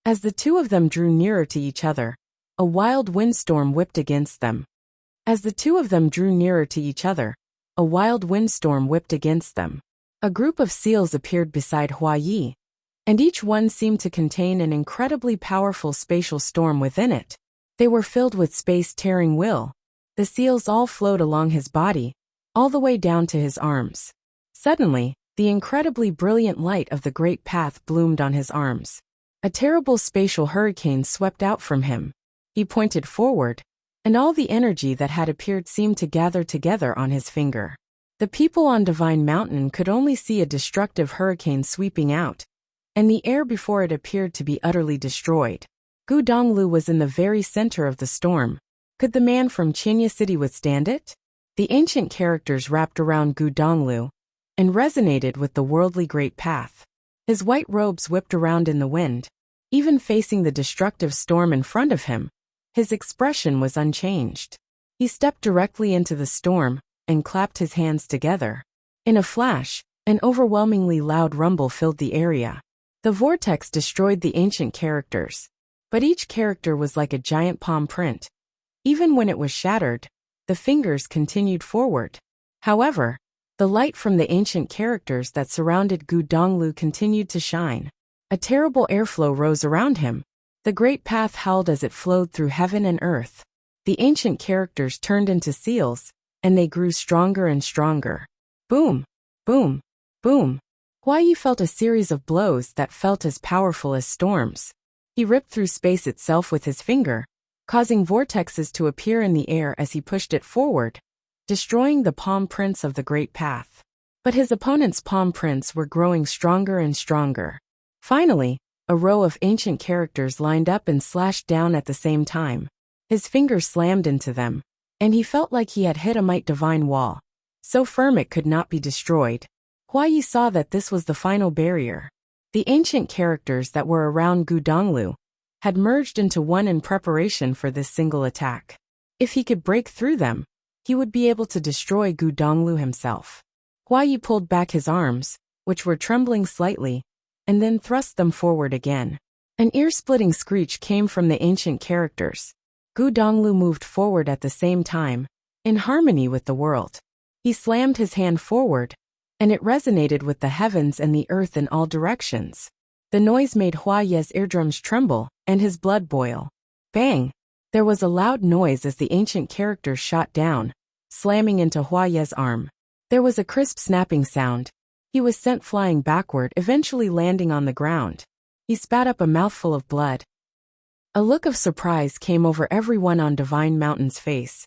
As the two of them drew nearer to each other, a wild windstorm whipped against them. As the two of them drew nearer to each other, a wild windstorm whipped against them. A group of seals appeared beside Hua Yi, and each one seemed to contain an incredibly powerful spatial storm within it. They were filled with space-tearing will. The seals all flowed along his body, all the way down to his arms. Suddenly, the incredibly brilliant light of the great path bloomed on his arms. A terrible spatial hurricane swept out from him. He pointed forward, and all the energy that had appeared seemed to gather together on his finger. The people on Divine Mountain could only see a destructive hurricane sweeping out, and the air before it appeared to be utterly destroyed. Gu Donglu was in the very center of the storm. Could the man from Qinya City withstand it? The ancient characters wrapped around Gu Donglu and resonated with the worldly great path. His white robes whipped around in the wind. Even facing the destructive storm in front of him, his expression was unchanged. He stepped directly into the storm and clapped his hands together. In a flash, an overwhelmingly loud rumble filled the area. The vortex destroyed the ancient characters, but each character was like a giant palm print. Even when it was shattered, the fingers continued forward. However, the light from the ancient characters that surrounded Gu Donglu continued to shine. A terrible airflow rose around him. The great path howled as it flowed through heaven and earth. The ancient characters turned into seals, and they grew stronger and stronger. Boom! Boom! Boom! Hua Yi felt a series of blows that felt as powerful as storms. He ripped through space itself with his finger, causing vortexes to appear in the air as he pushed it forward, destroying the palm prints of the great path. But his opponent's palm prints were growing stronger and stronger. Finally, a row of ancient characters lined up and slashed down at the same time. His fingers slammed into them, and he felt like he had hit a might divine wall, so firm it could not be destroyed. Hua Yi saw that this was the final barrier. The ancient characters that were around Gu Donglu had merged into one in preparation for this single attack. If he could break through them, he would be able to destroy Gu Donglu himself. Hua Yi pulled back his arms, which were trembling slightly, and then thrust them forward again. An ear-splitting screech came from the ancient characters. Gu Donglu moved forward at the same time, in harmony with the world. He slammed his hand forward, and it resonated with the heavens and the earth in all directions. The noise made Hua Ye's eardrums tremble, and his blood boil. Bang! There was a loud noise as the ancient characters shot down, slamming into Hua Ye's arm. There was a crisp snapping sound. He was sent flying backward, eventually landing on the ground. He spat up a mouthful of blood. A look of surprise came over everyone on Divine Mountain's face,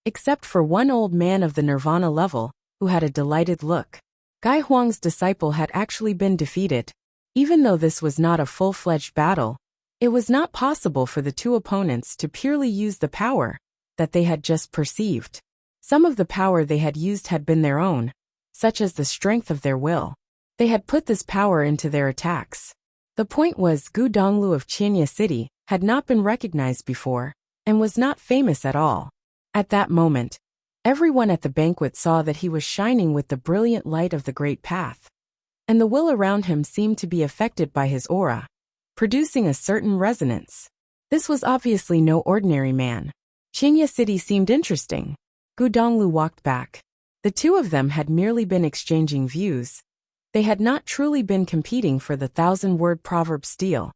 except for one old man of the Nirvana level, who had a delighted look. Gai Huang's disciple had actually been defeated. Even though this was not a full-fledged battle, it was not possible for the two opponents to purely use the power that they had just perceived. Some of the power they had used had been their own, such as the strength of their will. They had put this power into their attacks. The point was Gu Donglu of Qinya City had not been recognized before, and was not famous at all. At that moment, everyone at the banquet saw that he was shining with the brilliant light of the great path, and the will around him seemed to be affected by his aura, producing a certain resonance. This was obviously no ordinary man. Qinya City seemed interesting. Gu Donglu walked back. The two of them had merely been exchanging views. They had not truly been competing for the 1,000-word proverb steal,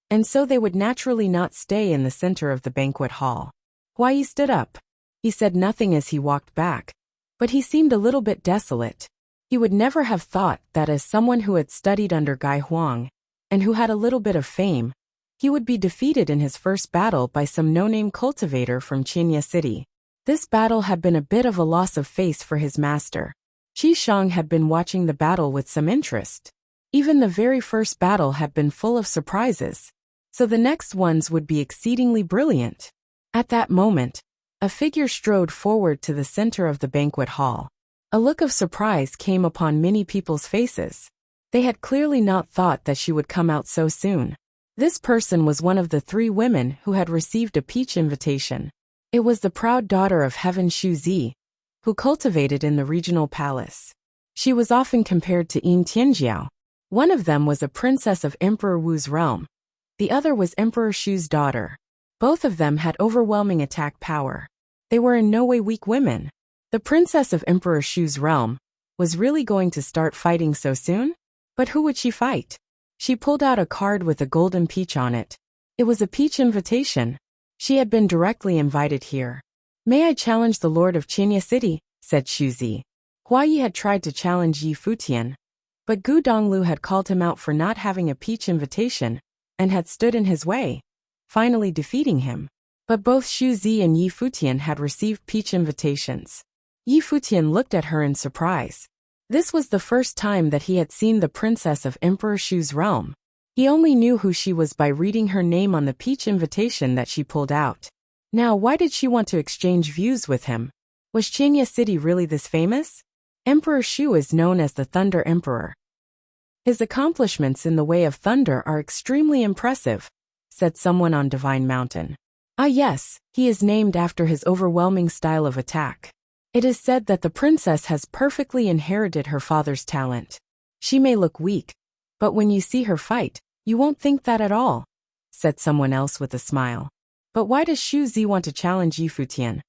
and so they would naturally not stay in the center of the banquet hall. Hua Yi stood up. He said nothing as he walked back, but he seemed a little bit desolate. He would never have thought that as someone who had studied under Gai Huang, and who had a little bit of fame, he would be defeated in his first battle by some no-name cultivator from Qinya City. This battle had been a bit of a loss of face for his master. Qi Shang had been watching the battle with some interest. Even the very first battle had been full of surprises, so the next ones would be exceedingly brilliant. At that moment, a figure strode forward to the center of the banquet hall. A look of surprise came upon many people's faces. They had clearly not thought that she would come out so soon. This person was one of the 3 women who had received a peach invitation. It was the proud daughter of Heaven Shu Zi, who cultivated in the regional palace. She was often compared to Yin Tianjiao. One of them was a princess of Emperor Wu's realm. The other was Emperor Shu's daughter. Both of them had overwhelming attack power. They were in no way weak women. The princess of Emperor Shu's realm was really going to start fighting so soon? But who would she fight? She pulled out a card with a golden peach on it. It was a peach invitation. She had been directly invited here. May I challenge the lord of Qinya City? Said Shuzi. Hua Yi had tried to challenge Yi Futian, but Gu Donglu had called him out for not having a peach invitation, and had stood in his way, finally defeating him. But both Shuzi and Yi Futian had received peach invitations. Yi Futian looked at her in surprise. This was the first time that he had seen the princess of Emperor Shu's realm. He only knew who she was by reading her name on the peach invitation that she pulled out. Now why did she want to exchange views with him? Was Qinya City really this famous? Emperor Shu is known as the Thunder Emperor. His accomplishments in the way of thunder are extremely impressive, said someone on Divine Mountain. Ah yes, he is named after his overwhelming style of attack. It is said that the princess has perfectly inherited her father's talent. She may look weak, but when you see her fight, you won't think that at all, said someone else with a smile. But why does Shu Zi want to challenge Yi Futian?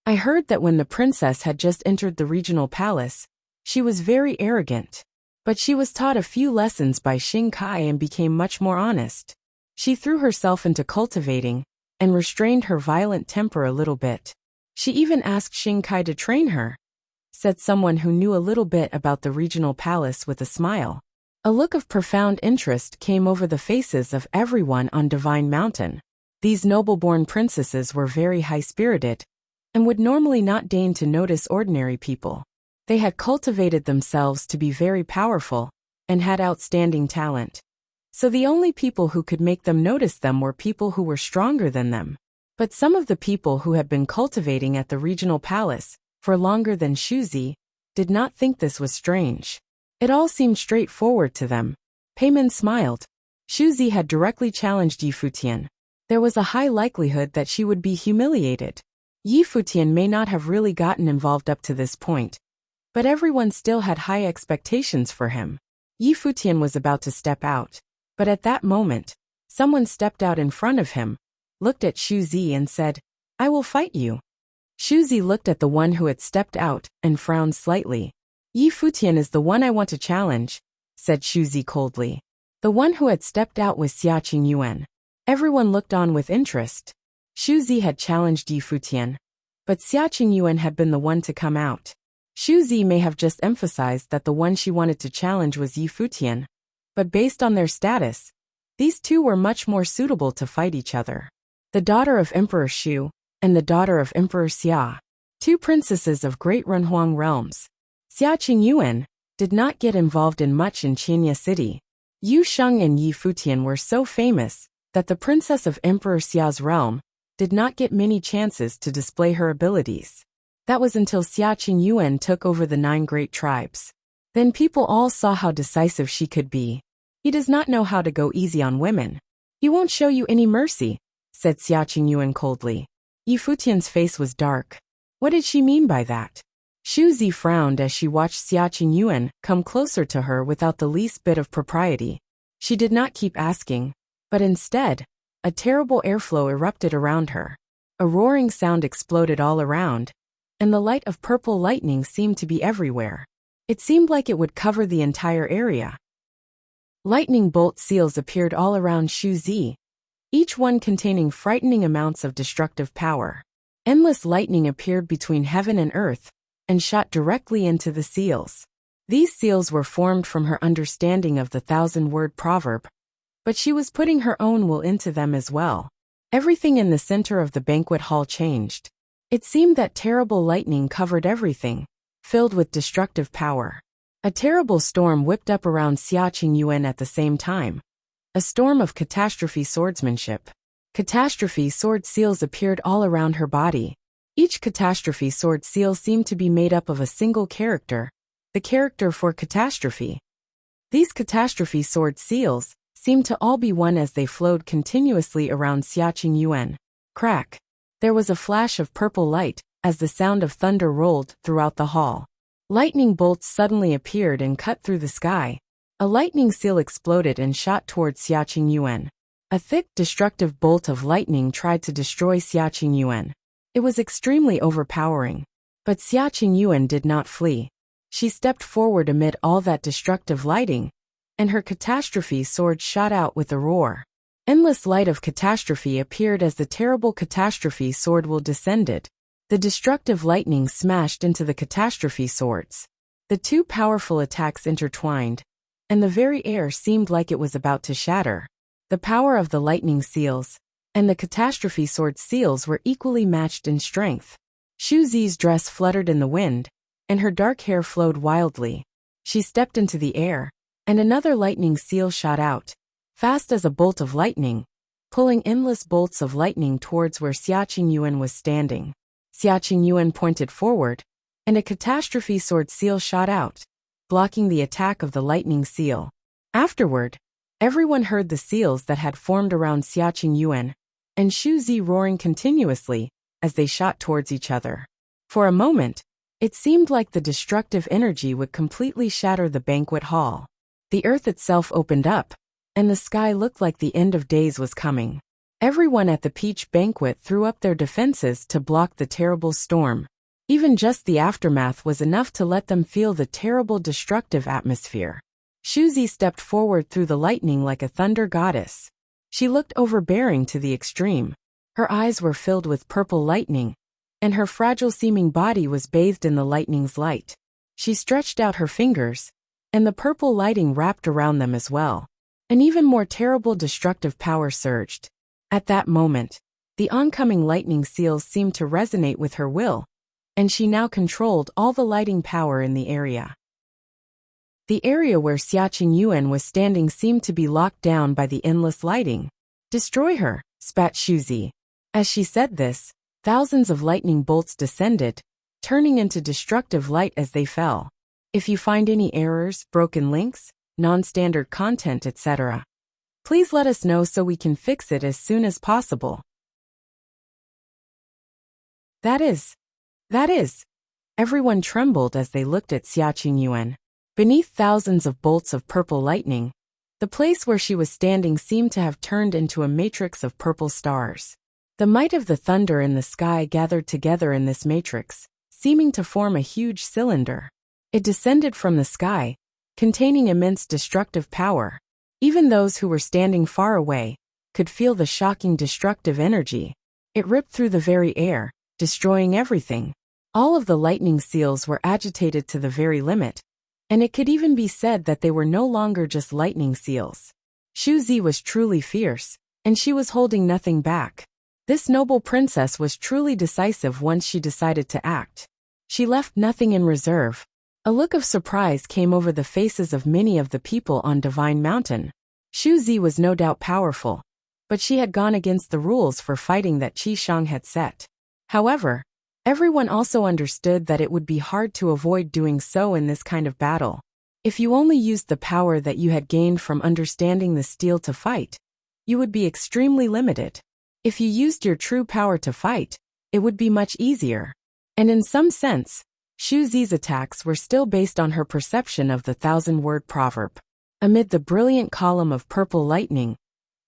I heard that when the princess had just entered the regional palace, she was very arrogant. But she was taught a few lessons by Xing Kai and became much more honest. She threw herself into cultivating and restrained her violent temper a little bit. She even asked Xing Kai to train her, said someone who knew a little bit about the regional palace with a smile. A look of profound interest came over the faces of everyone on Divine Mountain. These noble-born princesses were very high-spirited and would normally not deign to notice ordinary people. They had cultivated themselves to be very powerful and had outstanding talent. So the only people who could make them notice them were people who were stronger than them. But some of the people who had been cultivating at the regional palace for longer than Shuzi did not think this was strange. It all seemed straightforward to them. Peiman smiled. Shuzi had directly challenged Yi Futian. There was a high likelihood that she would be humiliated. Yi Futian may not have really gotten involved up to this point, but everyone still had high expectations for him. Yi Futian was about to step out, but at that moment, someone stepped out in front of him, looked at Shuzi and said, I will fight you. Shuzi looked at the one who had stepped out and frowned slightly. Yi Futian is the one I want to challenge, said Shuzi coldly. The one who had stepped out was Xia Qingyuan. Everyone looked on with interest. Shuzi had challenged Yi Futian, but Xia Qingyuan had been the one to come out. Shuzi may have just emphasized that the one she wanted to challenge was Yi Futian, but based on their status, these two were much more suitable to fight each other. The daughter of Emperor Shu and the daughter of Emperor Xia, two princesses of great Renhuang realms. Xia Qingyuan did not get involved in much in Qinya City. Yu Sheng and Yi Futian were so famous that the princess of Emperor Xia's realm did not get many chances to display her abilities. That was until Xia Qingyuan took over the 9 great tribes. Then people all saw how decisive she could be. He does not know how to go easy on women. He won't show you any mercy, said Xia Qingyuan coldly. Yi Futian's face was dark. What did she mean by that? Shuzi frowned as she watched Xia Qingyuan come closer to her without the least bit of propriety. She did not keep asking, but instead, a terrible airflow erupted around her. A roaring sound exploded all around, and the light of purple lightning seemed to be everywhere. It seemed like it would cover the entire area. Lightning bolt seals appeared all around Shuzi, each one containing frightening amounts of destructive power. Endless lightning appeared between heaven and earth, and shot directly into the seals. These seals were formed from her understanding of the 1,000-word proverb, but she was putting her own will into them as well. Everything in the center of the banquet hall changed. It seemed that terrible lightning covered everything, filled with destructive power. A terrible storm whipped up around Xia Qingyuan at the same time. A storm of catastrophe swordsmanship. Catastrophe sword seals appeared all around her body. Each catastrophe sword seal seemed to be made up of a single character, the character for catastrophe. These catastrophe sword seals seemed to all be one as they flowed continuously around Xia Qingyuan. Crack! There was a flash of purple light as the sound of thunder rolled throughout the hall. Lightning bolts suddenly appeared and cut through the sky. A lightning seal exploded and shot towards Xia Qingyuan. A thick, destructive bolt of lightning tried to destroy Xia Qingyuan. It was extremely overpowering. But Xia Qingyuan did not flee. She stepped forward amid all that destructive lighting, and her catastrophe sword shot out with a roar. Endless light of catastrophe appeared as the terrible catastrophe sword will descended. The destructive lightning smashed into the catastrophe swords. The two powerful attacks intertwined, and the very air seemed like it was about to shatter. The power of the lightning seals and the catastrophe sword seals were equally matched in strength. Shu Zi's dress fluttered in the wind, and her dark hair flowed wildly. She stepped into the air, and another lightning seal shot out, fast as a bolt of lightning, pulling endless bolts of lightning towards where Xia Qingyuan was standing. Xia Qingyuan pointed forward, and a catastrophe sword seal shot out, blocking the attack of the lightning seal. Afterward, everyone heard the seals that had formed around Xia Qingyuan and Shu Zi roaring continuously as they shot towards each other. For a moment, it seemed like the destructive energy would completely shatter the banquet hall. The earth itself opened up, and the sky looked like the end of days was coming. Everyone at the peach banquet threw up their defenses to block the terrible storm. Even just the aftermath was enough to let them feel the terrible destructive atmosphere. Shu Zi stepped forward through the lightning like a thunder goddess. She looked overbearing to the extreme. Her eyes were filled with purple lightning, and her fragile-seeming body was bathed in the lightning's light. She stretched out her fingers, and the purple lighting wrapped around them as well. An even more terrible destructive power surged. At that moment, the oncoming lightning seals seemed to resonate with her will, and she now controlled all the lighting power in the area. The area where Xia Qingyuan was standing seemed to be locked down by the endless lighting. "Destroy her," spat Shu Zi. As she said this, thousands of lightning bolts descended, turning into destructive light as they fell. If you find any errors, broken links, non-standard content, etc., please let us know so we can fix it as soon as possible. That is. Everyone trembled as they looked at Xia Qingyuan. Beneath thousands of bolts of purple lightning, the place where she was standing seemed to have turned into a matrix of purple stars. The might of the thunder in the sky gathered together in this matrix, seeming to form a huge cylinder. It descended from the sky, containing immense destructive power. Even those who were standing far away could feel the shocking destructive energy. It ripped through the very air, destroying everything. All of the lightning seals were agitated to the very limit, and it could even be said that they were no longer just lightning seals. Shu Zi was truly fierce, and she was holding nothing back. This noble princess was truly decisive once she decided to act. She left nothing in reserve. A look of surprise came over the faces of many of the people on Divine Mountain. Shu Zi was no doubt powerful, but she had gone against the rules for fighting that Qi Shang had set. However, everyone also understood that it would be hard to avoid doing so in this kind of battle. If you only used the power that you had gained from understanding the steel to fight, you would be extremely limited. If you used your true power to fight, it would be much easier. And in some sense, Shu Zi's attacks were still based on her perception of the 1,000-word proverb. Amid the brilliant column of purple lightning,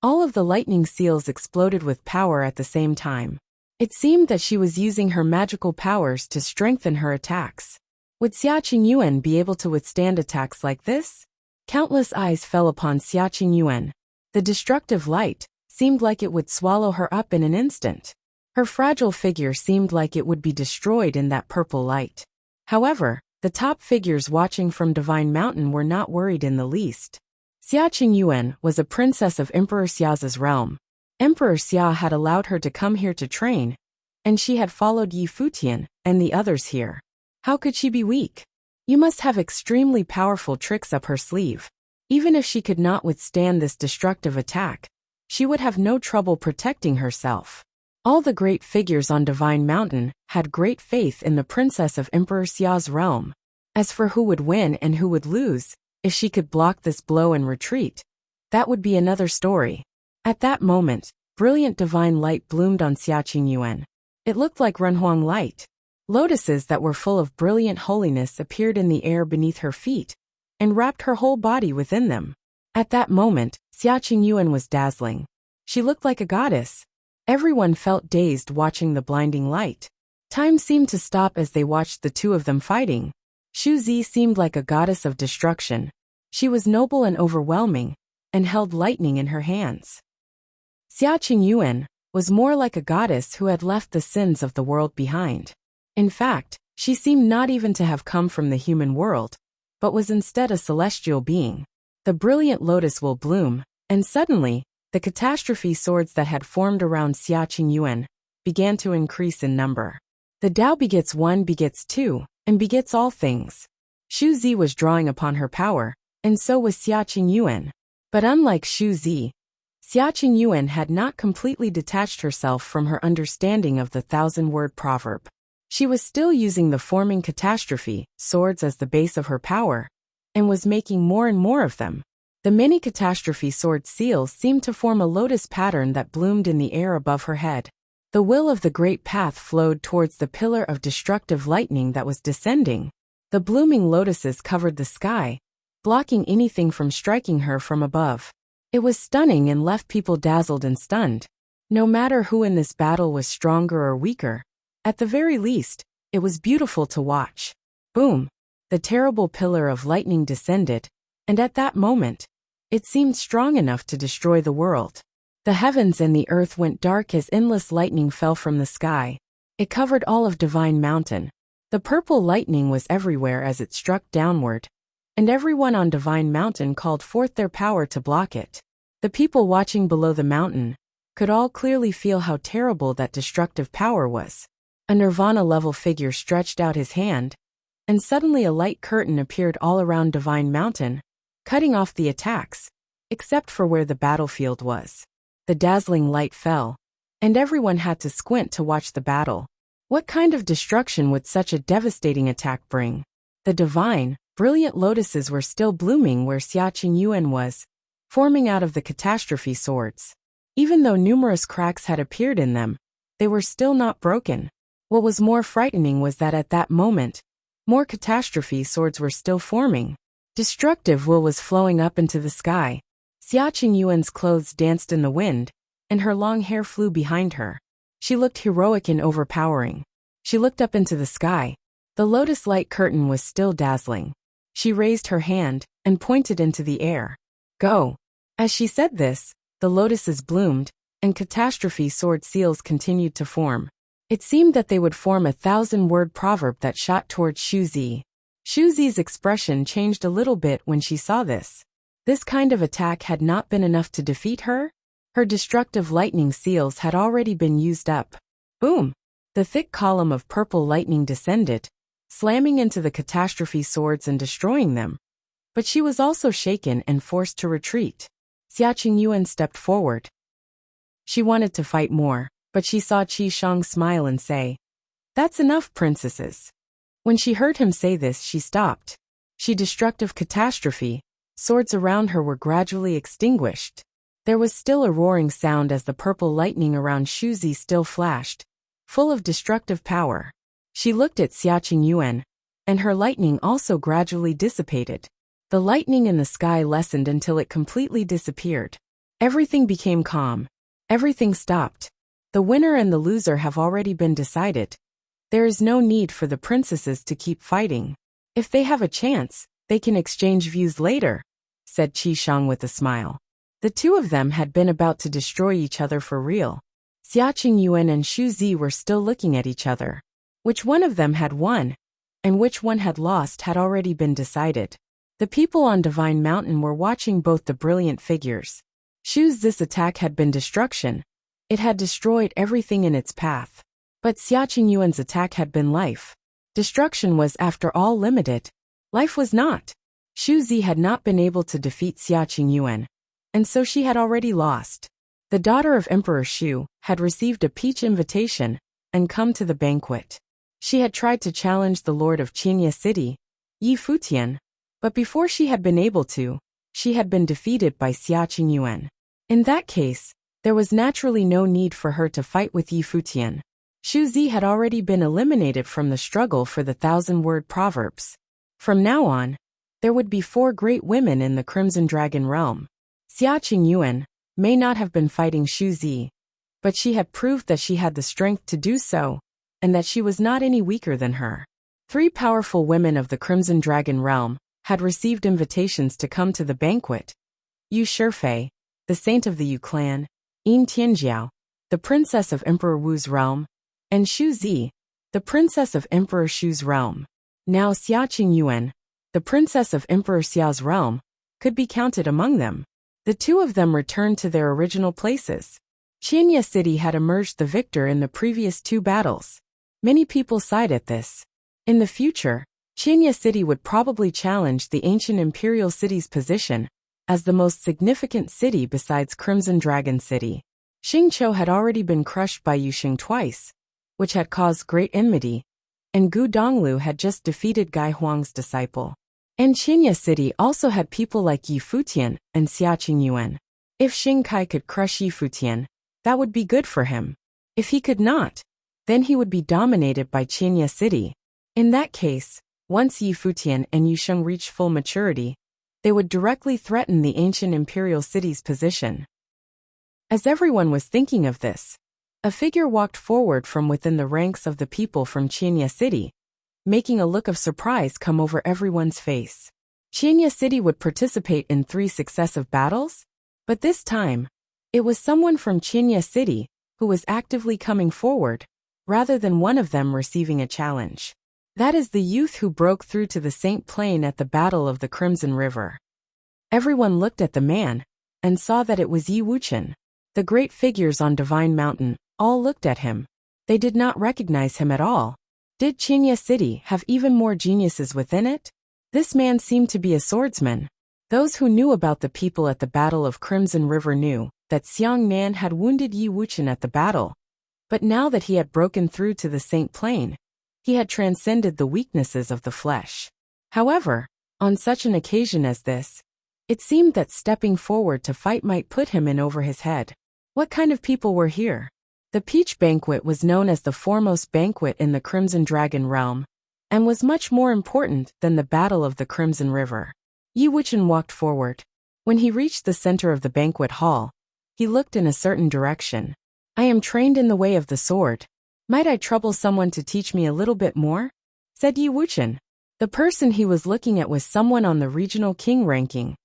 all of the lightning seals exploded with power at the same time. It seemed that she was using her magical powers to strengthen her attacks. Would Xia Qingyuan be able to withstand attacks like this? Countless eyes fell upon Xia Qingyuan. The destructive light seemed like it would swallow her up in an instant. Her fragile figure seemed like it would be destroyed in that purple light. However, the top figures watching from Divine Mountain were not worried in the least. Xia Qingyuan was a princess of Emperor Xia's realm. Emperor Xia had allowed her to come here to train, and she had followed Yi Futian and the others here. How could she be weak? You must have extremely powerful tricks up her sleeve. Even if she could not withstand this destructive attack, she would have no trouble protecting herself. All the great figures on Divine Mountain had great faith in the princess of Emperor Xia's realm. As for who would win and who would lose, if she could block this blow and retreat, that would be another story. At that moment, brilliant divine light bloomed on Xia Qingyuan. It looked like Renhuang light. Lotuses that were full of brilliant holiness appeared in the air beneath her feet, and wrapped her whole body within them. At that moment, Xia Qingyuan was dazzling. She looked like a goddess. Everyone felt dazed watching the blinding light. Time seemed to stop as they watched the two of them fighting. Xu Zi seemed like a goddess of destruction. She was noble and overwhelming, and held lightning in her hands. Xia Qingyuan was more like a goddess who had left the sins of the world behind. In fact, she seemed not even to have come from the human world, but was instead a celestial being. The brilliant lotus will bloom, and suddenly, the catastrophe swords that had formed around Xia Qingyuan began to increase in number. The Tao begets one begets two, and begets all things. Xu Zi was drawing upon her power, and so was Xia Qingyuan. But unlike Xu Zi, Xia Qingyuan had not completely detached herself from her understanding of the thousand-word proverb. She was still using the forming catastrophe swords as the base of her power, and was making more and more of them. The many catastrophe sword seals seemed to form a lotus pattern that bloomed in the air above her head. The will of the great path flowed towards the pillar of destructive lightning that was descending. The blooming lotuses covered the sky, blocking anything from striking her from above. It was stunning and left people dazzled and stunned. No matter who in this battle was stronger or weaker, at the very least, it was beautiful to watch. Boom! The terrible pillar of lightning descended, and at that moment, it seemed strong enough to destroy the world. The heavens and the earth went dark as endless lightning fell from the sky. It covered all of Divine Mountain. The purple lightning was everywhere as it struck downward, and everyone on Divine Mountain called forth their power to block it. The people watching below the mountain could all clearly feel how terrible that destructive power was. A Nirvana-level figure stretched out his hand, and suddenly a light curtain appeared all around Divine Mountain, cutting off the attacks, except for where the battlefield was. The dazzling light fell, and everyone had to squint to watch the battle. What kind of destruction would such a devastating attack bring? The divine, brilliant lotuses were still blooming where Xia Qingyuan was, forming out of the catastrophe swords. Even though numerous cracks had appeared in them, they were still not broken. What was more frightening was that at that moment, more catastrophe swords were still forming. Destructive will was flowing up into the sky. Xia Qingyuan's clothes danced in the wind, and her long hair flew behind her. She looked heroic and overpowering. She looked up into the sky. The lotus light curtain was still dazzling. She raised her hand and pointed into the air. Go! As she said this, the lotuses bloomed, and catastrophe sword seals continued to form. It seemed that they would form a 1,000-word proverb that shot towards Xu Zi. Xu Zi's expression changed a little bit when she saw this. This kind of attack had not been enough to defeat her. Her destructive lightning seals had already been used up. Boom! The thick column of purple lightning descended, slamming into the catastrophe swords and destroying them. But she was also shaken and forced to retreat. Xia Qingyuan stepped forward. She wanted to fight more, but she saw Qi Shang smile and say, "That's enough, princesses." When she heard him say this, she stopped. She destructive catastrophe. Swords around her were gradually extinguished. There was still a roaring sound as the purple lightning around Xu Zi still flashed, full of destructive power. She looked at Xia Qingyuan, and her lightning also gradually dissipated. The lightning in the sky lessened until it completely disappeared. Everything became calm. Everything stopped. The winner and the loser have already been decided. There is no need for the princesses to keep fighting. If they have a chance, they can exchange views later, said Qi Shang with a smile. The two of them had been about to destroy each other for real. Xia Qingyuan and Xu Zi were still looking at each other. Which one of them had won, and which one had lost had already been decided. The people on Divine Mountain were watching both the brilliant figures. Xu Zi's attack had been destruction. It had destroyed everything in its path. But Xia Qingyuan's attack had been life. Destruction was after all limited. Life was not. Xu Zi had not been able to defeat Xia Qingyuan, and so she had already lost. The daughter of Emperor Xu had received a peach invitation and come to the banquet. She had tried to challenge the lord of Qinya City, Yi Futian, but before she had been able to, she had been defeated by Xia Qingyuan. In that case, there was naturally no need for her to fight with Yi Futian. Xu Zi had already been eliminated from the struggle for the 1,000-word proverbs. From now on, there would be 4 great women in the Crimson Dragon realm. Xia Qingyuan, may not have been fighting Shu Zi, but she had proved that she had the strength to do so, and that she was not any weaker than her. 3 powerful women of the Crimson Dragon realm had received invitations to come to the banquet. Yu Shifei, the saint of the Yu clan, Yin Tianjiao, the princess of Emperor Wu's realm, and Shu Zi, the princess of Emperor Shu's realm. Now Xia Qingyuan, the princess of Emperor Xiao's realm, could be counted among them. The 2 of them returned to their original places. Qianya City had emerged the victor in the previous 2 battles. Many people sighed at this. In the future, Qianya City would probably challenge the ancient imperial city's position as the most significant city besides Crimson Dragon City. Xingqiu had already been crushed by Yuxing twice, which had caused great enmity, and Gu Donglu had just defeated Gai Huang's disciple. And Qianya City also had people like Yi Futian and Xia Qingyuan. If Xing Kai could crush Yi Futian, that would be good for him. If he could not, then he would be dominated by Qianya City. In that case, once Yi Futian and Yu Sheng reached full maturity, they would directly threaten the ancient imperial city's position. As everyone was thinking of this, a figure walked forward from within the ranks of the people from Qianya City, making a look of surprise come over everyone's face. Qianya City would participate in 3 successive battles, but this time, it was someone from Qianya City who was actively coming forward, rather than one of them receiving a challenge. That is the youth who broke through to the Saint Plain at the Battle of the Crimson River. Everyone looked at the man, and saw that it was Yi Wuchen. The great figures on Divine Mountain all looked at him. They did not recognize him at all. Did Qianya City have even more geniuses within it? This man seemed to be a swordsman. Those who knew about the people at the Battle of Crimson River knew that Xiang Nan had wounded Yi Wuchen at the battle. But now that he had broken through to the Saint Plain, he had transcended the weaknesses of the flesh. However, on such an occasion as this, it seemed that stepping forward to fight might put him in over his head. What kind of people were here? The Peach Banquet was known as the foremost banquet in the Crimson Dragon realm, and was much more important than the Battle of the Crimson River. Yi Wuchen walked forward. When he reached the center of the banquet hall, he looked in a certain direction. I am trained in the way of the sword. Might I trouble someone to teach me a little bit more? Said Yi Wuchen. The person he was looking at was someone on the regional king ranking.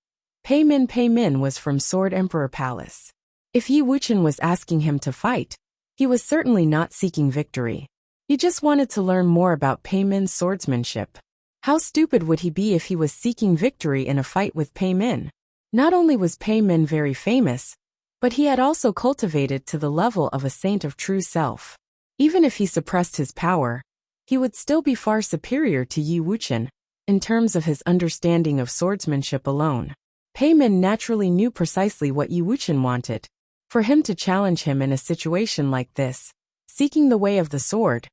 Pei Min was from Sword Emperor Palace. If Yi Wuchen was asking him to fight, he was certainly not seeking victory. He just wanted to learn more about Pei Min's swordsmanship. How stupid would he be if he was seeking victory in a fight with Pei Min? Not only was Pei Min very famous, but he had also cultivated to the level of a saint of true self. Even if he suppressed his power, he would still be far superior to Yi Wuchen in terms of his understanding of swordsmanship alone. Pei Min naturally knew precisely what Yi Wuchen wanted. For him to challenge him in a situation like this, seeking the way of the sword,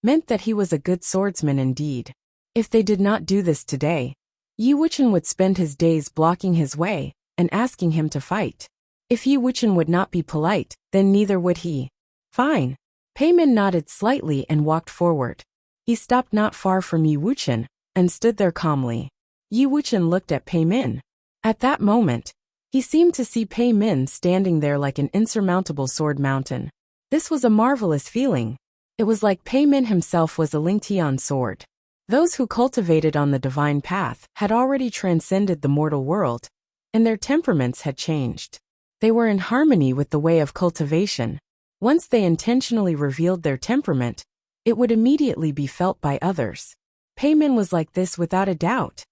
meant that he was a good swordsman indeed. If they did not do this today, Yi Wuchen would spend his days blocking his way and asking him to fight. If Yi Wuchen would not be polite, then neither would he. Fine. Pei Min nodded slightly and walked forward. He stopped not far from Yi Wuchen and stood there calmly. Yi Wuchen looked at Pei Min. At that moment, he seemed to see Pei Min standing there like an insurmountable sword mountain. This was a marvelous feeling. It was like Pei Min himself was a Lingtian sword. Those who cultivated on the divine path had already transcended the mortal world, and their temperaments had changed. They were in harmony with the way of cultivation. Once they intentionally revealed their temperament, it would immediately be felt by others. Pei Min was like this without a doubt.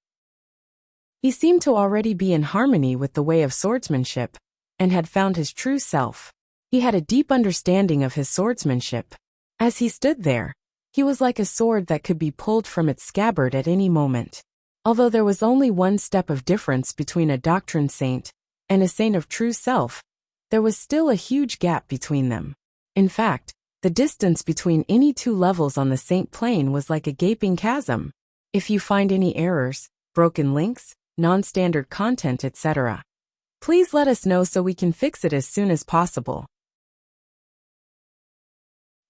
He seemed to already be in harmony with the way of swordsmanship, and had found his true self. He had a deep understanding of his swordsmanship. As he stood there, he was like a sword that could be pulled from its scabbard at any moment. Although there was only one step of difference between a doctrine saint and a saint of true self, there was still a huge gap between them. In fact, the distance between any 2 levels on the saint plane was like a gaping chasm. If you find any errors, broken links, non-standard content, etc., please let us know so we can fix it as soon as possible.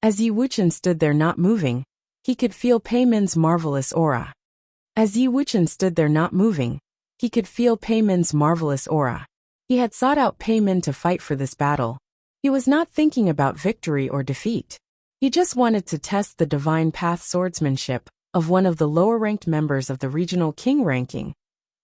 As Yi Wuchen stood there not moving, he could feel Pei Min's marvelous aura. As Yi Wuchen stood there not moving, he could feel Pei Min's marvelous aura. He had sought out Pei Min to fight for this battle. He was not thinking about victory or defeat. He just wanted to test the divine path swordsmanship of one of the lower-ranked members of the regional king ranking,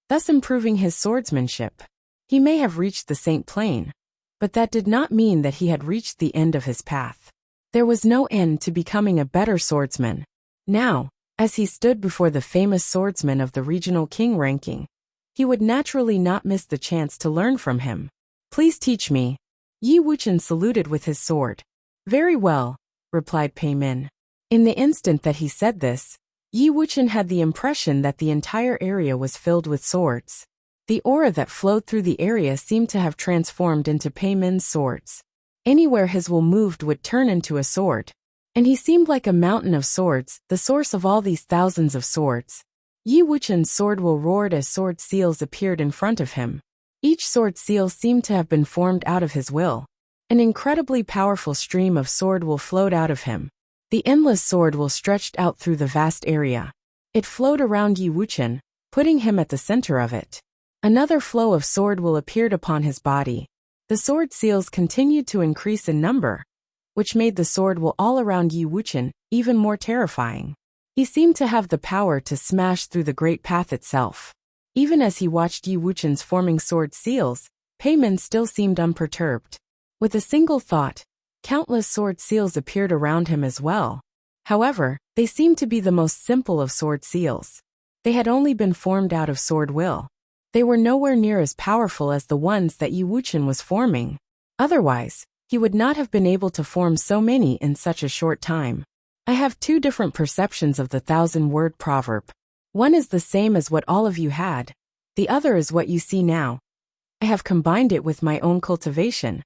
thus improving his swordsmanship. He may have reached the Saint Plane, but that did not mean that he had reached the end of his path. There was no end to becoming a better swordsman. Now, as he stood before the famous swordsman of the regional king ranking, he would naturally not miss the chance to learn from him. Please teach me. Yi Wuchen saluted with his sword. Very well, replied Pei Min. In the instant that he said this, Yi Wuchen had the impression that the entire area was filled with swords. The aura that flowed through the area seemed to have transformed into Pei Min's swords. Anywhere his will moved would turn into a sword. And he seemed like a mountain of swords, the source of all these thousands of swords. Yi Wuchen's sword will roared as sword seals appeared in front of him. Each sword seal seemed to have been formed out of his will. An incredibly powerful stream of sword will flowed out of him. The endless sword will stretched out through the vast area. It flowed around Yi Wuchen, putting him at the center of it. Another flow of sword will appeared upon his body. The sword seals continued to increase in number, which made the sword will all around Yi Wuchen even more terrifying. He seemed to have the power to smash through the great path itself. Even as he watched Yi Wuchen's forming sword seals, Pei Min still seemed unperturbed. With a single thought, countless sword seals appeared around him as well. However, they seemed to be the most simple of sword seals. They had only been formed out of sword will. They were nowhere near as powerful as the ones that Yi Wuchen was forming. Otherwise, he would not have been able to form so many in such a short time. I have two different perceptions of the 1,000-word proverb. One is the same as what all of you had. The other is what you see now. I have combined it with my own cultivation,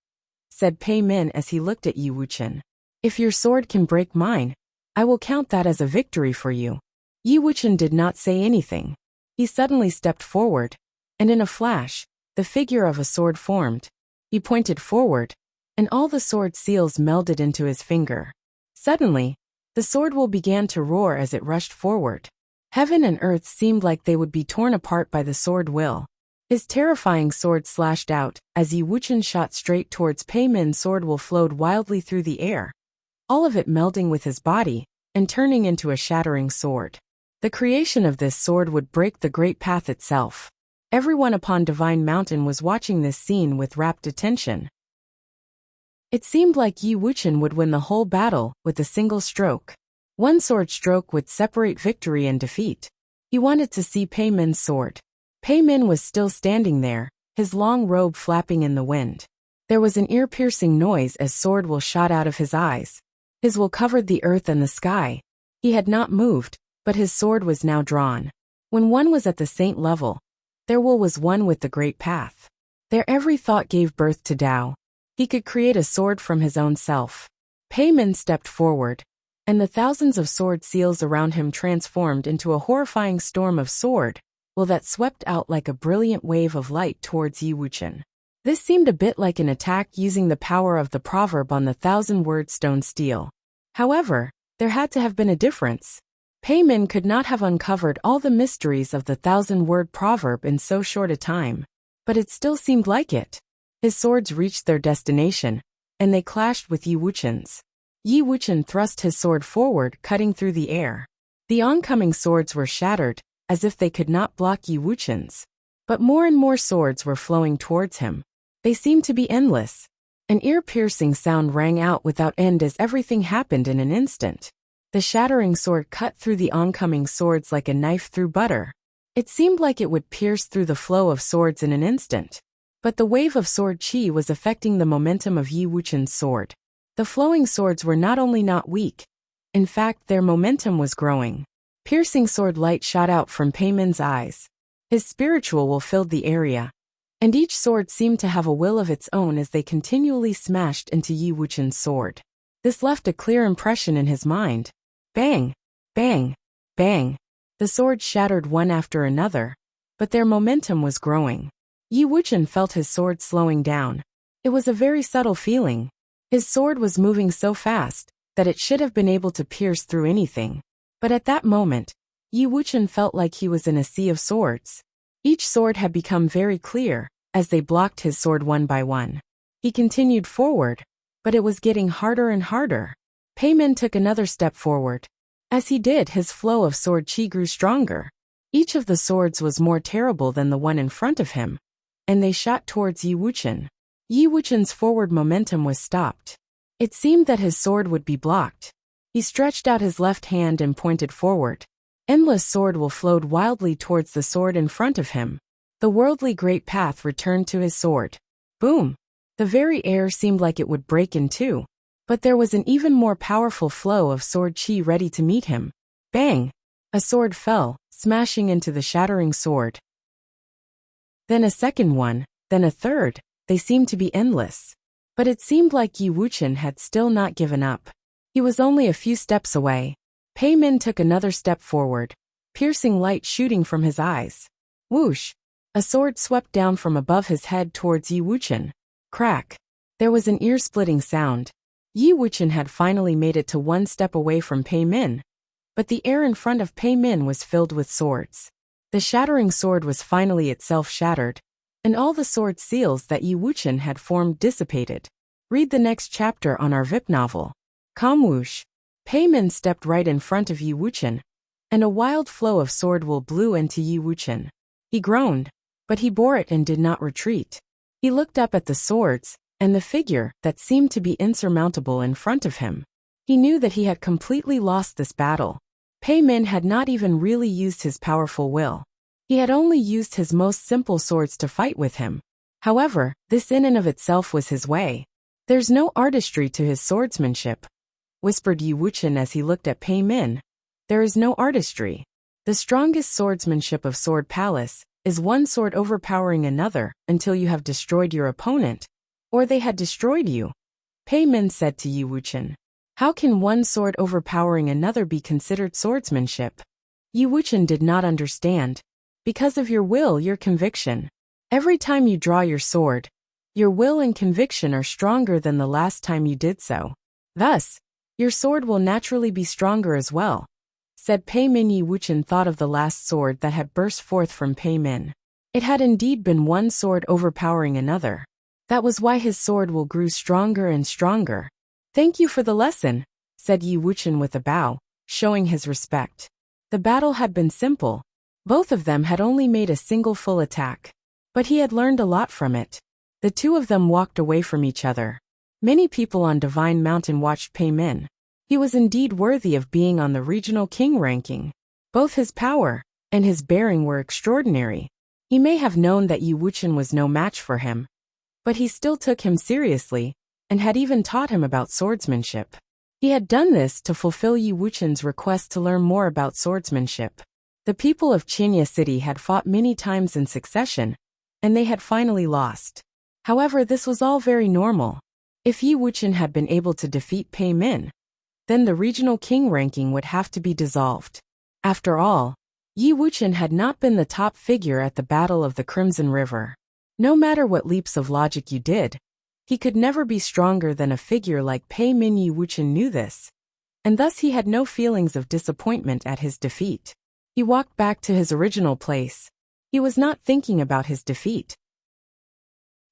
said Pei Min as he looked at Yi Wuchen. If your sword can break mine, I will count that as a victory for you. Yi Wuchen did not say anything. He suddenly stepped forward, and in a flash, the figure of a sword formed. He pointed forward, and all the sword seals melded into his finger. Suddenly, the sword will began to roar as it rushed forward. Heaven and earth seemed like they would be torn apart by the sword will. His terrifying sword slashed out, as Yi Wuchen shot straight towards Pei Min's sword will flowed wildly through the air, all of it melding with his body, and turning into a shattering sword. The creation of this sword would break the great path itself. Everyone upon Divine Mountain was watching this scene with rapt attention. It seemed like Yi Wuchen would win the whole battle with a single stroke. One sword stroke would separate victory and defeat. He wanted to see Pei Min's sword. Pei Min was still standing there, his long robe flapping in the wind. There was an ear-piercing noise as sword will shot out of his eyes. His will covered the earth and the sky. He had not moved, but his sword was now drawn. When one was at the saint level, their will was one with the great path. Their every thought gave birth to Tao. He could create a sword from his own self. Pei Min stepped forward, and the thousands of sword seals around him transformed into a horrifying storm of sword will that swept out like a brilliant wave of light towards Yi Wuchen. This seemed a bit like an attack using the power of the proverb on the 1,000-word stone steel. However, there had to have been a difference. Pei Min could not have uncovered all the mysteries of the 1,000-word proverb in so short a time, but it still seemed like it. His swords reached their destination, and they clashed with Yi Wuchen's. Yi Wuchen thrust his sword forward, cutting through the air. The oncoming swords were shattered, as if they could not block Yi Wuchen's. But more and more swords were flowing towards him. They seemed to be endless. An ear-piercing sound rang out without end as everything happened in an instant. The shattering sword cut through the oncoming swords like a knife through butter. It seemed like it would pierce through the flow of swords in an instant. But the wave of sword chi was affecting the momentum of Yi Wuchen's sword. The flowing swords were not only not weak, in fact their momentum was growing. Piercing sword light shot out from Pei Min's eyes. His spiritual will filled the area, and each sword seemed to have a will of its own as they continually smashed into Yi Wuchen's sword. This left a clear impression in his mind. Bang! Bang! Bang! The swords shattered one after another, but their momentum was growing. Yi Wuchen felt his sword slowing down. It was a very subtle feeling. His sword was moving so fast that it should have been able to pierce through anything. But at that moment, Yi Wuchen felt like he was in a sea of swords. Each sword had become very clear, as they blocked his sword one by one. He continued forward, but it was getting harder and harder. Pei Min took another step forward. As he did, his flow of sword qi grew stronger. Each of the swords was more terrible than the one in front of him, and they shot towards Yi Wuqian. Yi Wuqian's forward momentum was stopped. It seemed that his sword would be blocked. He stretched out his left hand and pointed forward. Endless sword will flowed wildly towards the sword in front of him. The worldly great path returned to his sword. Boom! The very air seemed like it would break in two. But there was an even more powerful flow of sword qi ready to meet him. Bang! A sword fell, smashing into the shattering sword. Then a second one, then a third. They seemed to be endless. But it seemed like Yi Wuqian had still not given up. He was only a few steps away. Pei Min took another step forward, piercing light shooting from his eyes. Whoosh! A sword swept down from above his head towards Yi Wuqian. Crack! There was an ear-splitting sound. Yi Wuqian had finally made it to one step away from Pei Min. But the air in front of Pei Min was filled with swords. The shattering sword was finally itself shattered, and all the sword seals that Yi Wuqian had formed dissipated. Read the next chapter on our VIP novel. Whoosh! Pei Min stepped right in front of Yi Wuqian, and a wild flow of sword wool blew into Yi Wuqian. He groaned, but he bore it and did not retreat. He looked up at the swords, and the figure that seemed to be insurmountable in front of him. He knew that he had completely lost this battle. Pei Min had not even really used his powerful will. He had only used his most simple swords to fight with him. However, this in and of itself was his way. There's no artistry to his swordsmanship, whispered Yi Wuqian as he looked at Pei Min. There is no artistry. The strongest swordsmanship of Sword Palace is one sword overpowering another until you have destroyed your opponent, or they had destroyed you. Pei Min said to Yi Wuqian. How can one sword overpowering another be considered swordsmanship? Yi Wuqian did not understand. Because of your will, your conviction. Every time you draw your sword, your will and conviction are stronger than the last time you did so. Thus, your sword will naturally be stronger as well, said Pei Min. Yi Wuqian thought of the last sword that had burst forth from Pei Min. It had indeed been one sword overpowering another. That was why his sword will grew stronger and stronger. Thank you for the lesson, said Yi Wuqian with a bow, showing his respect. The battle had been simple. Both of them had only made a single full attack. But he had learned a lot from it. The two of them walked away from each other. Many people on Divine Mountain watched Pei Min. He was indeed worthy of being on the regional king ranking. Both his power and his bearing were extraordinary. He may have known that Yi Wuqian was no match for him, but he still took him seriously, and had even taught him about swordsmanship. He had done this to fulfill Yi Wuqian's request to learn more about swordsmanship. The people of Qinya City had fought many times in succession, and they had finally lost. However, this was all very normal. If Yi Wuqian had been able to defeat Pei Min, then the regional king ranking would have to be dissolved. After all, Yi Wuqian had not been the top figure at the Battle of the Crimson River. No matter what leaps of logic you did, he could never be stronger than a figure like Pei Min. Yi Wuqian knew this, and thus he had no feelings of disappointment at his defeat. He walked back to his original place. He was not thinking about his defeat.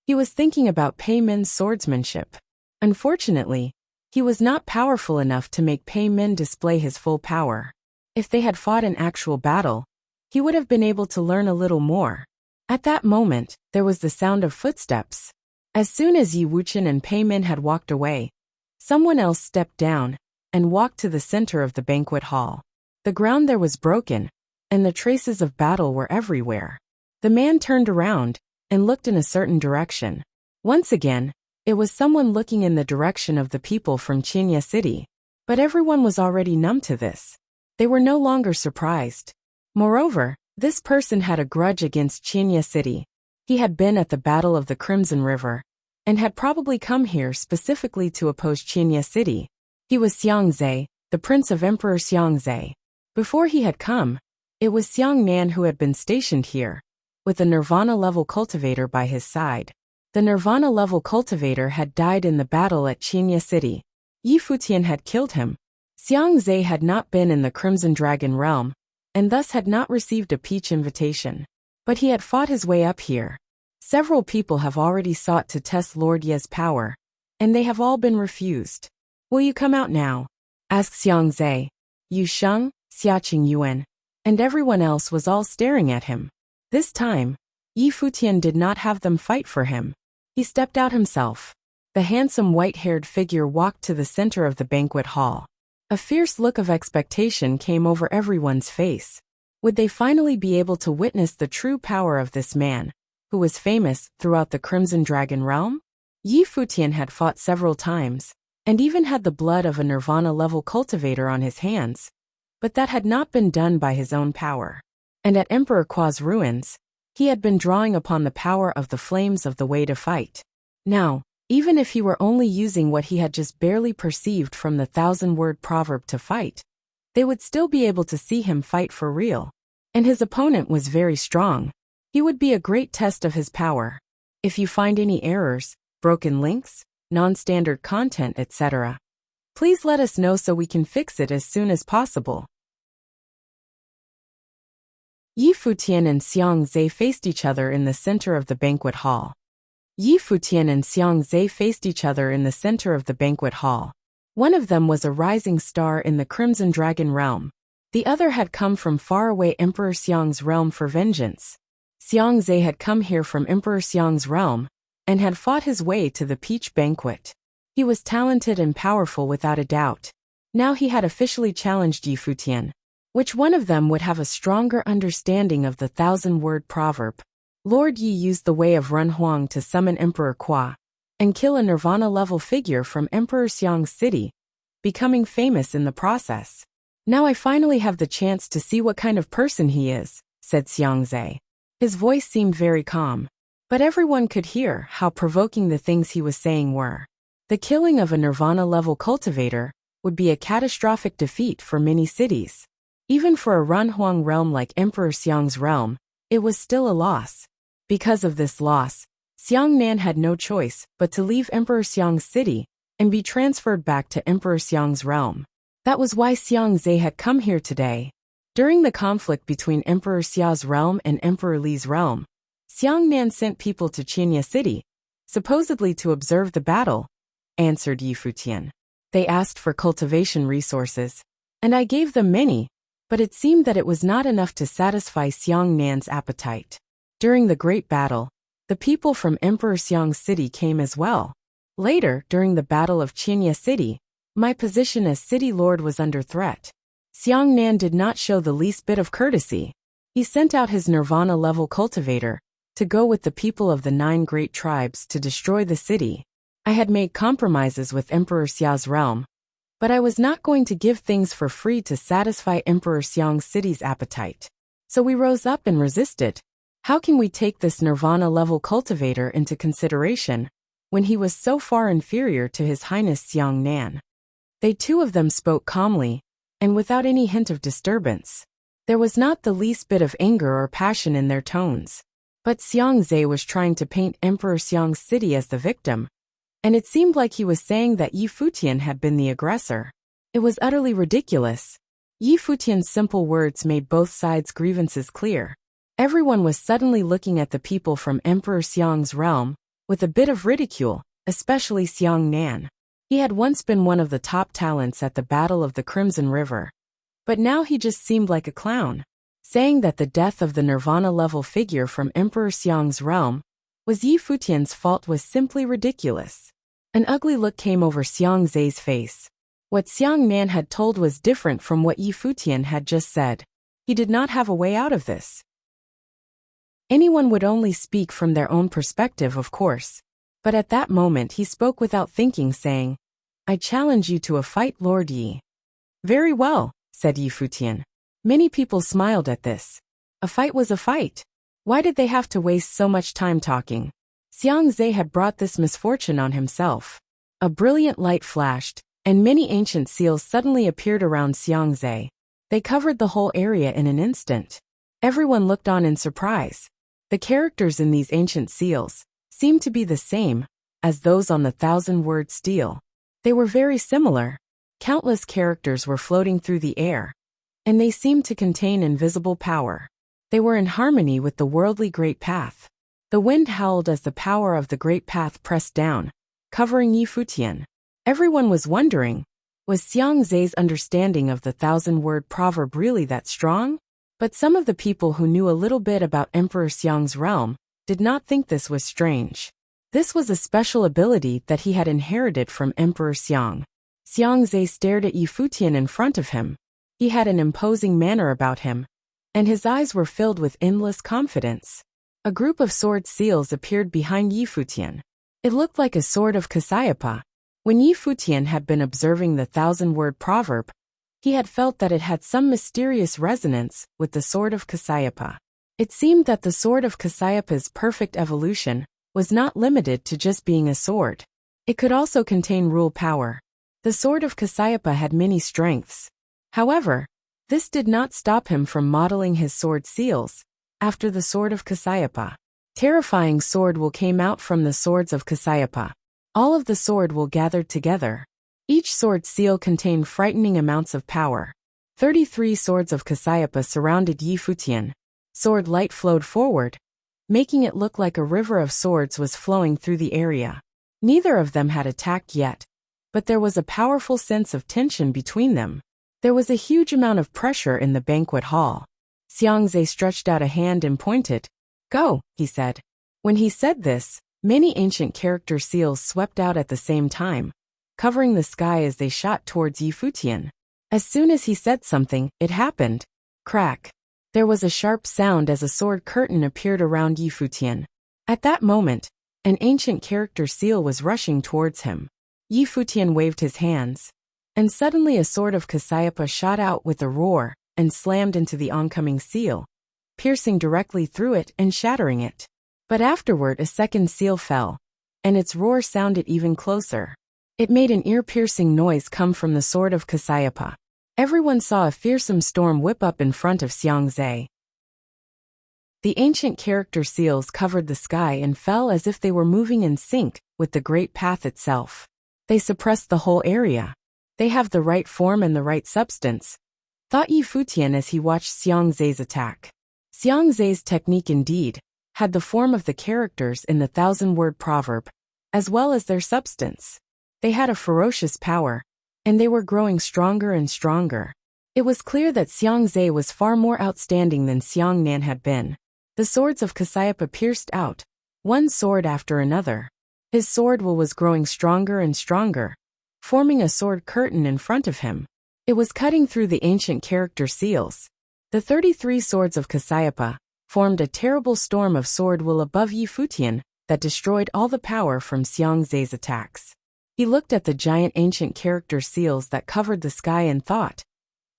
He was thinking about Pei Min's swordsmanship. Unfortunately, he was not powerful enough to make Pei Min display his full power. If they had fought an actual battle, he would have been able to learn a little more. At that moment, there was the sound of footsteps. As soon as Yi Wuqian and Pei Min had walked away, someone else stepped down and walked to the center of the banquet hall. The ground there was broken, and the traces of battle were everywhere. The man turned around and looked in a certain direction. Once again, it was someone looking in the direction of the people from Qinya City. But everyone was already numb to this. They were no longer surprised. Moreover, this person had a grudge against Qinya City. He had been at the Battle of the Crimson River, and had probably come here specifically to oppose Qinya City. He was Xiangzhe, the prince of Emperor Xiangzhe. Before he had come, it was Xiang Nan who had been stationed here, with a Nirvana-level cultivator by his side. The Nirvana-level cultivator had died in the battle at Qinya City. Yi Futian had killed him. Xiangzhe had not been in the Crimson Dragon realm, and thus had not received a peach invitation. But he had fought his way up here. Several people have already sought to test Lord Ye's power, and they have all been refused. Will you come out now? Asked Xiangzhe. Yu Sheng, Xiaqing Yuan, and everyone else was all staring at him. This time, Yi Futian did not have them fight for him. He stepped out himself. The handsome white-haired figure walked to the center of the banquet hall. A fierce look of expectation came over everyone's face. Would they finally be able to witness the true power of this man, who was famous throughout the Crimson Dragon realm? Yi Futian had fought several times, and even had the blood of a Nirvana-level cultivator on his hands, but that had not been done by his own power. And at Emperor Qua's ruins, he had been drawing upon the power of the flames of the way to fight. Now, even if he were only using what he had just barely perceived from the 1,000-word proverb to fight, they would still be able to see him fight for real. And his opponent was very strong. He would be a great test of his power. If you find any errors, broken links, non-standard content, etc., please let us know so we can fix it as soon as possible. Yi Futian and Xiangzhe faced each other in the center of the banquet hall. Yi Futian and Xiangzhe faced each other in the center of the banquet hall. One of them was a rising star in the Crimson Dragon realm. The other had come from faraway Emperor Xiang's realm for vengeance. Xiangzhe had come here from Emperor Xiang's realm, and had fought his way to the Peach Banquet. He was talented and powerful without a doubt. Now he had officially challenged Yi Futian. Which one of them would have a stronger understanding of the 1,000-word proverb? Lord Yi used the way of Run Huang to summon Emperor Qua, and kill a Nirvana-level figure from Emperor Xiang's city, becoming famous in the process. Now I finally have the chance to see what kind of person he is, said Xiangzhe. His voice seemed very calm, but everyone could hear how provoking the things he was saying were. The killing of a Nirvana-level cultivator would be a catastrophic defeat for many cities. Even for a Run Huang realm like Emperor Xiang's realm, it was still a loss. Because of this loss, Xiangnan had no choice but to leave Emperor Xiang's city and be transferred back to Emperor Xiang's realm. That was why Xiangzhe had come here today. During the conflict between Emperor Xia's realm and Emperor Li's realm, Xiangnan sent people to Qianya City, supposedly to observe the battle, answered Yi Futian. They asked for cultivation resources, and I gave them many, but it seemed that it was not enough to satisfy Xiangnan's appetite. During the great battle, the people from Emperor Xiang's city came as well. Later, during the Battle of Qianya City, my position as city lord was under threat. Xiangnan did not show the least bit of courtesy. He sent out his Nirvana-level cultivator to go with the people of the 9 great tribes to destroy the city. I had made compromises with Emperor Xia's realm, but I was not going to give things for free to satisfy Emperor Xiang's city's appetite. So we rose up and resisted. How can we take this Nirvana-level cultivator into consideration when he was so far inferior to His Highness Xiangnan? They two of them spoke calmly, and without any hint of disturbance. There was not the least bit of anger or passion in their tones. But Xiangzhe was trying to paint Emperor Xiang's city as the victim, and it seemed like he was saying that Yi Futian had been the aggressor. It was utterly ridiculous. Yi Futian's simple words made both sides' grievances clear. Everyone was suddenly looking at the people from Emperor Xiang's realm with a bit of ridicule, especially Xiangnan. He had once been one of the top talents at the Battle of the Crimson River, but now he just seemed like a clown. Saying that the death of the Nirvana-level figure from Emperor Xiang's realm was Yi Futian's fault was simply ridiculous. An ugly look came over Xiangzhe's face. What Xiangnan had told was different from what Yi Futian had just said. He did not have a way out of this. Anyone would only speak from their own perspective, of course. But at that moment he spoke without thinking, saying, I challenge you to a fight, Lord Yi. Very well, said Yi Futian. Many people smiled at this. A fight was a fight. Why did they have to waste so much time talking? Xiangzhe had brought this misfortune on himself. A brilliant light flashed, and many ancient seals suddenly appeared around Xiangzhe. They covered the whole area in an instant. Everyone looked on in surprise. The characters in these ancient seals seemed to be the same as those on the 1,000-word stele. They were very similar. Countless characters were floating through the air, and they seemed to contain invisible power. They were in harmony with the worldly great path. The wind howled as the power of the great path pressed down, covering Yi Futian. Everyone was wondering, was Xiang Zai's understanding of the 1,000-word proverb really that strong? But some of the people who knew a little bit about Emperor Xiang's realm did not think this was strange. This was a special ability that he had inherited from Emperor Xiang. Xiang Zai stared at Yi Futian in front of him. He had an imposing manner about him, and his eyes were filled with endless confidence. A group of sword seals appeared behind Yi Futian. It looked like a sword of Cassiopeia. When Yi Futian had been observing the 1,000-word proverb, he had felt that it had some mysterious resonance with the sword of Cassiopeia. It seemed that the sword of Cassiopeia's perfect evolution was not limited to just being a sword. It could also contain rule power. The sword of Cassiopeia had many strengths. However, this did not stop him from modeling his sword seals after the sword of Cassiopeia. Terrifying sword will came out from the swords of Cassiopeia. All of the sword will gathered together. Each sword seal contained frightening amounts of power. 33 swords of Cassiopeia surrounded Yi Futian. Sword light flowed forward, making it look like a river of swords was flowing through the area. Neither of them had attacked yet, but there was a powerful sense of tension between them. There was a huge amount of pressure in the banquet hall. Xiang Zai stretched out a hand and pointed. "Go," he said. When he said this, many ancient character seals swept out at the same time, covering the sky as they shot towards Yi Futian. As soon as he said something, it happened. Crack. There was a sharp sound as a sword curtain appeared around Yi Futian. At that moment, an ancient character seal was rushing towards him. Yi Futian waved his hands, and suddenly a sword of Cassiopeia shot out with a roar and slammed into the oncoming seal, piercing directly through it and shattering it. But afterward a second seal fell, and its roar sounded even closer. It made an ear-piercing noise come from the sword of Cassiopeia. Everyone saw a fearsome storm whip up in front of Xiang Zai. The ancient character seals covered the sky and fell as if they were moving in sync with the great path itself. They suppressed the whole area. They have the right form and the right substance, thought Yi Futian as he watched Xiang Zai's attack. Xiang Zai's technique indeed had the form of the characters in the 1,000-word proverb, as well as their substance. They had a ferocious power, and they were growing stronger and stronger. It was clear that Xiang Zai was far more outstanding than Xiang Nan had been. The swords of Cassiopeia pierced out, one sword after another. His sword will was growing stronger and stronger, forming a sword curtain in front of him. It was cutting through the ancient character seals. The 33 swords of Cassiopeia formed a terrible storm of sword will above Yi Futian that destroyed all the power from Xiang Zai's attacks. He looked at the giant ancient character seals that covered the sky and thought,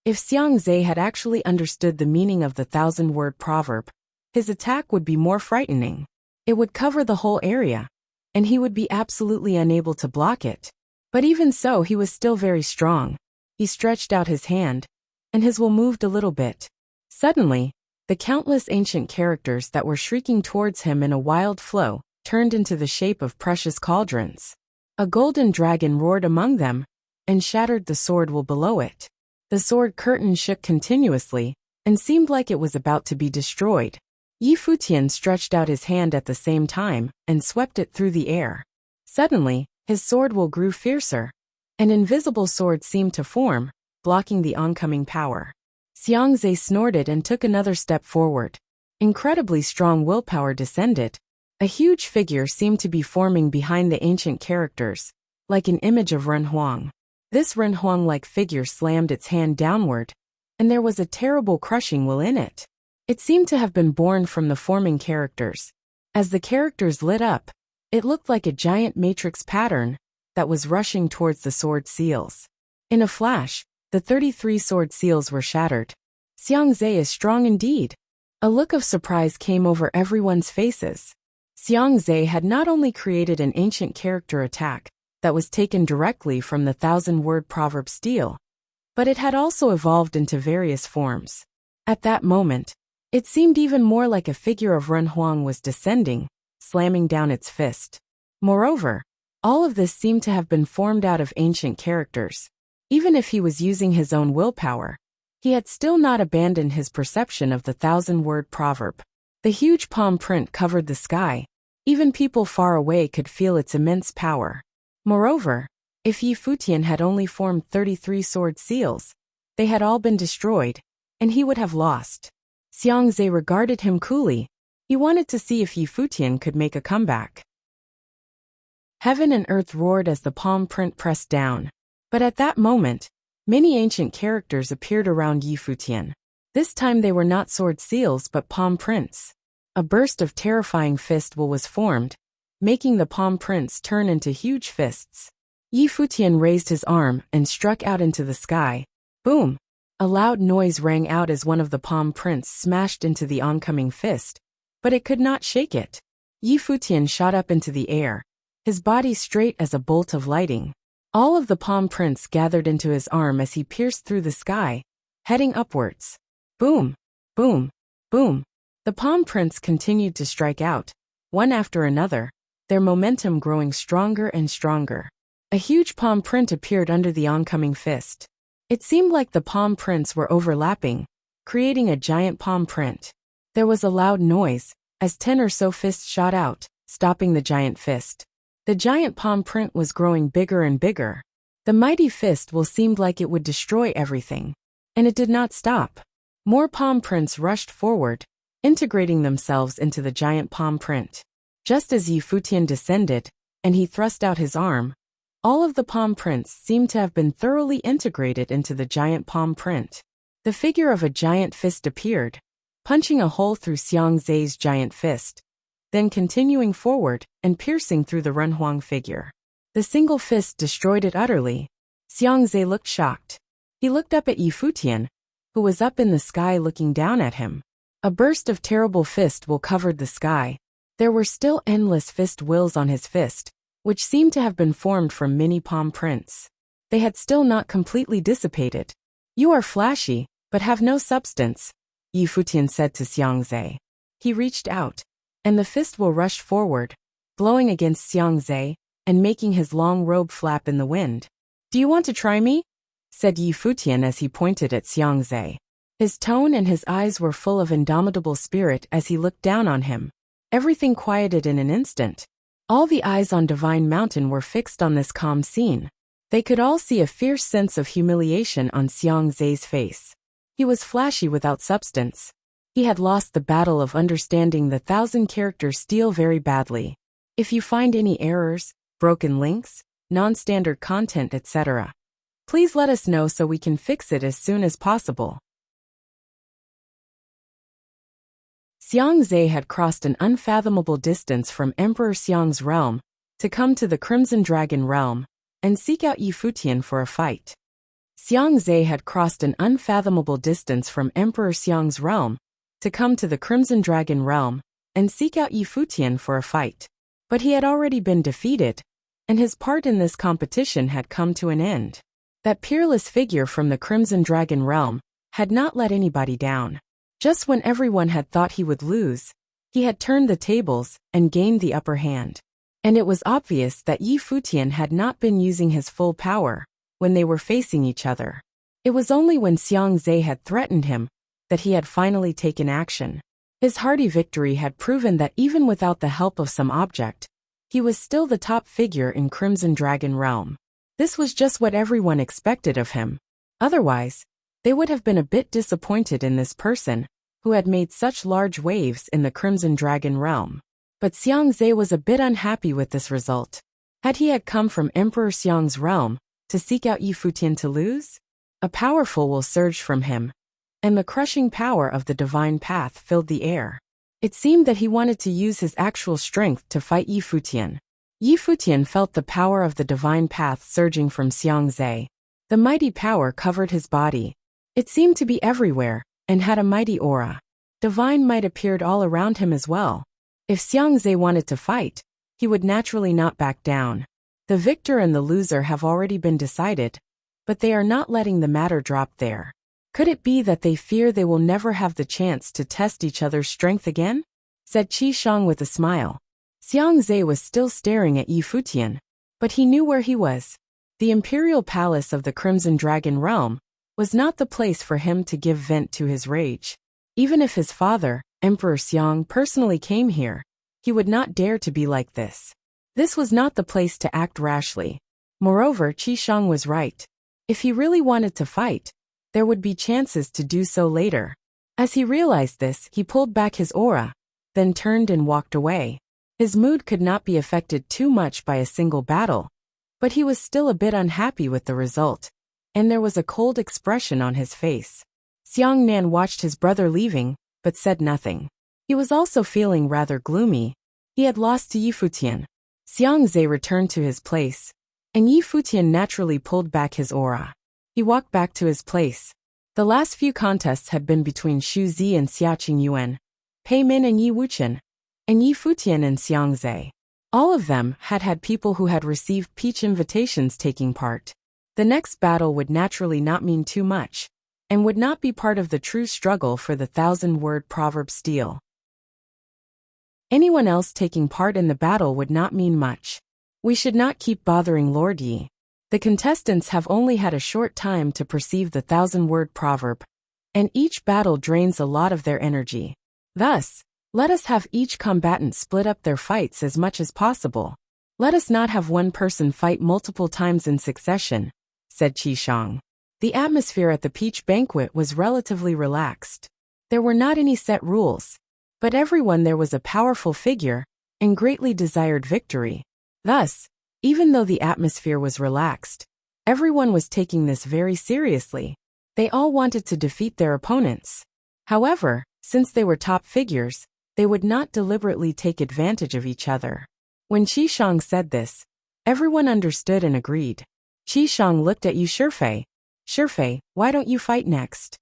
if Xiang Zai had actually understood the meaning of the 1,000-word proverb, his attack would be more frightening. It would cover the whole area, and he would be absolutely unable to block it. But even so, he was still very strong. He stretched out his hand, and his will moved a little bit. Suddenly, the countless ancient characters that were shrieking towards him in a wild flow turned into the shape of precious cauldrons. A golden dragon roared among them and shattered the sword will below it. The sword curtain shook continuously and seemed like it was about to be destroyed. Yi Futian stretched out his hand at the same time and swept it through the air. Suddenly, his sword will grew fiercer. An invisible sword seemed to form, blocking the oncoming power. Xiang Zai snorted and took another step forward. Incredibly strong willpower descended. A huge figure seemed to be forming behind the ancient characters, like an image of Ren Huang. This Ren Huang-like figure slammed its hand downward, and there was a terrible crushing will in it. It seemed to have been born from the forming characters. As the characters lit up, it looked like a giant matrix pattern that was rushing towards the sword seals. In a flash, the 33 sword seals were shattered. Xiang Zai is strong indeed. A look of surprise came over everyone's faces. Xiang Zai had not only created an ancient character attack that was taken directly from the 1,000-word proverb steel, but it had also evolved into various forms. At that moment, it seemed even more like a figure of Ren Huang was descending, slamming down its fist. Moreover, all of this seemed to have been formed out of ancient characters. Even if he was using his own willpower, he had still not abandoned his perception of the 1,000-word proverb. The huge palm print covered the sky. Even people far away could feel its immense power. Moreover, if Yi Futian had only formed 33 sword seals, they had all been destroyed, and he would have lost. Xiangze regarded him coolly. He wanted to see if Yi Futian could make a comeback. Heaven and earth roared as the palm print pressed down. But at that moment, many ancient characters appeared around Yi Futian. This time they were not sword seals but palm prints. A burst of terrifying fist will was formed, making the palm prints turn into huge fists. Yi Futian raised his arm and struck out into the sky. Boom! A loud noise rang out as one of the palm prints smashed into the oncoming fist, but it could not shake it. Yi Futian shot up into the air, his body straight as a bolt of lightning. All of the palm prints gathered into his arm as he pierced through the sky, heading upwards. Boom! Boom! Boom! The palm prints continued to strike out, one after another, their momentum growing stronger and stronger. A huge palm print appeared under the oncoming fist. It seemed like the palm prints were overlapping, creating a giant palm print. There was a loud noise, as 10 or so fists shot out, stopping the giant fist. The giant palm print was growing bigger and bigger. The mighty fist will seemed like it would destroy everything. And it did not stop. More palm prints rushed forward, integrating themselves into the giant palm print. Just as Yi Futian descended, and he thrust out his arm, all of the palm prints seemed to have been thoroughly integrated into the giant palm print. The figure of a giant fist appeared, punching a hole through Xiangze's giant fist, then continuing forward and piercing through the Renhuang figure. The single fist destroyed it utterly. Xiangze looked shocked. He looked up at Yi Futian, who was up in the sky looking down at him. A burst of terrible fist will covered the sky. There were still endless fist wills on his fist, which seemed to have been formed from many palm prints. They had still not completely dissipated. You are flashy, but have no substance, Yi Futian said to Xiangze. He reached out, and the fist will rushed forward, blowing against Xiangze, and making his long robe flap in the wind. Do you want to try me? Said Yi Futian as he pointed at Xiangze. His tone and his eyes were full of indomitable spirit as he looked down on him. Everything quieted in an instant. All the eyes on Divine Mountain were fixed on this calm scene. They could all see a fierce sense of humiliation on Xiangze's face. He was flashy without substance. He had lost the battle of understanding the 1,000-character style very badly. If you find any errors, broken links, non-standard content, etc., please let us know so we can fix it as soon as possible. Xiangze had crossed an unfathomable distance from Emperor Xiang's realm to come to the Crimson Dragon realm and seek out Yi Futian for a fight. Xiangze had crossed an unfathomable distance from Emperor Xiang's realm to come to the Crimson Dragon realm and seek out Yi Futian for a fight. But he had already been defeated, and his part in this competition had come to an end. That peerless figure from the Crimson Dragon realm had not let anybody down. Just when everyone had thought he would lose, he had turned the tables and gained the upper hand. And it was obvious that Yi Futian had not been using his full power when they were facing each other. It was only when Xiangze had threatened him that he had finally taken action. His hearty victory had proven that even without the help of some object, he was still the top figure in Crimson Dragon realm. This was just what everyone expected of him. Otherwise, they would have been a bit disappointed in this person who had made such large waves in the Crimson Dragon realm. But Xiangze was a bit unhappy with this result. Had he come from Emperor Xiang's realm to seek out Yi Futian to lose? A powerful will surged from him, and the crushing power of the divine path filled the air. It seemed that he wanted to use his actual strength to fight Yi Futian. Yi Futian felt the power of the divine path surging from Xiangze. The mighty power covered his body. It seemed to be everywhere, and had a mighty aura. Divine might appeared all around him as well. If Xiangze wanted to fight, he would naturally not back down. The victor and the loser have already been decided, but they are not letting the matter drop there. Could it be that they fear they will never have the chance to test each other's strength again? Said Qi Shang with a smile. Xiangze was still staring at Yi Futian, but he knew where he was. The imperial palace of the Crimson Dragon realm was not the place for him to give vent to his rage. Even if his father, Emperor Xiang, personally came here, he would not dare to be like this. This was not the place to act rashly. Moreover, Qi Shang was right. If he really wanted to fight, there would be chances to do so later. As he realized this, he pulled back his aura, then turned and walked away. His mood could not be affected too much by a single battle, but he was still a bit unhappy with the result, and there was a cold expression on his face. Xiang Nan watched his brother leaving, but said nothing. He was also feeling rather gloomy. He had lost to Yi Futian. Xiang Zhe returned to his place, and Yi Futian naturally pulled back his aura. He walked back to his place. The last few contests had been between Xu Zi and Xia Qingyuan, Pei Min and Yi Wuqian, and Yi Futian and Xiang Zhe. All of them had had people who had received peach invitations taking part. The next battle would naturally not mean too much, and would not be part of the true struggle for the 1,000-word proverb steel. Anyone else taking part in the battle would not mean much. We should not keep bothering Lord Yi. The contestants have only had a short time to perceive the 1,000-word proverb, and each battle drains a lot of their energy. Thus, let us have each combatant split up their fights as much as possible. Let us not have one person fight multiple times in succession, said Qi Shang. The atmosphere at the peach banquet was relatively relaxed. There were not any set rules, but everyone there was a powerful figure and greatly desired victory. Thus, even though the atmosphere was relaxed, everyone was taking this very seriously. They all wanted to defeat their opponents. However, since they were top figures, they would not deliberately take advantage of each other. When Qi Shang said this, everyone understood and agreed. Qi Shang looked at Yu Shifei. Shifei, why don't you fight next?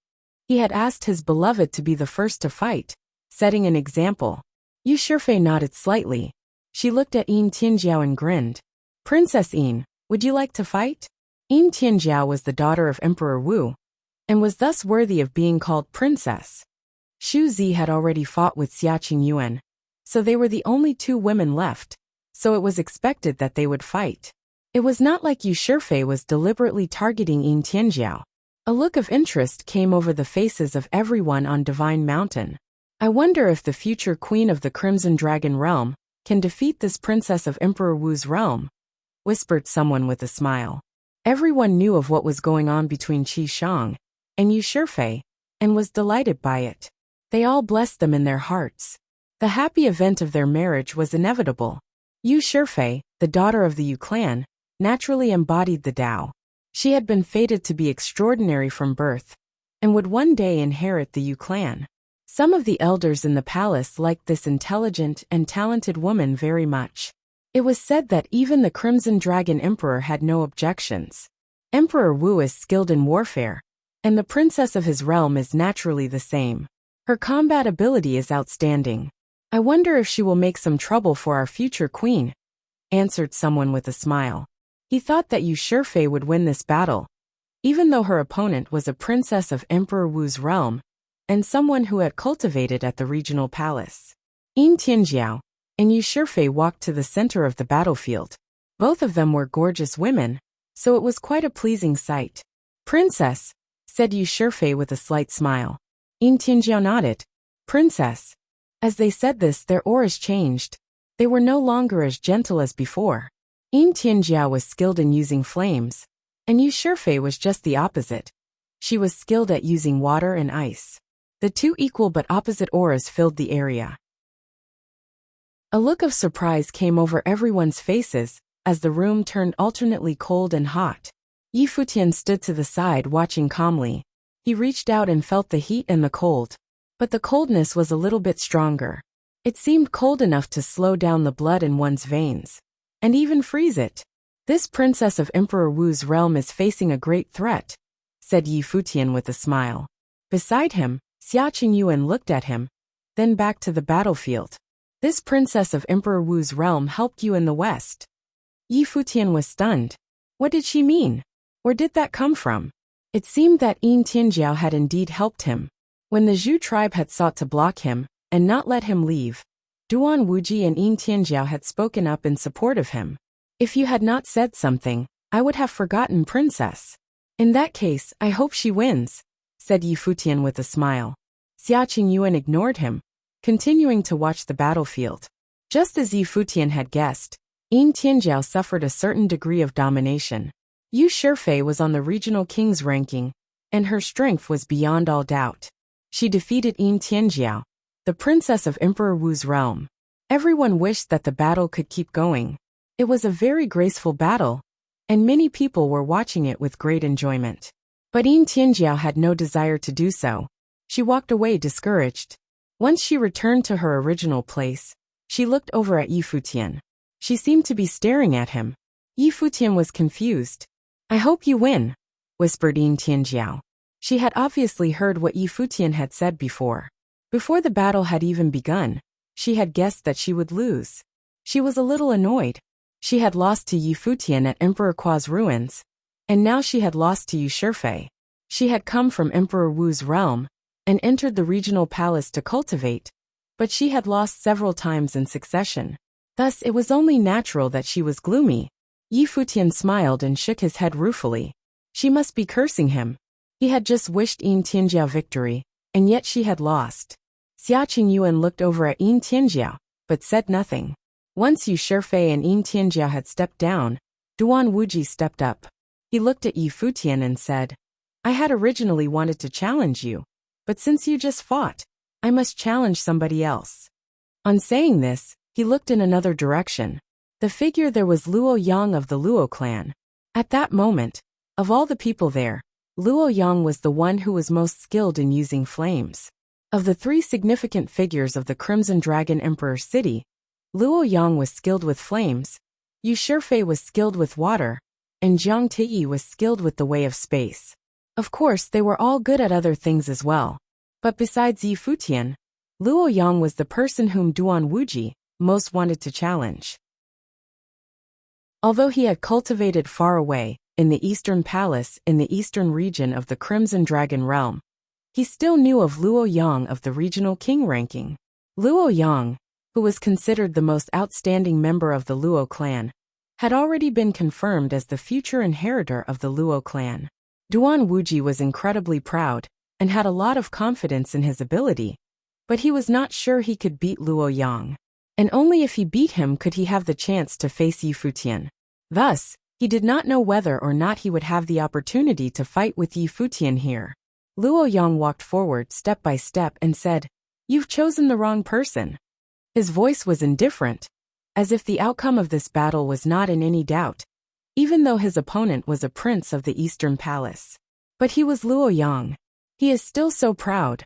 He had asked his beloved to be the first to fight, setting an example. Yu Shifei nodded slightly. She looked at Yin Tianjiao and grinned. Princess Yin, would you like to fight? Yin Tianjiao was the daughter of Emperor Wu, and was thus worthy of being called princess. Xu Zi had already fought with Xia Qingyuan, so they were the only two women left, so it was expected that they would fight. It was not like Yu Shifei was deliberately targeting Yin Tianjiao. A look of interest came over the faces of everyone on Divine Mountain. I wonder if the future queen of the Crimson Dragon realm can defeat this princess of Emperor Wu's realm, whispered someone with a smile. Everyone knew of what was going on between Qi Shang and Yu Shifei, and was delighted by it. They all blessed them in their hearts. The happy event of their marriage was inevitable. Yu Shifei, the daughter of the Yu clan, naturally embodied the Tao. She had been fated to be extraordinary from birth, and would one day inherit the Yu clan. Some of the elders in the palace liked this intelligent and talented woman very much. It was said that even the Crimson Dragon Emperor had no objections. Emperor Wu is skilled in warfare, and the princess of his realm is naturally the same. Her combat ability is outstanding. I wonder if she will make some trouble for our future queen, answered someone with a smile. He thought that Yu Shifei would win this battle, even though her opponent was a princess of Emperor Wu's realm, and someone who had cultivated at the regional palace. Yin Tianjiao and Yu Shifei walked to the center of the battlefield. Both of them were gorgeous women, so it was quite a pleasing sight. Princess, said Yu Shifei with a slight smile. Yin Tianjiao nodded. Princess. As they said this, their auras changed. They were no longer as gentle as before. Yin Tianjiao was skilled in using flames, and Yu Shifei was just the opposite. She was skilled at using water and ice. The two equal but opposite auras filled the area. A look of surprise came over everyone's faces as the room turned alternately cold and hot. Yi Futian stood to the side watching calmly. He reached out and felt the heat and the cold. But the coldness was a little bit stronger. It seemed cold enough to slow down the blood in one's veins, and even freeze it. This princess of Emperor Wu's realm is facing a great threat, said Yi Futian with a smile. Beside him, Xia Qingyuan looked at him, then back to the battlefield. This princess of Emperor Wu's realm helped you in the west. Yi Futian was stunned. What did she mean? Where did that come from? It seemed that Yin Tianjiao had indeed helped him. When the Zhu tribe had sought to block him and not let him leave, Duan Wuji and Yin Tianjiao had spoken up in support of him. If you had not said something, I would have forgotten princess. In that case, I hope she wins, said Yi Futian with a smile. Xia Qingyuan ignored him, continuing to watch the battlefield. Just as Yi Futian had guessed, Yin Tianjiao suffered a certain degree of domination. Yu Shifei was on the regional king's ranking, and her strength was beyond all doubt. She defeated Yin Tianjiao, the princess of Emperor Wu's realm. Everyone wished that the battle could keep going. It was a very graceful battle, and many people were watching it with great enjoyment. But Yin Tianjiao had no desire to do so. She walked away discouraged. Once she returned to her original place, she looked over at Yi Futian. She seemed to be staring at him. Yi Futian was confused. "I hope you win," whispered Yin Tianjiao. She had obviously heard what Yi Futian had said before. Before the battle had even begun, she had guessed that she would lose. She was a little annoyed. She had lost to Yi Futian at Emperor Kua's ruins, and now she had lost to Yu Shifei. She had come from Emperor Wu's realm and entered the regional palace to cultivate, but she had lost several times in succession. Thus it was only natural that she was gloomy. Yi Futian smiled and shook his head ruefully. She must be cursing him. He had just wished Yin Tianjiao victory, and yet she had lost. Xia Qingyuan looked over at Yin Tianjiao, but said nothing. Once Yu Shifei and Yin Tianjiao had stepped down, Duan Wuji stepped up. He looked at Yi Futian and said, "I had originally wanted to challenge you, but since you just fought, I must challenge somebody else." On saying this, he looked in another direction. The figure there was Luo Yang of the Luo clan. At that moment, of all the people there, Luo Yang was the one who was most skilled in using flames. Of the three significant figures of the Crimson Dragon Emperor city, Luo Yang was skilled with flames, Yu Shifei was skilled with water, and Jiang Tiyi was skilled with the way of space. Of course, they were all good at other things as well. But besides Yi Futian, Luo Yang was the person whom Duan Wuji most wanted to challenge. Although he had cultivated far away, in the Eastern Palace in the eastern region of the Crimson Dragon Realm, he still knew of Luo Yang of the regional king ranking. Luo Yang, who was considered the most outstanding member of the Luo clan, had already been confirmed as the future inheritor of the Luo clan. Duan Wuji was incredibly proud, and had a lot of confidence in his ability, but he was not sure he could beat Luo Yang. And only if he beat him could he have the chance to face Yi Futian. Thus, he did not know whether or not he would have the opportunity to fight with Yi Futian here. Luo Yang walked forward step by step and said, "You've chosen the wrong person." His voice was indifferent, as if the outcome of this battle was not in any doubt, even though his opponent was a prince of the Eastern Palace. But he was Luo Yang. "He is still so proud,"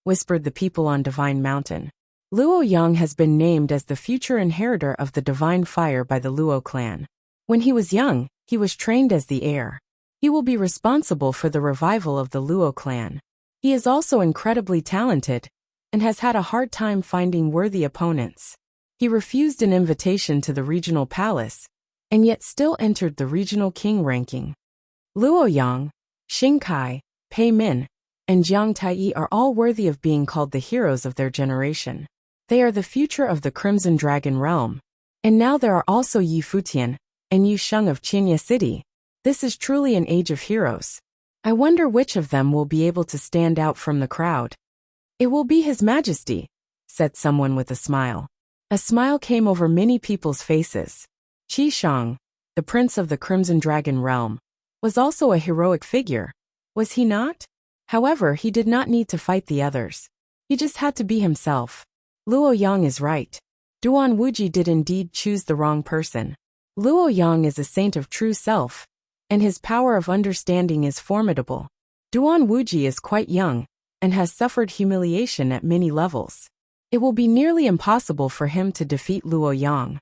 whispered the people on Divine Mountain. Luo Yang has been named as the future inheritor of the Divine Fire by the Luo clan. When he was young, he was trained as the heir. He will be responsible for the revival of the Luo clan. He is also incredibly talented, and has had a hard time finding worthy opponents. He refused an invitation to the regional palace, and yet still entered the regional king ranking. Luo Yang, Xing Kai, Pei Min, and Jiang Taiyi are all worthy of being called the heroes of their generation. They are the future of the Crimson Dragon realm. And now there are also Yi Futian and Yu Sheng of Qinya City. This is truly an age of heroes. I wonder which of them will be able to stand out from the crowd. "It will be His Majesty," said someone with a smile. A smile came over many people's faces. Qi Shang, the prince of the Crimson Dragon realm, was also a heroic figure, was he not? However, he did not need to fight the others. He just had to be himself. Luo Yang is right. Duan Wuji did indeed choose the wrong person. Luo Yang is a saint of true self, and his power of understanding is formidable. Duan Wuji is quite young, and has suffered humiliation at many levels. It will be nearly impossible for him to defeat Luo Yang.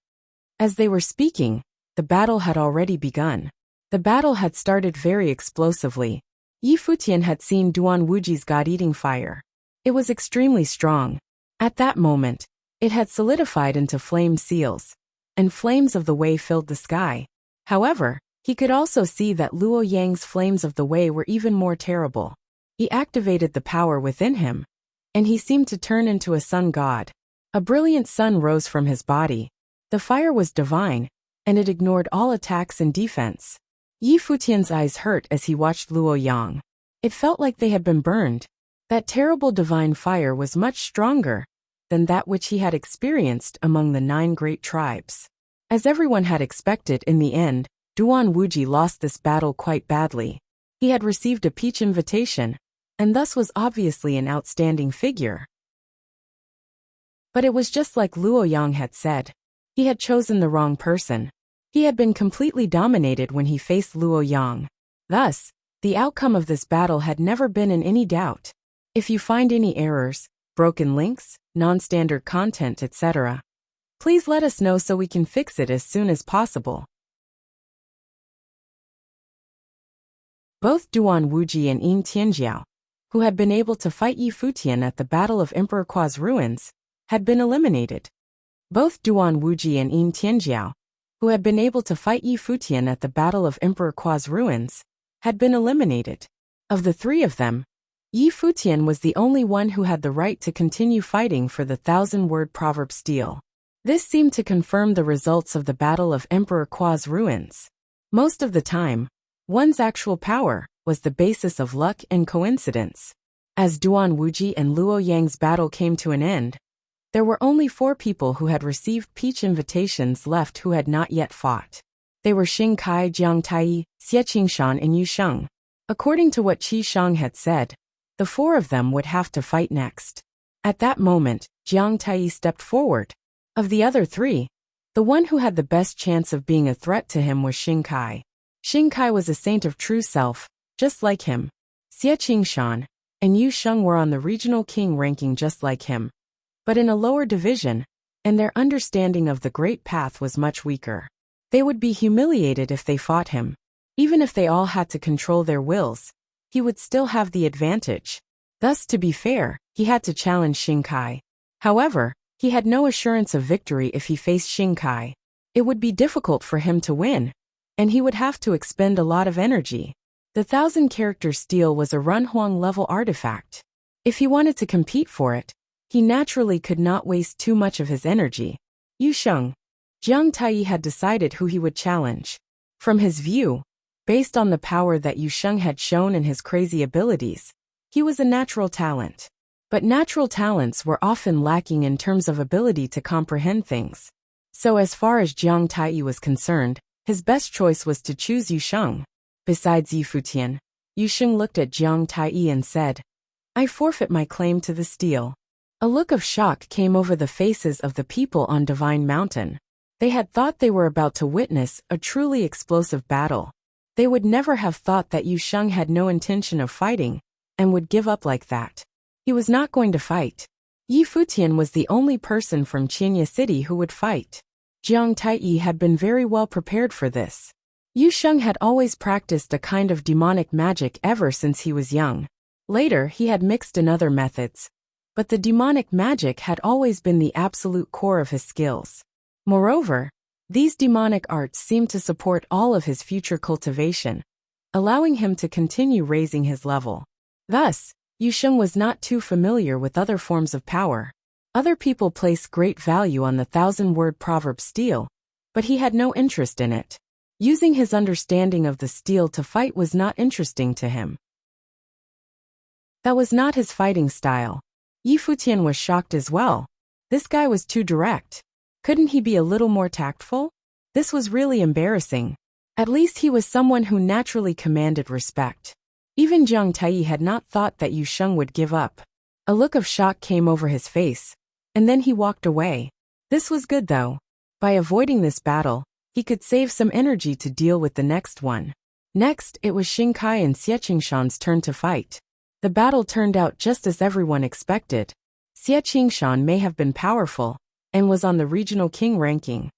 As they were speaking, the battle had already begun. The battle had started very explosively. Yi Futian had seen Duan Wuji's God-eating fire. It was extremely strong. At that moment, it had solidified into flame seals, and flames of the way filled the sky. However, he could also see that Luo Yang's flames of the way were even more terrible. He activated the power within him, and he seemed to turn into a sun god. A brilliant sun rose from his body. The fire was divine, and it ignored all attacks and defense. Yi Futian's eyes hurt as he watched Luo Yang. It felt like they had been burned. That terrible divine fire was much stronger than that which he had experienced among the 9 great tribes. As everyone had expected, in the end, Duan Wuji lost this battle quite badly. He had received a peach invitation, and thus was obviously an outstanding figure. But it was just like Luo Yang had said. He had chosen the wrong person. He had been completely dominated when he faced Luo Yang. Thus, the outcome of this battle had never been in any doubt. If you find any errors, broken links, non-standard content, etc., please let us know so we can fix it as soon as possible. Both Duan Wuji and Ying Tianjiao, who had been able to fight Yi Futian at the Battle of Emperor Kua's ruins, had been eliminated. Both Duan Wuji and Ying Tianjiao, who had been able to fight Yi Futian at the Battle of Emperor Kua's ruins, had been eliminated. Of the 3 of them, Yi Futian was the only one who had the right to continue fighting for the 1,000-word proverb steel. This seemed to confirm the results of the Battle of Emperor Kua's ruins. Most of the time, one's actual power was the basis of luck and coincidence. As Duan Wuji and Luo Yang's battle came to an end, there were only 4 people who had received peach invitations left who had not yet fought. They were Xing Kai, Jiang Taiyi, Xie Qingshan, and Yu Sheng. According to what Qi Shang had said, the 4 of them would have to fight next. At that moment, Jiang Taiyi stepped forward. Of the other 3, the one who had the best chance of being a threat to him was Xing Kai. Xing Kai was a saint of true self, just like him. Xie Qingshan and Yu Sheng were on the regional king ranking just like him, but in a lower division, and their understanding of the great path was much weaker. They would be humiliated if they fought him. Even if they all had to control their wills, he would still have the advantage. Thus, to be fair, he had to challenge Xing Kai. However, he had no assurance of victory if he faced Xing Kai. It would be difficult for him to win, and he would have to expend a lot of energy. The 1,000-character steel was a Runhuang-level artifact. If he wanted to compete for it, he naturally could not waste too much of his energy. Yu Sheng. Jiang Taiyi had decided who he would challenge. From his view, based on the power that Yu Sheng had shown and his crazy abilities, he was a natural talent. But natural talents were often lacking in terms of ability to comprehend things. So as far as Jiang Taiyi was concerned, his best choice was to choose Yu Sheng. Besides Yi Futian, Yu Sheng looked at Jiang Taiyi and said, "I forfeit my claim to the steel." A look of shock came over the faces of the people on Divine Mountain. They had thought they were about to witness a truly explosive battle. They would never have thought that Yu Sheng had no intention of fighting, and would give up like that. He was not going to fight. Yi Futian was the only person from Qianye City who would fight. Jiang Taiyi had been very well prepared for this. Yu Sheng had always practiced a kind of demonic magic ever since he was young. Later, he had mixed in other methods, but the demonic magic had always been the absolute core of his skills. Moreover, these demonic arts seemed to support all of his future cultivation, allowing him to continue raising his level. Thus, Yu Sheng was not too familiar with other forms of power. Other people place great value on the 1,000-word proverb steel, but he had no interest in it. Using his understanding of the steel to fight was not interesting to him. That was not his fighting style. Yi Futian was shocked as well. This guy was too direct. Couldn't he be a little more tactful? This was really embarrassing. At least he was someone who naturally commanded respect. Even Jiang Taiyi had not thought that Yu Sheng would give up. A look of shock came over his face, and then he walked away. This was good though. By avoiding this battle, he could save some energy to deal with the next one. Next, it was Xing Kai and Xie Qingshan's turn to fight. The battle turned out just as everyone expected. Xie Qingshan may have been powerful, and was on the regional king ranking,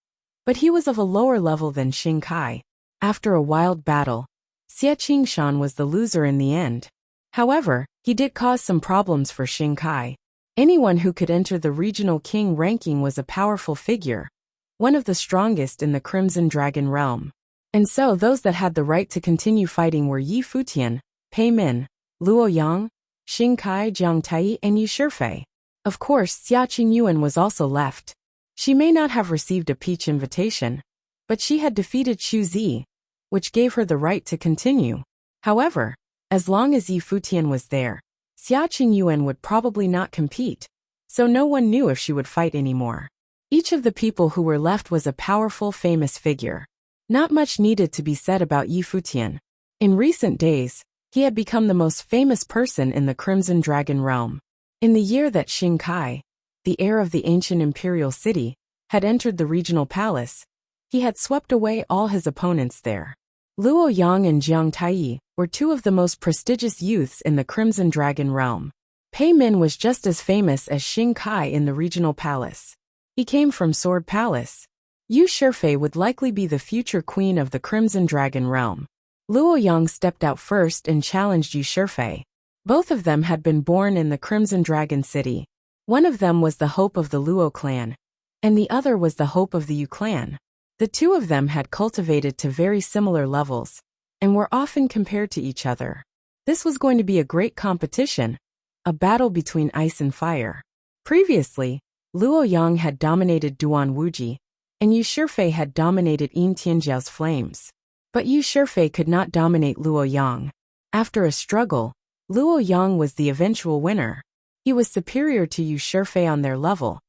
but he was of a lower level than Xing Kai. After a wild battle, Xie Qingshan was the loser in the end. However, he did cause some problems for Xing Kai. Anyone who could enter the regional king ranking was a powerful figure, one of the strongest in the Crimson Dragon realm. And so those that had the right to continue fighting were Yi Futian, Pei Min, Luo Yang, Xing Kai, Jiang Taiyi, and Yu Shifei. Of course, Xia Qingyuan was also left. She may not have received a peach invitation, but she had defeated Xu Zi, which gave her the right to continue. However, as long as Yi Futian was there, Xia Qingyuan would probably not compete, so no one knew if she would fight anymore. Each of the people who were left was a powerful, famous figure. Not much needed to be said about Yi Futian. In recent days, he had become the most famous person in the Crimson Dragon realm. In the year that Xing Kai, the heir of the ancient imperial city, had entered the regional palace, he had swept away all his opponents there. Luo Yang and Jiang Taiyi were two of the most prestigious youths in the Crimson Dragon realm. Pei Min was just as famous as Xing Kai in the regional palace. He came from Sword Palace. Yu Shifei would likely be the future queen of the Crimson Dragon realm. Luo Yang stepped out first and challenged Yu Shifei. Both of them had been born in the Crimson Dragon City. One of them was the hope of the Luo clan, and the other was the hope of the Yu clan. The two of them had cultivated to very similar levels, and were often compared to each other. This was going to be a great competition, a battle between ice and fire. Previously, Luo Yang had dominated Duan Wuji, and Yu Shifei had dominated Yin Tianjiao's flames. But Yu Shifei could not dominate Luo Yang. After a struggle, Luo Yang was the eventual winner. He was superior to Yu Shifei on their level,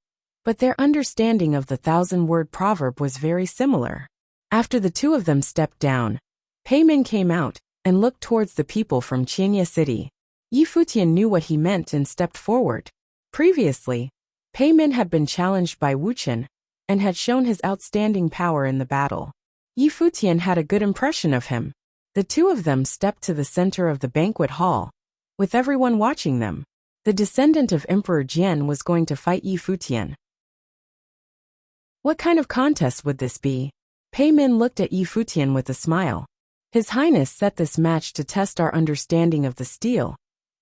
but their understanding of the 1,000-word proverb was very similar. After the two of them stepped down, Pei Min came out and looked towards the people from Qianye City. Yi Futian knew what he meant and stepped forward. Previously, Pei Min had been challenged by Wuxian and had shown his outstanding power in the battle. Yi Futian had a good impression of him. The two of them stepped to the center of the banquet hall, with everyone watching them. The descendant of Emperor Jian was going to fight Yi Futian. What kind of contest would this be? Pei Min looked at Yi Futian with a smile. His Highness set this match to test our understanding of the steel,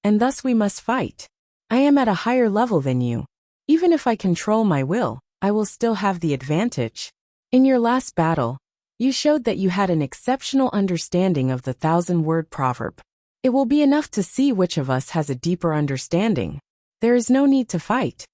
and thus we must fight. I am at a higher level than you. Even if I control my will, I will still have the advantage. In your last battle, you showed that you had an exceptional understanding of the 1,000-word proverb. It will be enough to see which of us has a deeper understanding. There is no need to fight.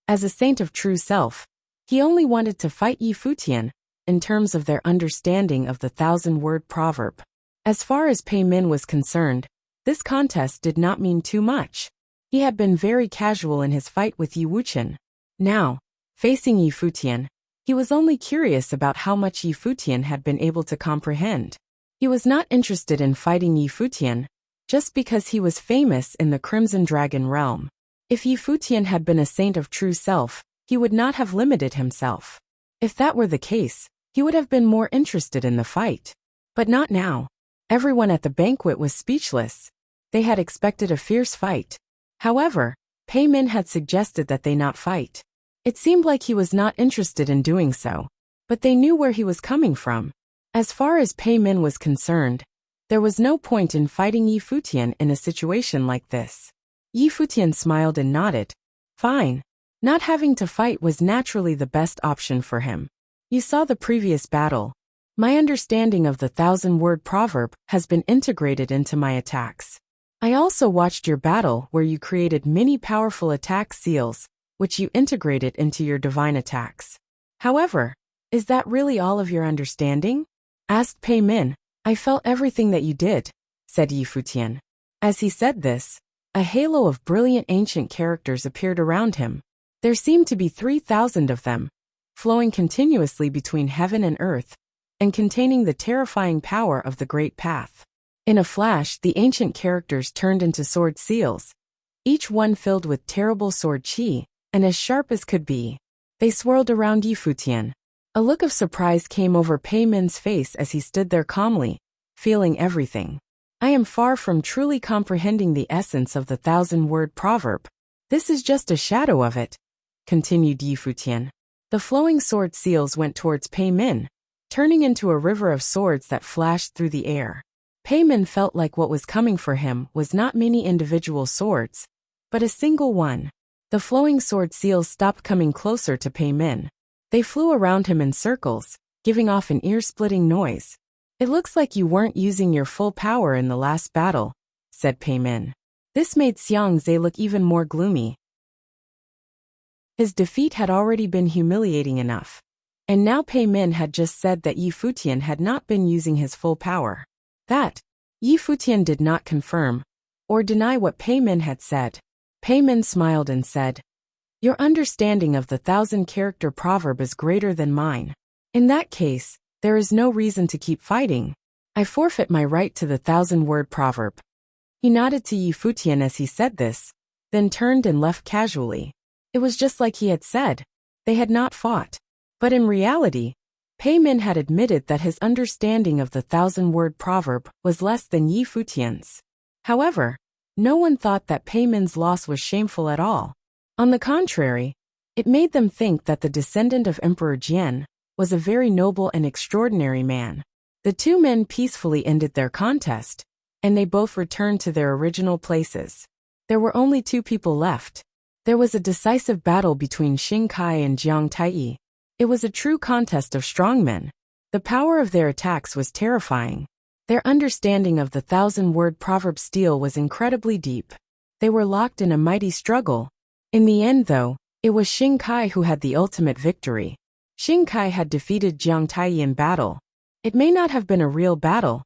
As a saint of true self, he only wanted to fight Yi Futian in terms of their understanding of the 1,000-word proverb. As far as Pei Min was concerned, this contest did not mean too much. He had been very casual in his fight with Yi Wuxian. Now, facing Yi Futian, he was only curious about how much Yi Futian had been able to comprehend. He was not interested in fighting Yi Futian just because he was famous in the Crimson Dragon realm. If Yi Futian had been a saint of true self, he would not have limited himself. If that were the case, he would have been more interested in the fight. But not now. Everyone at the banquet was speechless. They had expected a fierce fight. However, Pei Min had suggested that they not fight. It seemed like he was not interested in doing so, but they knew where he was coming from. As far as Pei Min was concerned, there was no point in fighting Yi Futian in a situation like this. Yi Futian smiled and nodded. Fine. Not having to fight was naturally the best option for him. You saw the previous battle. My understanding of the 1,000-word proverb has been integrated into my attacks. I also watched your battle where you created many powerful attack seals, which you integrated into your divine attacks. However, is that really all of your understanding? Asked Pei Min. I felt everything that you did, said Yi Futian. As he said this, a halo of brilliant ancient characters appeared around him. There seemed to be 3,000 of them, flowing continuously between heaven and earth, and containing the terrifying power of the Great Path. In a flash, the ancient characters turned into sword seals, each one filled with terrible sword chi, and as sharp as could be. They swirled around Yi Futian. A look of surprise came over Pei Min's face as he stood there calmly, feeling everything. I am far from truly comprehending the essence of the 1,000-word proverb. This is just a shadow of it, continued Yi Futian. The flowing sword seals went towards Pei Min, turning into a river of swords that flashed through the air. Pei Min felt like what was coming for him was not many individual swords, but a single one. The flowing sword seals stopped coming closer to Pei Min. They flew around him in circles, giving off an ear-splitting noise. It looks like you weren't using your full power in the last battle, said Pei Min. This made Xiang Zhe look even more gloomy. His defeat had already been humiliating enough. And now Pei Min had just said that Yi Futian had not been using his full power. That, Yi Futian did not confirm, or deny what Pei Min had said. Pei Min smiled and said, "Your understanding of the 1,000-character proverb is greater than mine. In that case, there is no reason to keep fighting. I forfeit my right to the 1,000-word proverb." He nodded to Yi Futian as he said this, then turned and left casually. It was just like he had said. They had not fought. But in reality, Pei Min had admitted that his understanding of the 1,000-word proverb was less than Yi Futian's. However, no one thought that Pei Min's loss was shameful at all. On the contrary, it made them think that the descendant of Emperor Jian was a very noble and extraordinary man. The two men peacefully ended their contest, and they both returned to their original places. There were only two people left. There was a decisive battle between Xing Kai and Jiang Taiyi. It was a true contest of strong men. The power of their attacks was terrifying. Their understanding of the 1,000-word proverb steel was incredibly deep. They were locked in a mighty struggle. In the end, though, it was Xing Kai who had the ultimate victory. Xing Kai had defeated Jiang Taiyi in battle. It may not have been a real battle,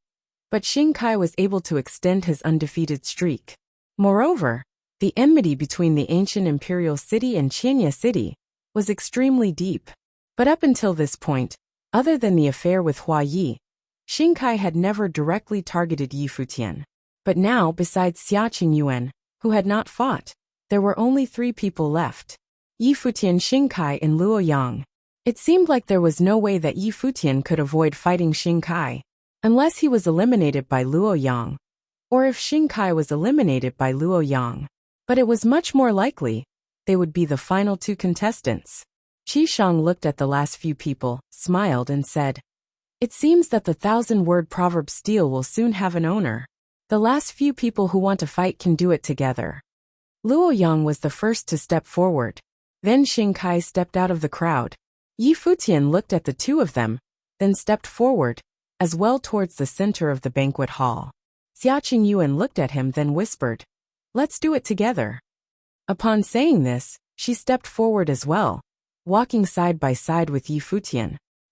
but Xing Kai was able to extend his undefeated streak. Moreover, the enmity between the ancient imperial city and Qianye city was extremely deep. But up until this point, other than the affair with Hua Yi, Xing Kai had never directly targeted Yi Futian. But now, besides Xia Qingyuan, who had not fought, there were only 3 people left: Yi Futian, Xing Kai, and Luo Yang. It seemed like there was no way that Yi Futian could avoid fighting Xing Kai, unless he was eliminated by Luo Yang, or if Xing Kai was eliminated by Luo Yang. But it was much more likely they would be the final 2 contestants. Qi Shang looked at the last few people, smiled and said, "It seems that the 1,000-word proverb steel will soon have an owner. The last few people who want to fight can do it together." Luo Yang was the first to step forward. Then Xing Kai stepped out of the crowd. Yi Futian looked at the 2 of them, then stepped forward, as well towards the center of the banquet hall. Xia Qingyuan looked at him, then whispered, "Let's do it together." Upon saying this, she stepped forward as well, walking side by side with Yi Futian.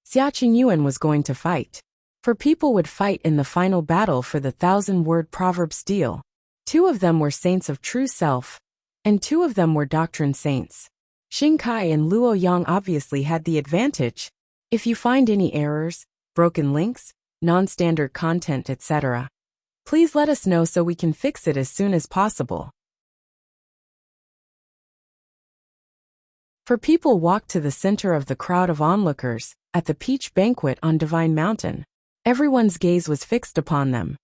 Xia Qingyuan was going to fight. For people would fight in the final battle for the 1,000-word proverb steel. 2 of them were saints of true self, and 2 of them were doctrine saints. Xing Kai and Luo Yang obviously had the advantage. If you find any errors, broken links, non-standard content, etc., please let us know so we can fix it as soon as possible. For people walked to the center of the crowd of onlookers at the Peach Banquet on Divine Mountain. Everyone's gaze was fixed upon them.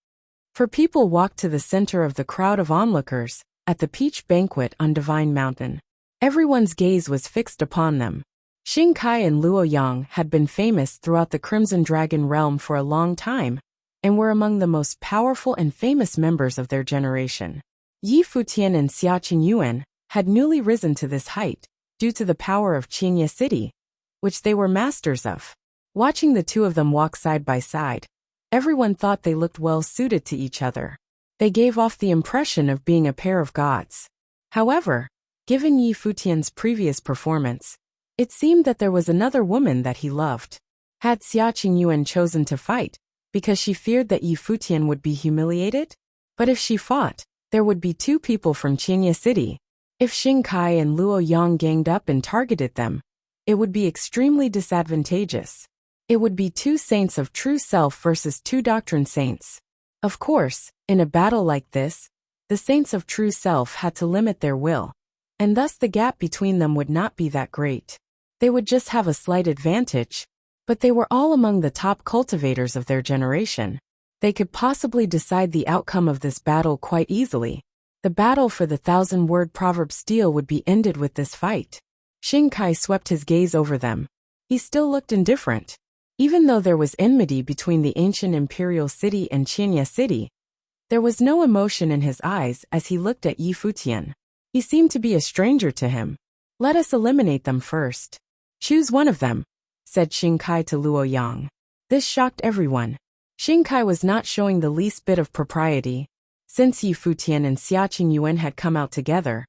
For people walked to the center of the crowd of onlookers at the Peach Banquet on Divine Mountain. Everyone's gaze was fixed upon them. Xing Kai and Luo Yang had been famous throughout the Crimson Dragon realm for a long time, and were among the most powerful and famous members of their generation. Yi Futian and Xia Qingyuan had newly risen to this height, due to the power of Qianye City, which they were masters of. Watching the 2 of them walk side by side, everyone thought they looked well suited to each other. They gave off the impression of being a pair of gods. However, given Yi Futian's previous performance, it seemed that there was another woman that he loved. Had Xia Qingyuan chosen to fight, because she feared that Yi Futian would be humiliated? But if she fought, there would be 2 people from Qianye City. If Xing Kai and Luo Yang ganged up and targeted them, it would be extremely disadvantageous. It would be 2 saints of true self versus 2 doctrine saints. Of course, in a battle like this, the saints of true self had to limit their will, and thus the gap between them would not be that great. They would just have a slight advantage, but they were all among the top cultivators of their generation. They could possibly decide the outcome of this battle quite easily. The battle for the 1,000-word proverb steel would be ended with this fight. Xing Kai swept his gaze over them. He still looked indifferent. Even though there was enmity between the ancient imperial city and Qianye city, there was no emotion in his eyes as he looked at Yi Futian. He seemed to be a stranger to him. "Let us eliminate them first. Choose one of them," said Xing Kai to Luo Yang. This shocked everyone. Xing Kai was not showing the least bit of propriety. Since Yi Futian and Xia Qingyuan had come out together,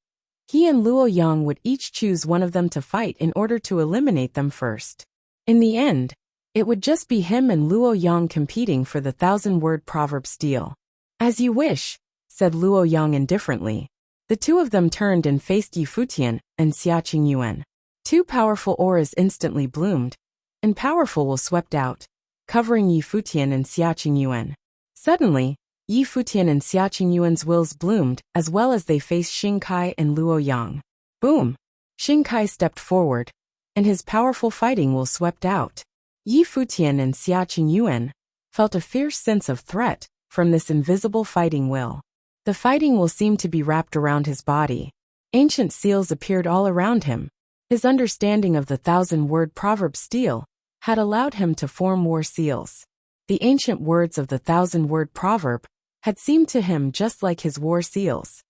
he and Luo Yang would each choose one of them to fight in order to eliminate them first. In the end, it would just be him and Luo Yang competing for the 1,000-word proverb steel. "As you wish," said Luo Yang indifferently. The two of them turned and faced Yi Futian and Xia Qingyuan. Two powerful auras instantly bloomed, and powerful will swept out, covering Yi Futian and Xia Qingyuan. Suddenly, Yi Futian and Xia Qingyuan's wills bloomed as well as they faced Xing Kai and Luo Yang. Boom! Xing Kai stepped forward, and his powerful fighting will swept out. Yi Futian and Xia Qingyuan felt a fierce sense of threat from this invisible fighting will. The fighting will seemed to be wrapped around his body. Ancient seals appeared all around him. His understanding of the 1,000-word proverb steel had allowed him to form war seals. The ancient words of the 1,000-word proverb had seemed to him just like his war seals.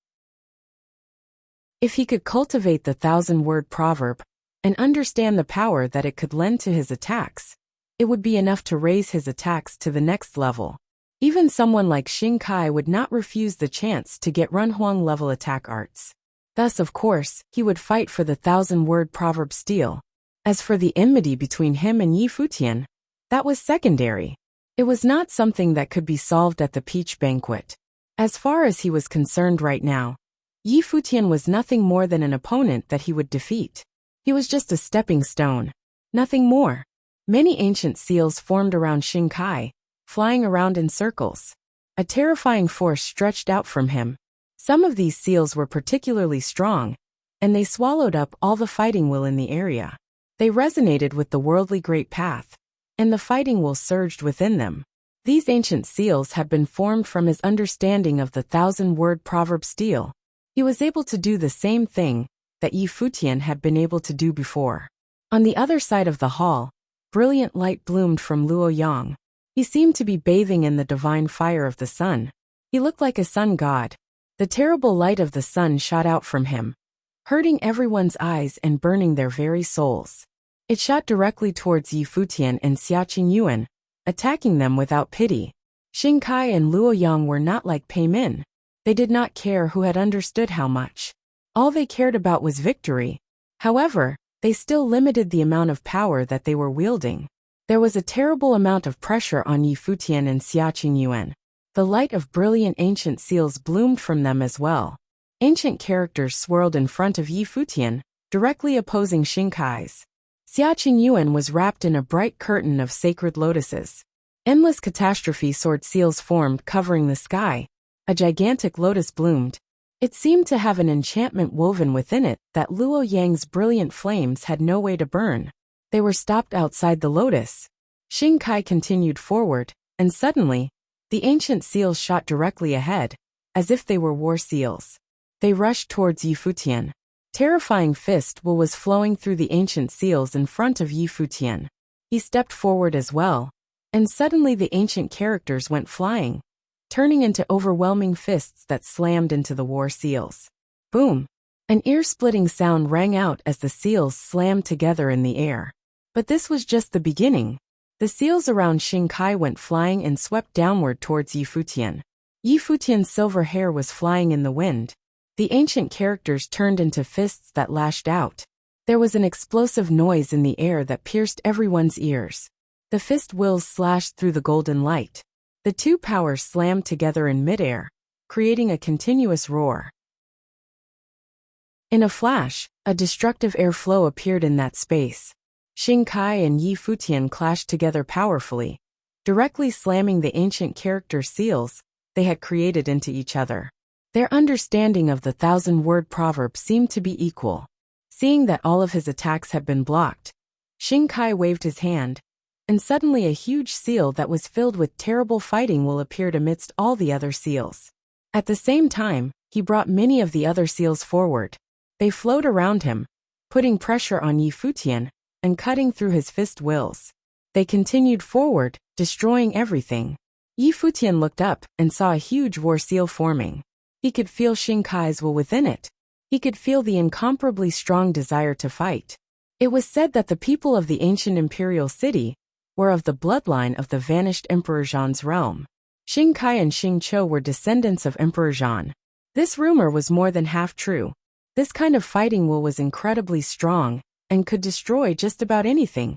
If he could cultivate the 1,000-word proverb and understand the power that it could lend to his attacks, it would be enough to raise his attacks to the next level. Even someone like Xing Kai would not refuse the chance to get Runhuang level attack arts. Thus, of course, he would fight for the 1,000-word proverb steel. As for the enmity between him and Yi Futian, that was secondary. It was not something that could be solved at the peach banquet. As far as he was concerned right now, Yi Futian was nothing more than an opponent that he would defeat. He was just a stepping stone. Nothing more. Many ancient seals formed around Xing Kai, flying around in circles. A terrifying force stretched out from him. Some of these seals were particularly strong, and they swallowed up all the fighting will in the area. They resonated with the worldly great path, and the fighting will surged within them. These ancient seals had been formed from his understanding of the 1,000-word proverb steel. He was able to do the same thing that Yi Futian had been able to do before. On the other side of the hall, brilliant light bloomed from Luo Yang. He seemed to be bathing in the divine fire of the sun. He looked like a sun god. The terrible light of the sun shot out from him, hurting everyone's eyes and burning their very souls. It shot directly towards Yi Futian and Xia Qingyuan, attacking them without pity. Xing Kai and Luo Yang were not like Pei Min. They did not care who had understood how much. All they cared about was victory. However, they still limited the amount of power that they were wielding. There was a terrible amount of pressure on Yi Futian and Xia Qingyuan. The light of brilliant ancient seals bloomed from them as well. Ancient characters swirled in front of Yi Futian, directly opposing Xing Kai's. Xia Qingyuan was wrapped in a bright curtain of sacred lotuses. Endless catastrophe sword seals formed covering the sky. A gigantic lotus bloomed. It seemed to have an enchantment woven within it that Luo Yang's brilliant flames had no way to burn. They were stopped outside the lotus. Xing Kai continued forward, and suddenly, the ancient seals shot directly ahead, as if they were war seals. They rushed towards Yi Futian. Terrifying fist will was flowing through the ancient seals in front of Yi Futian. He stepped forward as well, and suddenly the ancient characters went flying, turning into overwhelming fists that slammed into the war seals. Boom! An ear-splitting sound rang out as the seals slammed together in the air. But this was just the beginning. The seals around Xing Kai went flying and swept downward towards Yi Futian. Yi Futian's silver hair was flying in the wind. The ancient characters turned into fists that lashed out. There was an explosive noise in the air that pierced everyone's ears. The fist wills slashed through the golden light. The two powers slammed together in midair, creating a continuous roar. In a flash, a destructive airflow appeared in that space. Xing Kai and Yi Futian clashed together powerfully, directly slamming the ancient character seals they had created into each other. Their understanding of the 1,000-word proverb seemed to be equal. Seeing that all of his attacks had been blocked, Xing Kai waved his hand, and suddenly a huge seal that was filled with terrible fighting will appeared amidst all the other seals. At the same time, he brought many of the other seals forward. They flowed around him, putting pressure on Yi Futian and cutting through his fist wills. They continued forward, destroying everything. Yi Futian looked up and saw a huge war seal forming. He could feel Xing Kai's will within it. He could feel the incomparably strong desire to fight. It was said that the people of the ancient imperial city were of the bloodline of the vanished Emperor Zhan's realm. Xing Kai and Xing Qiu were descendants of Emperor Zhan. This rumor was more than half true. This kind of fighting will was incredibly strong and could destroy just about anything,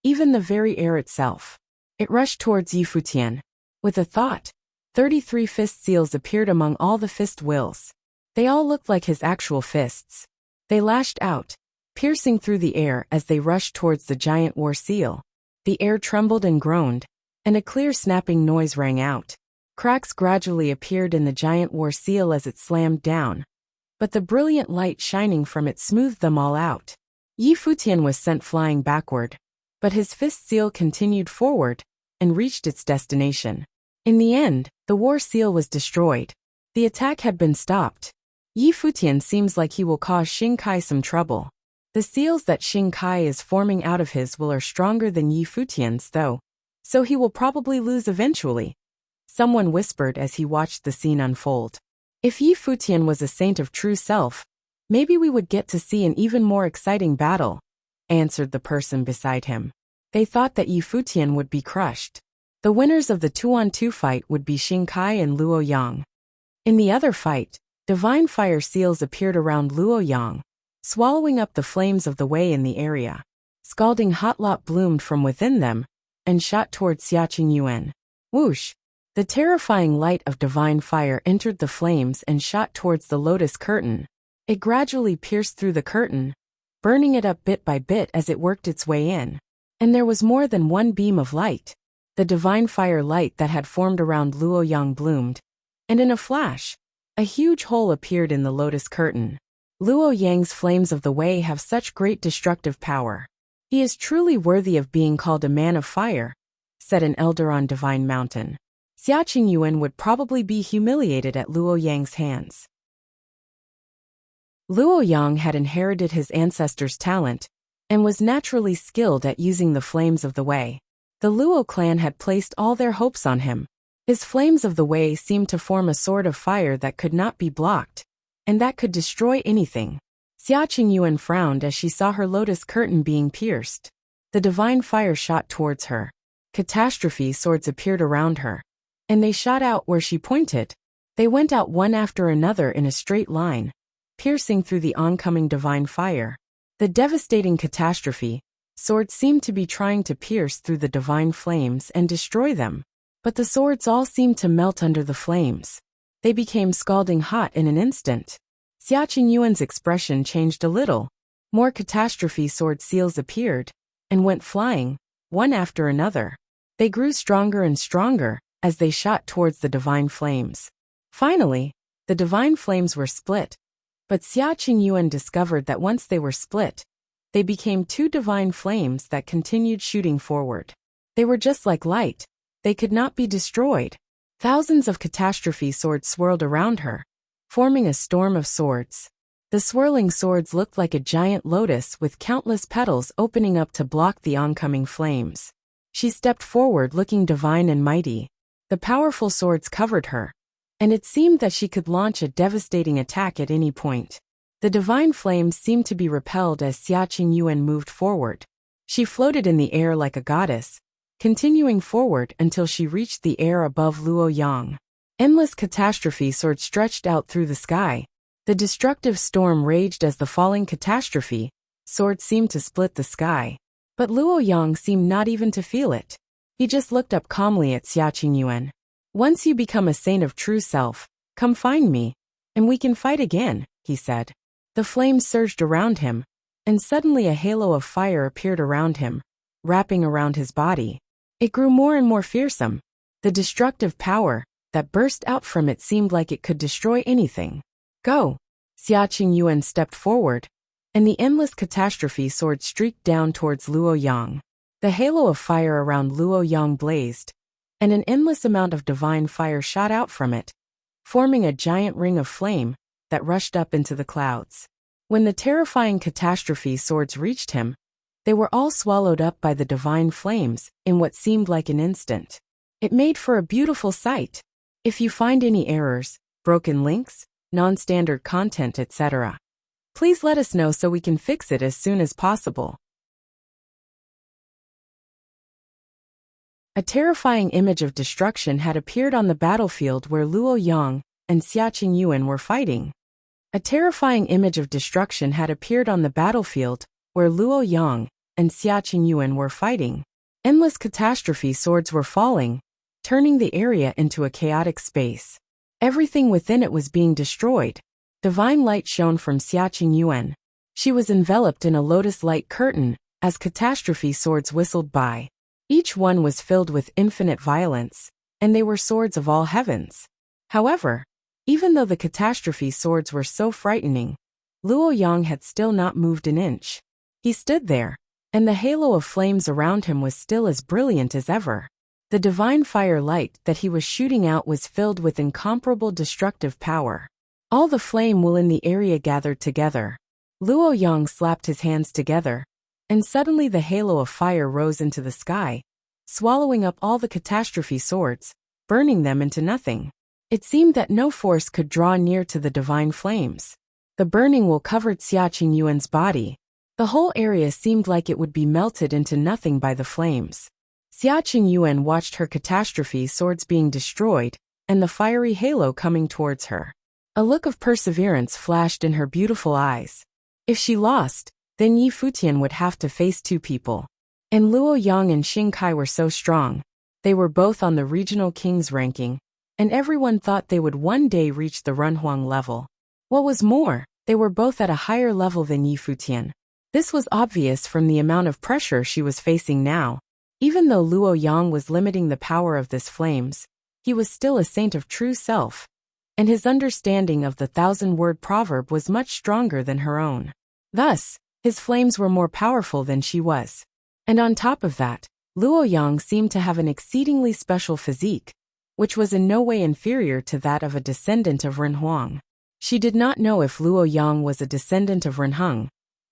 even the very air itself. It rushed towards Yi Futian. With a thought, 33 fist seals appeared among all the fist wills. They all looked like his actual fists. They lashed out, piercing through the air as they rushed towards the giant war seal. The air trembled and groaned, and a clear snapping noise rang out. Cracks gradually appeared in the giant war seal as it slammed down, but the brilliant light shining from it smoothed them all out. Futian was sent flying backward, but his fist seal continued forward and reached its destination. In the end, the war seal was destroyed. The attack had been stopped. Futian seems like he will cause Xingkai some trouble. The seals that Xingkai is forming out of his will are stronger than Futian's though, so he will probably lose eventually, someone whispered as he watched the scene unfold. If Futian was a saint of true self, maybe we would get to see an even more exciting battle, answered the person beside him. They thought that Futian would be crushed. The winners of the 2-on-2 fight would be Xingkai and Luo Yang. In the other fight, divine fire seals appeared around Luo Yang, swallowing up the flames of the way in the area. Scalding hot lot bloomed from within them and shot toward Xiaqing Yuan. Whoosh! The terrifying light of divine fire entered the flames and shot towards the lotus curtain. It gradually pierced through the curtain, burning it up bit by bit as it worked its way in. And there was more than one beam of light. The divine fire light that had formed around Luo Yang bloomed, and in a flash, a huge hole appeared in the lotus curtain. Luo Yang's flames of the way have such great destructive power. He is truly worthy of being called a man of fire, said an elder on Divine Mountain. Xiaqing Yuan would probably be humiliated at Luo Yang's hands. Luo Yang had inherited his ancestors' talent and was naturally skilled at using the flames of the way. The Luo clan had placed all their hopes on him. His flames of the way seemed to form a sword of fire that could not be blocked, and that could destroy anything. Xiaqing Yuan frowned as she saw her lotus curtain being pierced. The divine fire shot towards her. Catastrophe swords appeared around her, and they shot out where she pointed. They went out one after another in a straight line, piercing through the oncoming divine fire. The devastating catastrophe swords seemed to be trying to pierce through the divine flames and destroy them. But the swords all seemed to melt under the flames. They became scalding hot in an instant. Xiaqing Yuan's expression changed a little. More catastrophe sword seals appeared and went flying, one after another. They grew stronger and stronger as they shot towards the divine flames. Finally, the divine flames were split. But Xiaqing Yuan discovered that once they were split, they became two divine flames that continued shooting forward. They were just like light. They could not be destroyed. Thousands of catastrophe swords swirled around her, forming a storm of swords. The swirling swords looked like a giant lotus with countless petals opening up to block the oncoming flames. She stepped forward looking divine and mighty. The powerful swords covered her, and it seemed that she could launch a devastating attack at any point. The divine flames seemed to be repelled as Xiaqing Yuan moved forward. She floated in the air like a goddess, continuing forward until she reached the air above Luo Yang. Endless catastrophe swords stretched out through the sky. The destructive storm raged as the falling catastrophe swords seemed to split the sky. But Luo Yang seemed not even to feel it. He just looked up calmly at Xiaqing Yuan. Once you become a saint of true self, come find me, and we can fight again, he said. The flames surged around him, and suddenly a halo of fire appeared around him, wrapping around his body. It grew more and more fearsome. The destructive power that burst out from it seemed like it could destroy anything. Go! Xiaqing Yuan stepped forward, and the endless catastrophe sword streaked down towards Luo Yang. The halo of fire around Luo Yang blazed, and an endless amount of divine fire shot out from it, forming a giant ring of flame that rushed up into the clouds. When the terrifying catastrophe swords reached him, they were all swallowed up by the divine flames in what seemed like an instant. It made for a beautiful sight. If you find any errors, broken links, non-standard content, etc., please let us know so we can fix it as soon as possible. A terrifying image of destruction had appeared on the battlefield where Luo Yang and Xiaqing Yuan were fighting. A terrifying image of destruction had appeared on the battlefield where Luo Yang and Xiaqing Yuan were fighting. Endless catastrophe swords were falling, turning the area into a chaotic space. Everything within it was being destroyed. Divine light shone from Xiaqing Yuan. She was enveloped in a lotus-light curtain as catastrophe swords whistled by. Each one was filled with infinite violence, and they were swords of all heavens. However, even though the catastrophe swords were so frightening, Luo Yang had still not moved an inch. He stood there, and the halo of flames around him was still as brilliant as ever. The divine fire light that he was shooting out was filled with incomparable destructive power. All the flame will in the area gathered together. Luo Yang slapped his hands together, and suddenly the halo of fire rose into the sky, swallowing up all the catastrophe swords, burning them into nothing. It seemed that no force could draw near to the divine flames. The burning will covered Xiaqing Yuan's body. The whole area seemed like it would be melted into nothing by the flames. Xiaqing Yuan watched her catastrophe swords being destroyed, and the fiery halo coming towards her. A look of perseverance flashed in her beautiful eyes. If she lost, then Yi Futian would have to face two people. And Luo Yang and Xing Kai were so strong. They were both on the regional king's ranking, and everyone thought they would one day reach the Renhuang level. What was more, they were both at a higher level than Yi Futian. This was obvious from the amount of pressure she was facing now. Even though Luo Yang was limiting the power of this flames, he was still a saint of true self, and his understanding of the thousand-word proverb was much stronger than her own. Thus, his flames were more powerful than she was. And on top of that, Luo Yang seemed to have an exceedingly special physique, which was in no way inferior to that of a descendant of Renhuang. She did not know if Luo Yang was a descendant of Renheng,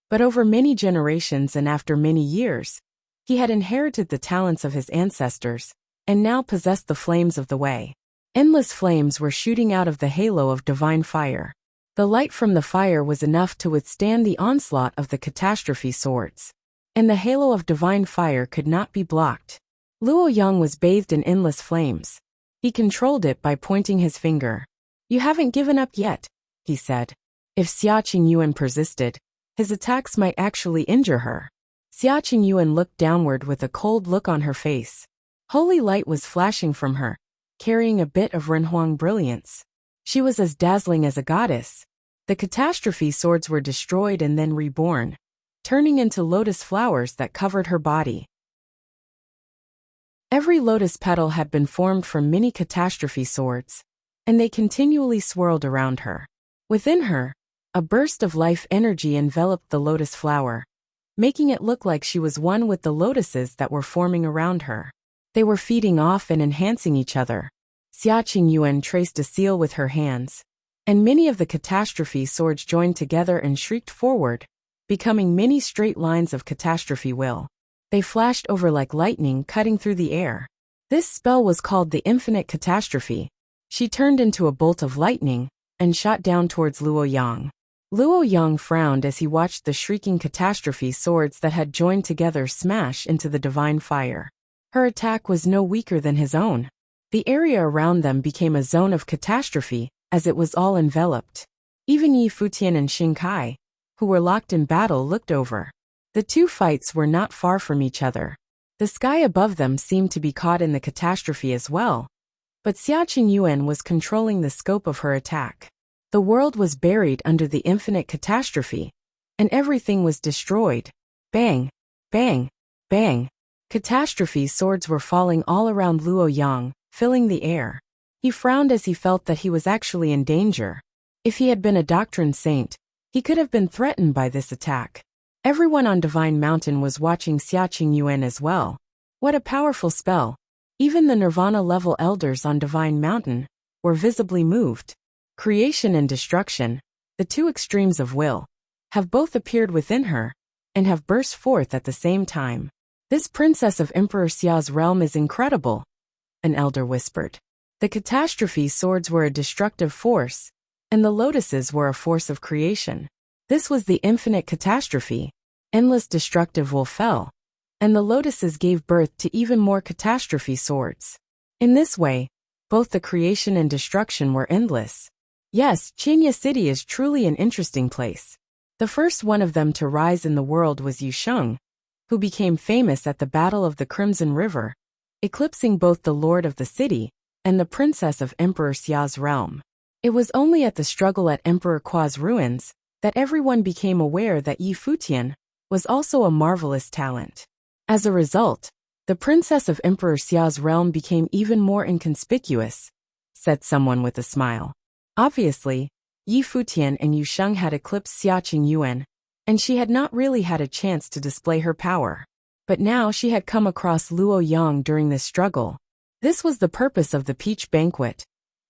but over many generations and after many years, he had inherited the talents of his ancestors, and now possessed the flames of the way. Endless flames were shooting out of the halo of divine fire. The light from the fire was enough to withstand the onslaught of the catastrophe swords, and the halo of divine fire could not be blocked. Luo Yang was bathed in endless flames. He controlled it by pointing his finger. "You haven't given up yet," he said. If Xiaqing Yuan persisted, his attacks might actually injure her. Xiaqing Yuan looked downward with a cold look on her face. Holy light was flashing from her, carrying a bit of Renhuang brilliance. She was as dazzling as a goddess. The catastrophe swords were destroyed and then reborn, turning into lotus flowers that covered her body. Every lotus petal had been formed from many catastrophe swords, and they continually swirled around her. Within her, a burst of life energy enveloped the lotus flower, making it look like she was one with the lotuses that were forming around her. They were feeding off and enhancing each other. Xiaqing Yuan traced a seal with her hands, and many of the catastrophe swords joined together and shrieked forward, becoming many straight lines of catastrophe will. They flashed over like lightning cutting through the air. This spell was called the infinite catastrophe. She turned into a bolt of lightning and shot down towards Luo Yang. Luo Yang frowned as he watched the shrieking catastrophe swords that had joined together smash into the divine fire. Her attack was no weaker than his own. The area around them became a zone of catastrophe, as it was all enveloped. Even Yi Futian and Xing Kai, who were locked in battle, looked over. The two fights were not far from each other. The sky above them seemed to be caught in the catastrophe as well, but Xiaqing Yuan was controlling the scope of her attack. The world was buried under the infinite catastrophe, and everything was destroyed. Bang! Bang! Bang! Catastrophe swords were falling all around Luo Yang, filling the air. He frowned as he felt that he was actually in danger. If he had been a doctrine saint, he could have been threatened by this attack. Everyone on Divine Mountain was watching Xiaqing Yuan as well. What a powerful spell! Even the Nirvana-level elders on Divine Mountain were visibly moved. Creation and destruction, the two extremes of will, have both appeared within her, and have burst forth at the same time. "This princess of Emperor Xia's realm is incredible," an elder whispered. The catastrophe swords were a destructive force, and the lotuses were a force of creation. This was the infinite catastrophe. Endless destructive will fell, and the lotuses gave birth to even more catastrophe swords. In this way, both the creation and destruction were endless. Yes, Qinya City is truly an interesting place. The first one of them to rise in the world was Yu Sheng, who became famous at the Battle of the Crimson River, eclipsing both the lord of the city and the princess of Emperor Xia's realm. It was only at the struggle at Emperor Kua's ruins that everyone became aware that Yi Futian was also a marvelous talent. As a result, the princess of Emperor Xia's realm became even more inconspicuous, said someone with a smile. Obviously, Yi Futian and Yu Sheng had eclipsed Xia Qingyuan, and she had not really had a chance to display her power. But now she had come across Luo Yang during this struggle. This was the purpose of the Peach Banquet,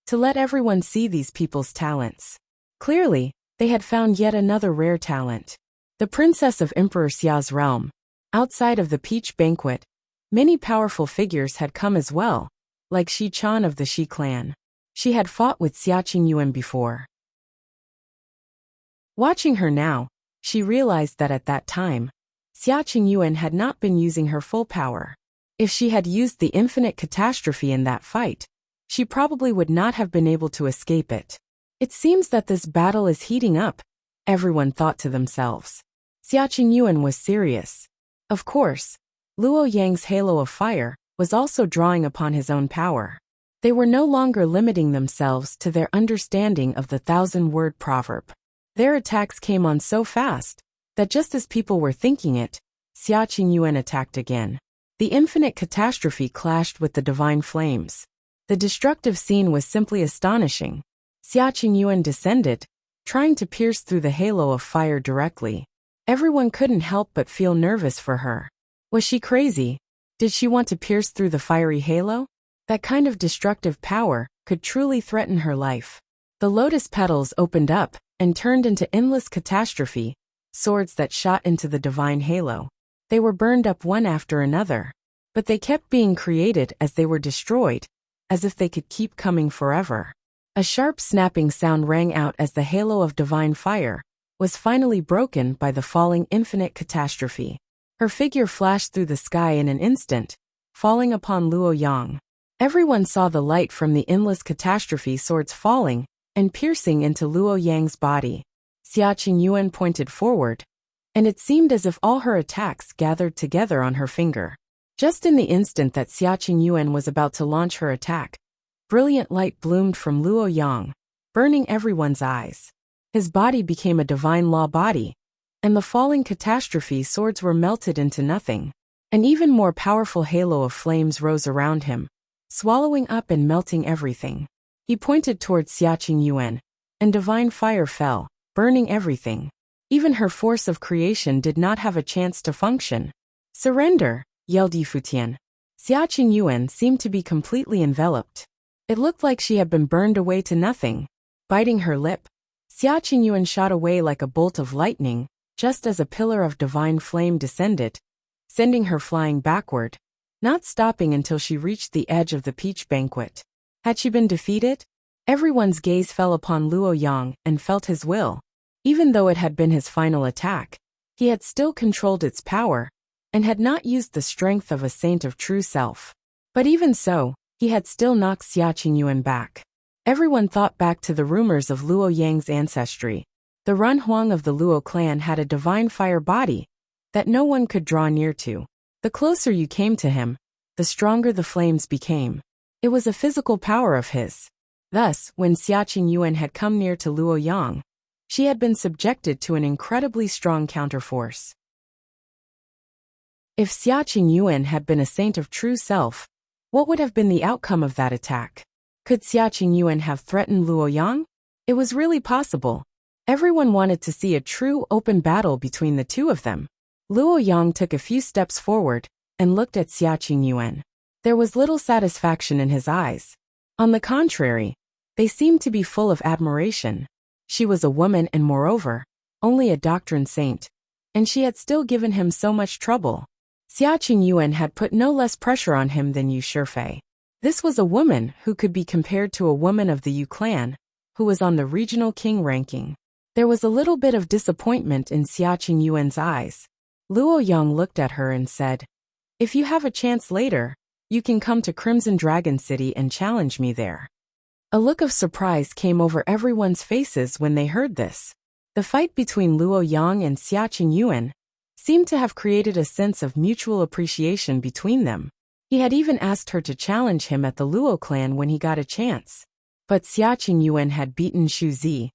to let everyone see these people's talents. Clearly, they had found yet another rare talent. The princess of Emperor Xia's realm. Outside of the Peach Banquet, many powerful figures had come as well, like Shi Chan of the Shi clan. She had fought with Xia Qingyuan before. Watching her now, she realized that at that time, Xia Qingyuan had not been using her full power. If she had used the infinite catastrophe in that fight, she probably would not have been able to escape it. It seems that this battle is heating up, everyone thought to themselves. Xia Qingyuan was serious. Of course, Luo Yang's halo of fire was also drawing upon his own power. They were no longer limiting themselves to their understanding of the 1,000-word proverb. Their attacks came on so fast that just as people were thinking it, Xia Qingyuan attacked again. The infinite catastrophe clashed with the divine flames. The destructive scene was simply astonishing. Xia Qingyuan descended, trying to pierce through the halo of fire directly. Everyone couldn't help but feel nervous for her. Was she crazy? Did she want to pierce through the fiery halo? That kind of destructive power could truly threaten her life. The lotus petals opened up and turned into endless catastrophe, swords that shot into the divine halo. They were burned up one after another, but they kept being created as they were destroyed, as if they could keep coming forever. A sharp snapping sound rang out as the halo of divine fire was finally broken by the falling infinite catastrophe. Her figure flashed through the sky in an instant, falling upon Luo Yang. Everyone saw the light from the endless catastrophe swords falling and piercing into Luo Yang's body. Xia Qingyuan pointed forward, and it seemed as if all her attacks gathered together on her finger. Just in the instant that Xia Qingyuan was about to launch her attack, brilliant light bloomed from Luo Yang, burning everyone's eyes. His body became a divine law body, and the falling catastrophe swords were melted into nothing. An even more powerful halo of flames rose around him, swallowing up and melting everything. He pointed towards Xia Qingyuan, and divine fire fell, burning everything. Even her force of creation did not have a chance to function. "Surrender!" yelled Yi Futian. Xia Qingyuan seemed to be completely enveloped. It looked like she had been burned away to nothing. Biting her lip, Xia Qingyuan shot away like a bolt of lightning, just as a pillar of divine flame descended, sending her flying backward, not stopping until she reached the edge of the Peach Banquet. Had she been defeated? Everyone's gaze fell upon Luo Yang and felt his will. Even though it had been his final attack, he had still controlled its power, and had not used the strength of a saint of true self. But even so, he had still knocked Xia Qingyuan back. Everyone thought back to the rumors of Luo Yang's ancestry. The Run Huang of the Luo clan had a divine fire body that no one could draw near to. The closer you came to him, the stronger the flames became. It was a physical power of his. Thus, when Xia Qingyuan had come near to Luo Yang, she had been subjected to an incredibly strong counterforce. If Xia Qingyuan had been a saint of true self, what would have been the outcome of that attack? Could Xia Qingyuan have threatened Luo Yang? It was really possible. Everyone wanted to see a true open battle between the two of them. Luo Yang took a few steps forward and looked at Xia Qingyuan. There was little satisfaction in his eyes. On the contrary, they seemed to be full of admiration. She was a woman and moreover, only a doctrine saint, and she had still given him so much trouble. Xia Qingyuan had put no less pressure on him than Yu Shifei. This was a woman who could be compared to a woman of the Yu clan, who was on the regional king ranking. There was a little bit of disappointment in Xia Qingyuan's eyes. Luo Yang looked at her and said, "If you have a chance later, you can come to Crimson Dragon City and challenge me there." A look of surprise came over everyone's faces when they heard this. The fight between Luo Yang and Xia Qingyuan seemed to have created a sense of mutual appreciation between them. He had even asked her to challenge him at the Luo clan when he got a chance. But Xia Qingyuan had beaten Xu Zi,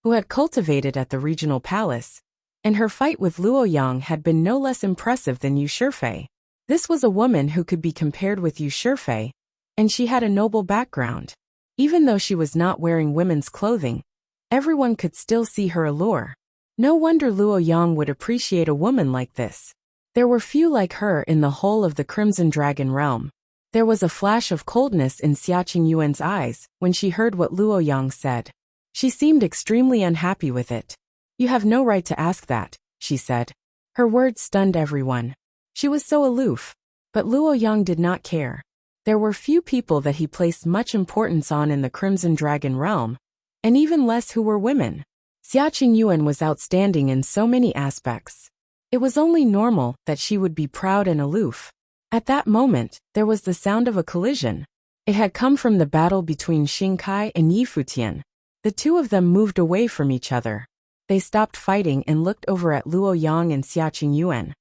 who had cultivated at the regional palace, and her fight with Luo Yang had been no less impressive than Yu Shifei. This was a woman who could be compared with Yu Shifei, and she had a noble background. Even though she was not wearing women's clothing, everyone could still see her allure. No wonder Luo Yang would appreciate a woman like this. There were few like her in the whole of the Crimson Dragon realm. There was a flash of coldness in Xia Qingyuan's eyes when she heard what Luo Yang said. She seemed extremely unhappy with it. "You have no right to ask that," she said. Her words stunned everyone. She was so aloof. But Luo Yang did not care. There were few people that he placed much importance on in the Crimson Dragon realm, and even less who were women. Xia Qingyuan was outstanding in so many aspects. It was only normal that she would be proud and aloof. At that moment, there was the sound of a collision. It had come from the battle between Xingkai and Yi Futian. The two of them moved away from each other. They stopped fighting and looked over at Luo Yang and Xia Qingyuan,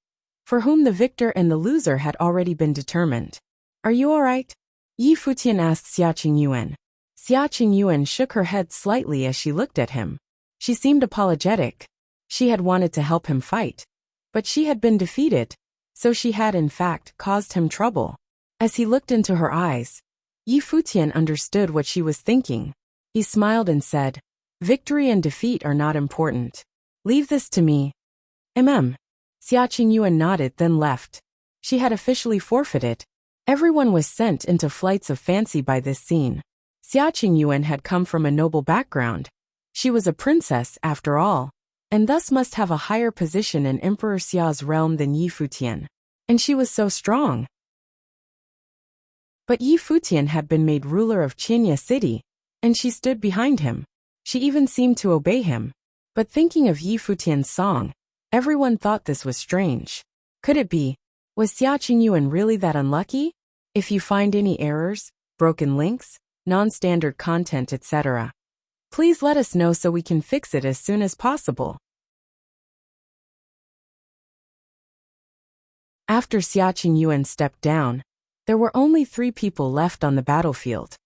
for whom the victor and the loser had already been determined. "Are you all right?" Yi Futian asked Xia Qingyuan. Xia Qingyuan shook her head slightly as she looked at him. She seemed apologetic. She had wanted to help him fight, but she had been defeated, so she had in fact caused him trouble. As he looked into her eyes, Yi Futian understood what she was thinking. He smiled and said, "Victory and defeat are not important. Leave this to me." Xia Qingyuan nodded, then left. She had officially forfeited. Everyone was sent into flights of fancy by this scene. Xia Qingyuan had come from a noble background. She was a princess, after all, and thus must have a higher position in Emperor Xia's realm than Yi Futian. And she was so strong. But Yi Futian had been made ruler of Qinya City, and she stood behind him. She even seemed to obey him. But thinking of Yi Futian's song, everyone thought this was strange. Could it be? Was Xia Qingyuan really that unlucky? If you find any errors, broken links, non-standard content, etc., please let us know so we can fix it as soon as possible. After Xia Qingyuan stepped down, there were only 3 people left on the battlefield.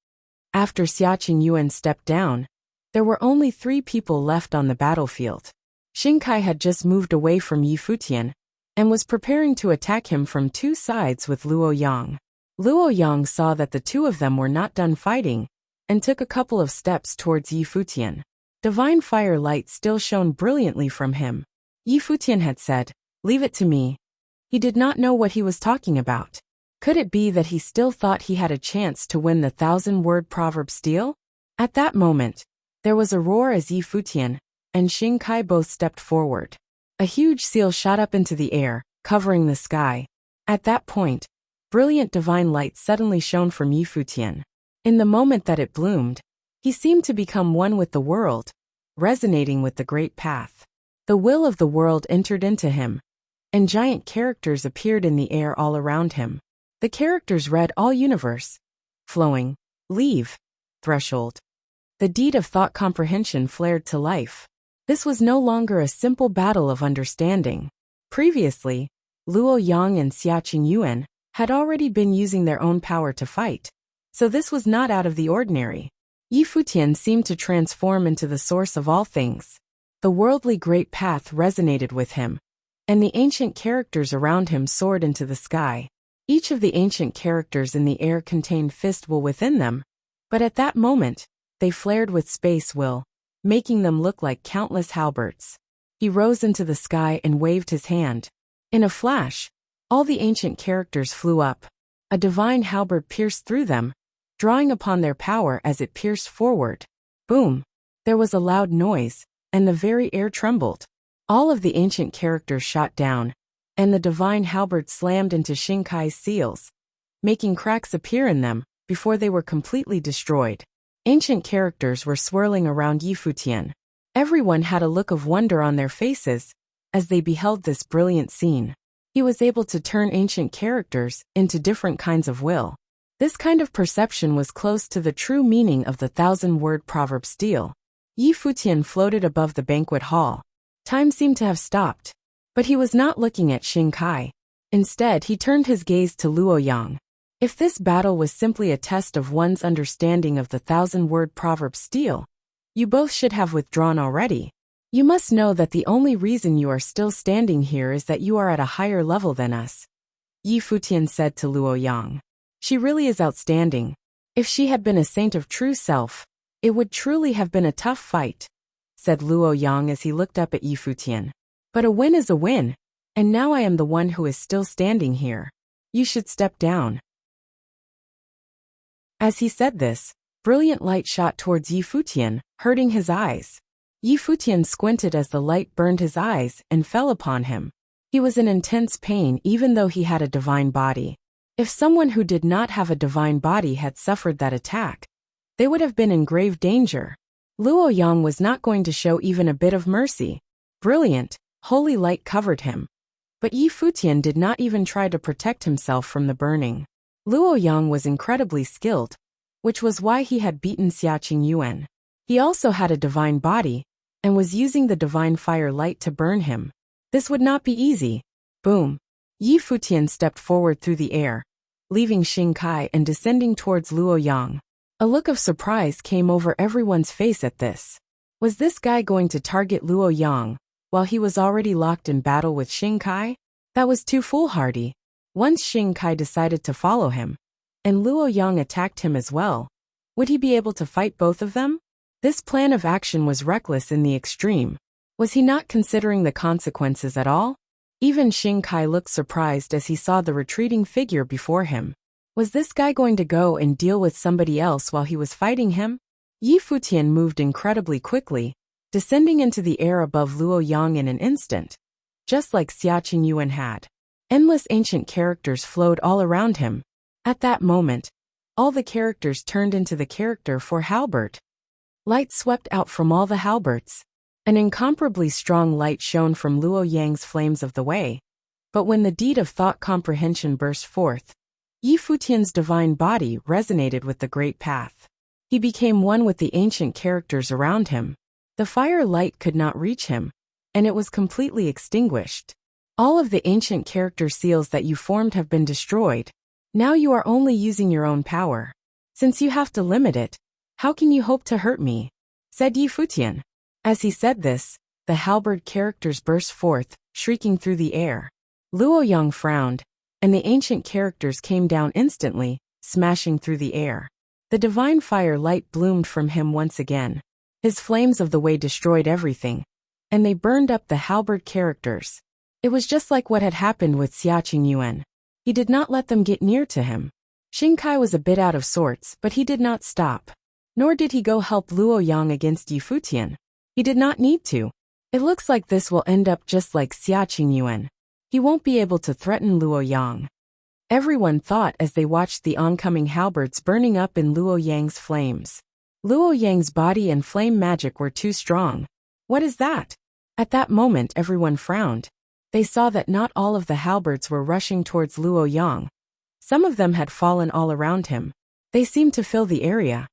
After Xia Qingyuan stepped down, there were only 3 people left on the battlefield. Xingkai had just moved away from Yi Futian and was preparing to attack him from 2 sides with Luo Yang. Luo Yang saw that the 2 of them were not done fighting and took a couple of steps towards Yi Futian. Divine fire light still shone brilliantly from him. Yi Futian had said, "Leave it to me." He did not know what he was talking about. Could it be that he still thought he had a chance to win the 1,000-word proverb steal? At that moment, there was a roar as Yi Futian and Xingkai both stepped forward. A huge seal shot up into the air, covering the sky. At that point, brilliant divine light suddenly shone from Yi Futian. In the moment that it bloomed, he seemed to become one with the world, resonating with the great path. The will of the world entered into him, and giant characters appeared in the air all around him. The characters read all universe, flowing, leave, threshold. The deed of thought comprehension flared to life. This was no longer a simple battle of understanding. Previously, Luo Yang and Xia Qingyuan had already been using their own power to fight, so this was not out of the ordinary. Yi Futian seemed to transform into the source of all things. The worldly great path resonated with him, and the ancient characters around him soared into the sky. Each of the ancient characters in the air contained fist will within them, but at that moment, they flared with space will, making them look like countless halberds. He rose into the sky and waved his hand. In a flash, all the ancient characters flew up. A divine halberd pierced through them, drawing upon their power as it pierced forward. Boom! There was a loud noise, and the very air trembled. All of the ancient characters shot down, and the divine halberd slammed into Xingkai's seals, making cracks appear in them before they were completely destroyed. Ancient characters were swirling around Yi Futian. Everyone had a look of wonder on their faces as they beheld this brilliant scene. He was able to turn ancient characters into different kinds of will. This kind of perception was close to the true meaning of the 1,000-word proverb steal. Yi Futian floated above the banquet hall. Time seemed to have stopped, but he was not looking at Xingkai. Instead, he turned his gaze to Luo Yang. If this battle was simply a test of one's understanding of the 1,000-word proverb steel, you both should have withdrawn already. You must know that the only reason you are still standing here is that you are at a higher level than us, Yi Futian said to Luo Yang. She really is outstanding. If she had been a saint of true self, it would truly have been a tough fight, said Luo Yang as he looked up at Yi Futian. But a win is a win, and now I am the one who is still standing here. You should step down. As he said this, brilliant light shot towards Yi Futian, hurting his eyes. Yi Futian squinted as the light burned his eyes and fell upon him. He was in intense pain even though he had a divine body. If someone who did not have a divine body had suffered that attack, they would have been in grave danger. Luo Yang was not going to show even a bit of mercy. Brilliant, holy light covered him. But Yi Futian did not even try to protect himself from the burning. Luo Yang was incredibly skilled, which was why he had beaten Xiaqing Yuan. He also had a divine body, and was using the divine fire light to burn him. This would not be easy. Boom. Yi Futian stepped forward through the air, leaving Xing Kai and descending towards Luo Yang. A look of surprise came over everyone's face at this. Was this guy going to target Luo Yang while he was already locked in battle with Xing Kai? That was too foolhardy. Once Xing Kai decided to follow him, and Luo Yang attacked him as well, would he be able to fight both of them? This plan of action was reckless in the extreme. Was he not considering the consequences at all? Even Xing Kai looked surprised as he saw the retreating figure before him. Was this guy going to go and deal with somebody else while he was fighting him? Yi Futian moved incredibly quickly, descending into the air above Luo Yang in an instant, just like Xiaqing Yuan had. Endless ancient characters flowed all around him. At that moment, all the characters turned into the character for halberd. Light swept out from all the halberds. An incomparably strong light shone from Luo Yang's flames of the way. But when the deed of thought comprehension burst forth, Yi Futian's divine body resonated with the great path. He became one with the ancient characters around him. The fire light could not reach him, and it was completely extinguished. All of the ancient character seals that you formed have been destroyed. Now you are only using your own power. Since you have to limit it, how can you hope to hurt me? Said Yi Futian. As he said this, the halberd characters burst forth, shrieking through the air. Luo Yang frowned, and the ancient characters came down instantly, smashing through the air. The divine fire light bloomed from him once again. His flames of the way destroyed everything, and they burned up the halberd characters. It was just like what had happened with Xiaqing Yuan. He did not let them get near to him. Xing Kai was a bit out of sorts, but he did not stop. Nor did he go help Luo Yang against Yi Futian. He did not need to. It looks like this will end up just like Xiaqing Yuan. He won't be able to threaten Luo Yang. Everyone thought as they watched the oncoming halberds burning up in Luo Yang's flames. Luo Yang's body and flame magic were too strong. What is that? At that moment everyone frowned. They saw that not all of the halberds were rushing towards Luo Yang. Some of them had fallen all around him. They seemed to fill the area.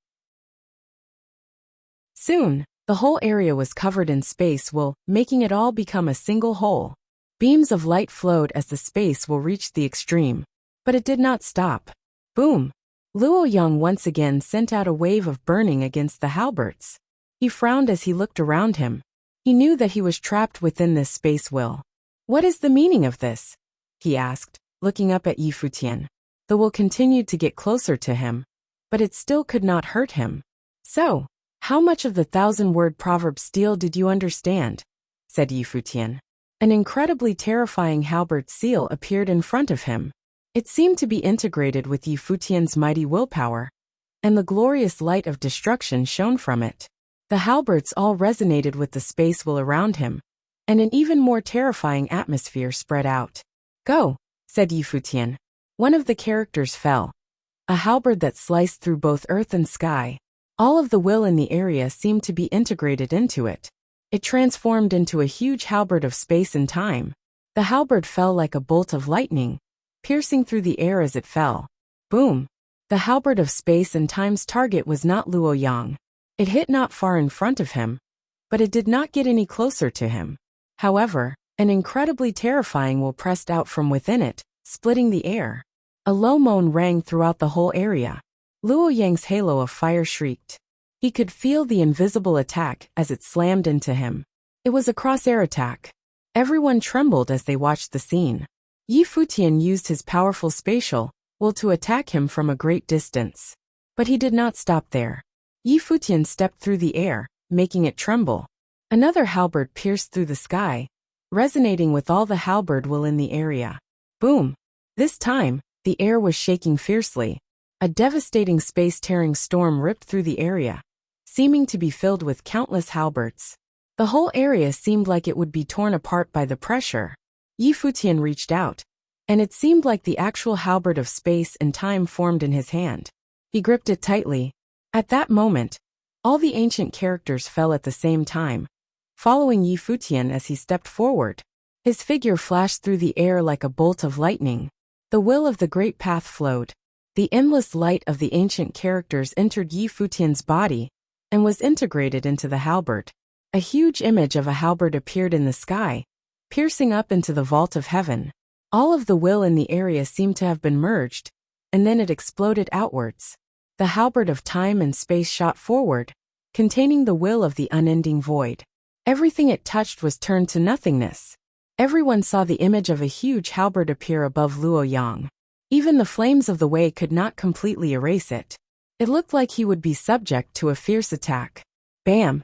Soon, the whole area was covered in space wool, making it all become a single whole. Beams of light flowed as the space wool reached the extreme. But it did not stop. Boom! Luo Yang once again sent out a wave of burning against the halberds. He frowned as he looked around him. He knew that he was trapped within this space will. What is the meaning of this? He asked, looking up at Yi Futian. The will continued to get closer to him, but it still could not hurt him. So, how much of the 1,000-word proverb steel did you understand? Said Yi Futian. An incredibly terrifying halberd seal appeared in front of him. It seemed to be integrated with Yi Futian's mighty willpower, and the glorious light of destruction shone from it. The halberds all resonated with the space will around him, and an even more terrifying atmosphere spread out. Go, said Yi Futian. One of the characters fell. A halberd that sliced through both earth and sky. All of the will in the area seemed to be integrated into it. It transformed into a huge halberd of space and time. The halberd fell like a bolt of lightning, piercing through the air as it fell. Boom! The halberd of space and time's target was not Luo Yang. It hit not far in front of him, but it did not get any closer to him. However, an incredibly terrifying will pressed out from within it, splitting the air. A low moan rang throughout the whole area. Luo Yang's halo of fire shrieked. He could feel the invisible attack as it slammed into him. It was a cross-air attack. Everyone trembled as they watched the scene. Yi Futian used his powerful spatial will to attack him from a great distance. But he did not stop there. Yi Futian stepped through the air, making it tremble. Another halberd pierced through the sky, resonating with all the halberd will in the area. Boom! This time, the air was shaking fiercely. A devastating space-tearing storm ripped through the area, seeming to be filled with countless halberds. The whole area seemed like it would be torn apart by the pressure. Yi Futian reached out, and it seemed like the actual halberd of space and time formed in his hand. He gripped it tightly. At that moment, all the ancient characters fell at the same time, following Yi Futian as he stepped forward. His figure flashed through the air like a bolt of lightning. The will of the great path flowed. The endless light of the ancient characters entered Yi Futian's body and was integrated into the halberd. A huge image of a halberd appeared in the sky, piercing up into the vault of heaven. All of the will in the area seemed to have been merged, and then it exploded outwards. The halberd of time and space shot forward, containing the will of the unending void. Everything it touched was turned to nothingness. Everyone saw the image of a huge halberd appear above Luo Yang. Even the flames of the way could not completely erase it. It looked like he would be subject to a fierce attack. Bam!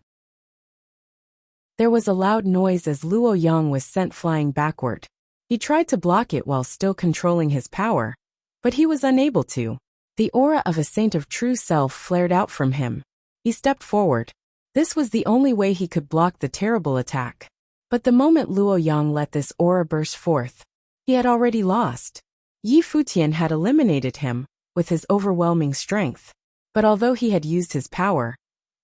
There was a loud noise as Luo Yang was sent flying backward. He tried to block it while still controlling his power, but he was unable to. The aura of a saint of true self flared out from him. He stepped forward. This was the only way he could block the terrible attack. But the moment Luo Yang let this aura burst forth, he had already lost. Yi Futian had eliminated him with his overwhelming strength. But although he had used his power,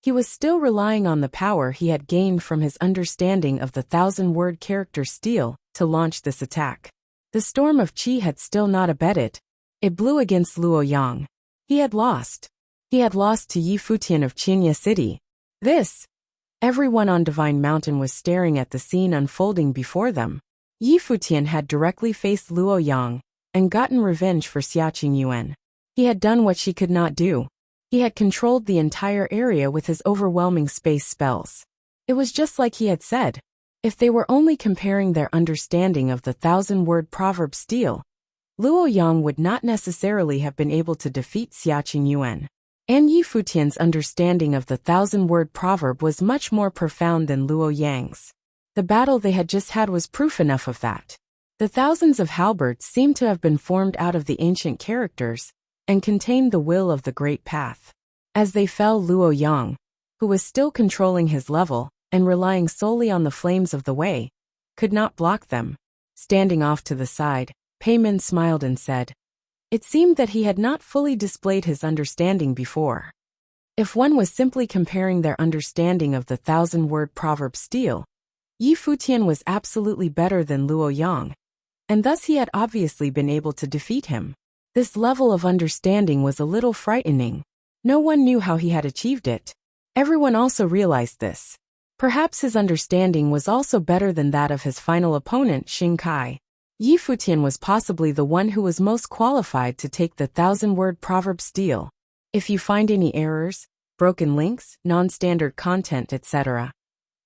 he was still relying on the power he had gained from his understanding of the 1,000-word character steel to launch this attack. The storm of qi had still not abated. It blew against Luo Yang. He had lost. He had lost to Yi Futian of Qinya City. Everyone on Divine Mountain was staring at the scene unfolding before them. Yi Futian had directly faced Luo Yang and gotten revenge for Xiaqing Yuan. He had done what she could not do. He had controlled the entire area with his overwhelming space spells. It was just like he had said. If they were only comparing their understanding of the 1,000-word proverb steel, Luo Yang would not necessarily have been able to defeat Xiaqing Yuan. And Yi Futian's understanding of the 1,000-word proverb was much more profound than Luo Yang's. The battle they had just had was proof enough of that. The thousands of halberds seemed to have been formed out of the ancient characters and contained the will of the great path. As they fell, Luo Yang, who was still controlling his level and relying solely on the flames of the way, could not block them. Standing off to the side, Pei Min smiled and said, it seemed that he had not fully displayed his understanding before. If one was simply comparing their understanding of the 1,000-word proverb steel, Yi Futian was absolutely better than Luo Yang, and thus he had obviously been able to defeat him. This level of understanding was a little frightening. No one knew how he had achieved it. Everyone also realized this. Perhaps his understanding was also better than that of his final opponent, Xing Kai. Yi Futian was possibly the one who was most qualified to take the 1,000-word proverb steel. If you find any errors, broken links, non-standard content, etc.,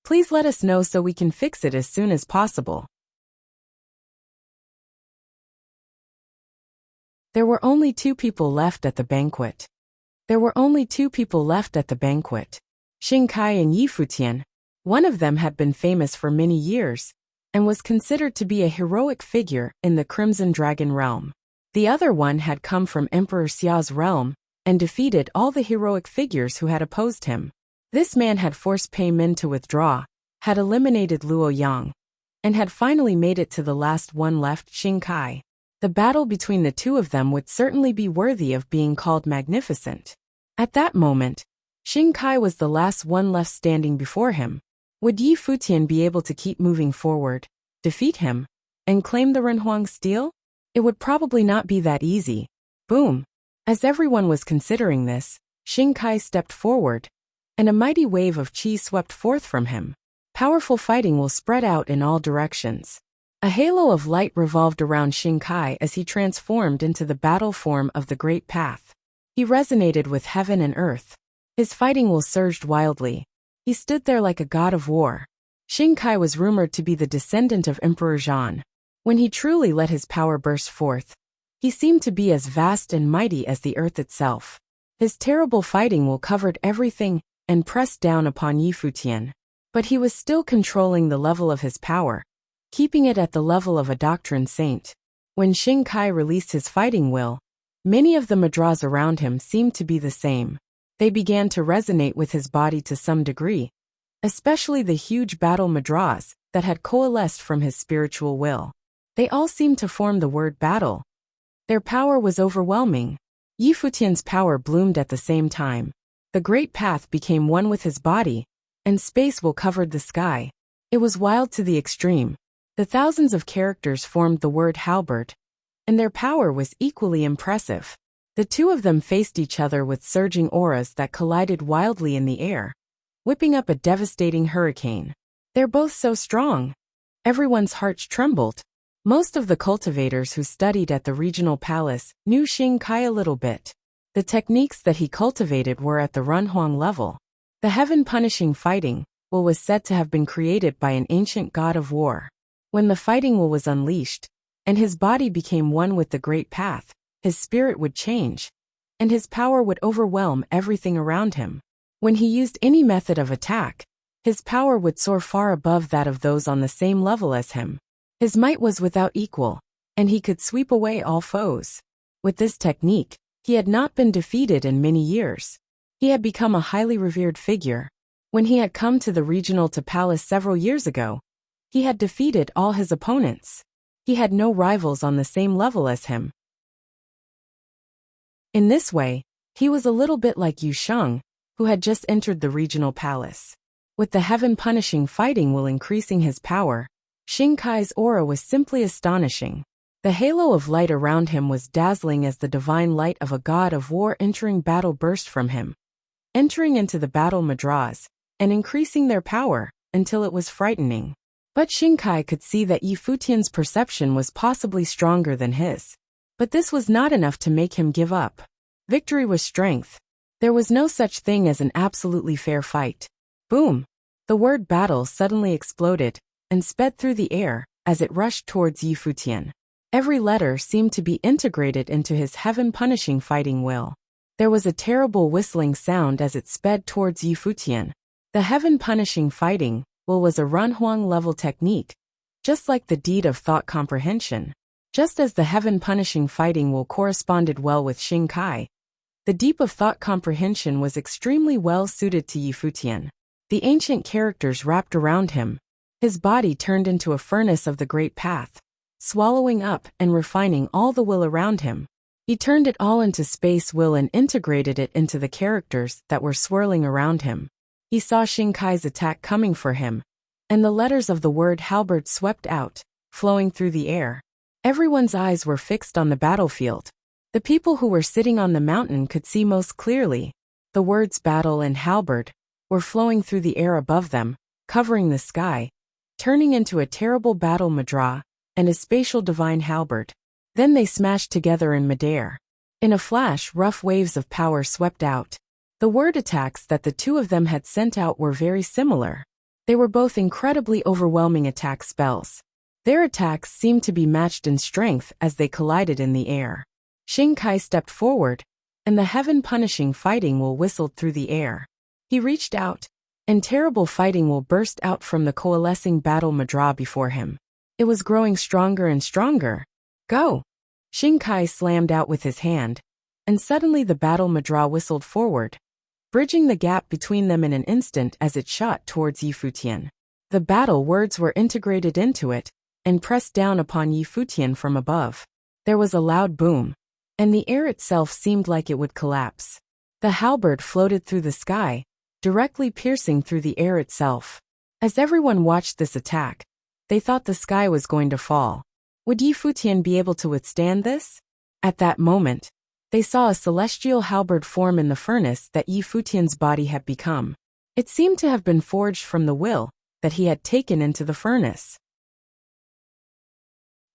please let us know so we can fix it as soon as possible. There were only 2 people left at the banquet. Xing Kai and Yi Futian. One of them had been famous for many years and was considered to be a heroic figure in the Crimson Dragon realm. The other one had come from Emperor Xiao's realm and defeated all the heroic figures who had opposed him. This man had forced Pei Min to withdraw, had eliminated Luo Yang, and had finally made it to the last one left, Xing Kai. The battle between the two of them would certainly be worthy of being called magnificent. At that moment, Xing Kai was the last one left standing before him. Would Yi Futian be able to keep moving forward, defeat him, and claim the Renhuang steel? It would probably not be that easy. Boom! As everyone was considering this, Xing Kai stepped forward, and a mighty wave of qi swept forth from him. Powerful fighting will spread out in all directions. A halo of light revolved around Xingkai as he transformed into the battle form of the Great Path. He resonated with heaven and earth. His fighting will surged wildly. He stood there like a god of war. Xingkai was rumored to be the descendant of Emperor Zhan. When he truly let his power burst forth, he seemed to be as vast and mighty as the earth itself. His terrible fighting will covered everything and pressed down upon Futian. But he was still controlling the level of his power, keeping it at the level of a doctrine saint. When Xingkai released his fighting will, many of the madras around him seemed to be the same. They began to resonate with his body to some degree, especially the huge battle madras that had coalesced from his spiritual will. They all seemed to form the word battle. Their power was overwhelming. Futian's power bloomed at the same time. The Great Path became one with his body, and space will covered the sky. It was wild to the extreme. The thousands of characters formed the word halberd, and their power was equally impressive. The two of them faced each other with surging auras that collided wildly in the air, whipping up a devastating hurricane. They're both so strong. Everyone's hearts trembled. Most of the cultivators who studied at the regional palace knew Xingkai a little bit. The techniques that he cultivated were at the Runhuang level. The heaven-punishing fighting will was said to have been created by an ancient god of war. When the fighting will was unleashed, and his body became one with the Great Path, his spirit would change, and his power would overwhelm everything around him. When he used any method of attack, his power would soar far above that of those on the same level as him. His might was without equal, and he could sweep away all foes. With this technique, he had not been defeated in many years. He had become a highly revered figure. When he had come to the regional to palace several years ago, he had defeated all his opponents. He had no rivals on the same level as him. In this way, he was a little bit like Yu Sheng, who had just entered the regional palace. With the heaven-punishing fighting will increasing his power, Xingkai's aura was simply astonishing. The halo of light around him was dazzling as the divine light of a god of war entering battle burst from him, entering into the battle madras, and increasing their power, until it was frightening. But Xingkai could see that Futian's perception was possibly stronger than his. But this was not enough to make him give up. Victory was strength. There was no such thing as an absolutely fair fight. Boom! The word battle suddenly exploded, and sped through the air, as it rushed towards Futian. Every letter seemed to be integrated into his heaven-punishing fighting will. There was a terrible whistling sound as it sped towards Futian. The heaven-punishing fighting will was a Runhuang-level technique, just like the deed of thought comprehension. Just as the heaven-punishing fighting will corresponded well with Xingkai, the deep of thought comprehension was extremely well suited to Futian. The ancient characters wrapped around him. His body turned into a furnace of the Great Path, swallowing up and refining all the will around him. He turned it all into space will and integrated it into the characters that were swirling around him. He saw Xingkai's attack coming for him, and the letters of the word halberd swept out, flowing through the air. Everyone's eyes were fixed on the battlefield. The people who were sitting on the mountain could see most clearly. The words battle and halberd were flowing through the air above them, covering the sky, turning into a terrible battle madra and a spatial divine halberd. Then they smashed together in midair. In a flash, rough waves of power swept out. The word attacks that the two of them had sent out were very similar. They were both incredibly overwhelming attack spells. Their attacks seemed to be matched in strength as they collided in the air. Xingkai stepped forward, and the heaven-punishing fighting will whistled through the air. He reached out, and terrible fighting will burst out from the coalescing battle madra before him. It was growing stronger and stronger. Go! Xingkai slammed out with his hand, and suddenly the battle madra whistled forward, bridging the gap between them in an instant as it shot towards Futian. The battle words were integrated into it, and pressed down upon Futian from above. There was a loud boom, and the air itself seemed like it would collapse. The halberd floated through the sky, directly piercing through the air itself. As everyone watched this attack, they thought the sky was going to fall. Would Futian be able to withstand this? At that moment, they saw a celestial halberd form in the furnace that Futian's body had become. It seemed to have been forged from the will that he had taken into the furnace.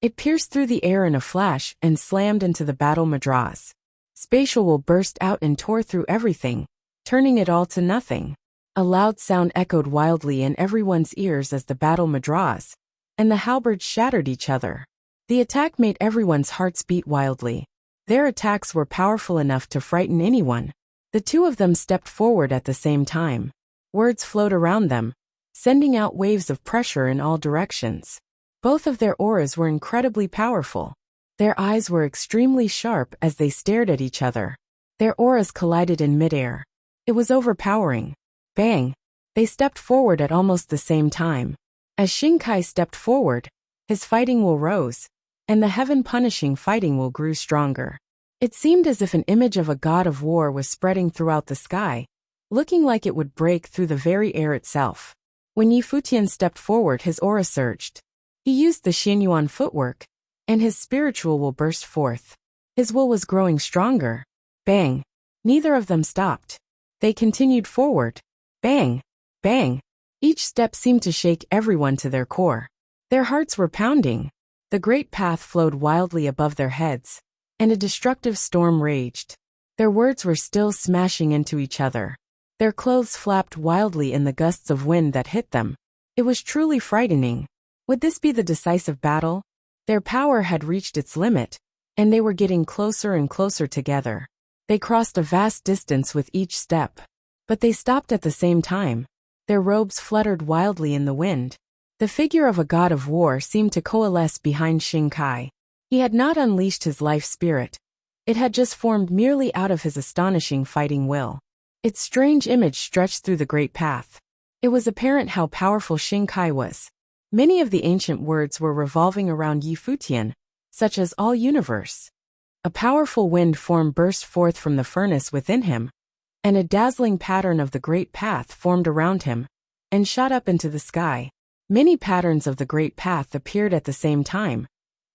It pierced through the air in a flash and slammed into the battle madras. Spatial will burst out and tore through everything, turning it all to nothing. A loud sound echoed wildly in everyone's ears as the battle madras and the halberds shattered each other. The attack made everyone's hearts beat wildly. Their attacks were powerful enough to frighten anyone. The two of them stepped forward at the same time. Words flowed around them, sending out waves of pressure in all directions. Both of their auras were incredibly powerful. Their eyes were extremely sharp as they stared at each other. Their auras collided in midair. It was overpowering. Bang! They stepped forward at almost the same time. As Shinkai stepped forward, his fighting will rose, and the heaven-punishing fighting will grew stronger. It seemed as if an image of a god of war was spreading throughout the sky, looking like it would break through the very air itself. When Futian stepped forward, his aura surged. He used the Xianyuan footwork, and his spiritual will burst forth. His will was growing stronger. Bang! Neither of them stopped. They continued forward. Bang! Bang! Each step seemed to shake everyone to their core. Their hearts were pounding. The great path flowed wildly above their heads, and a destructive storm raged. Their words were still smashing into each other. Their clothes flapped wildly in the gusts of wind that hit them. It was truly frightening. Would this be the decisive battle? Their power had reached its limit, and they were getting closer and closer together. They crossed a vast distance with each step. But they stopped at the same time. Their robes fluttered wildly in the wind. The figure of a god of war seemed to coalesce behind Shinkai. He had not unleashed his life spirit. It had just formed merely out of his astonishing fighting will. Its strange image stretched through the great path. It was apparent how powerful Shinkai was. Many of the ancient words were revolving around Futian, such as all universe. A powerful wind form burst forth from the furnace within him, and a dazzling pattern of the great path formed around him, and shot up into the sky. Many patterns of the great path appeared at the same time,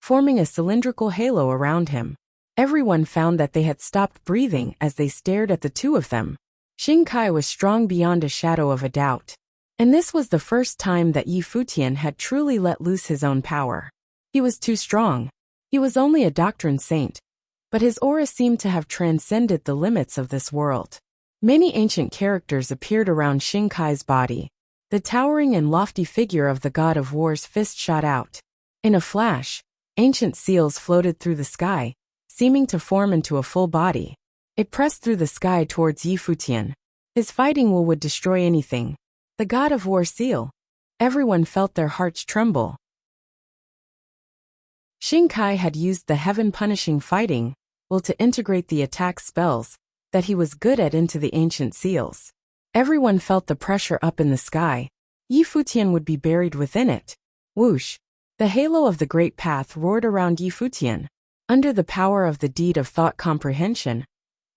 forming a cylindrical halo around him. Everyone found that they had stopped breathing as they stared at the two of them. Shinkai was strong beyond a shadow of a doubt. And this was the first time that Futian had truly let loose his own power. He was too strong. He was only a doctrine saint. But his aura seemed to have transcended the limits of this world. Many ancient characters appeared around Shinkai's body. The towering and lofty figure of the god of war's fist shot out. In a flash, ancient seals floated through the sky, seeming to form into a full body. It pressed through the sky towards Futian. His fighting will would destroy anything. The god of war seal. Everyone felt their hearts tremble. Shinkai had used the heaven-punishing fighting will to integrate the attack spells that he was good at into the ancient seals. Everyone felt the pressure up in the sky. Futian would be buried within it. Whoosh! The halo of the great path roared around Futian. Under the power of the deed of thought comprehension,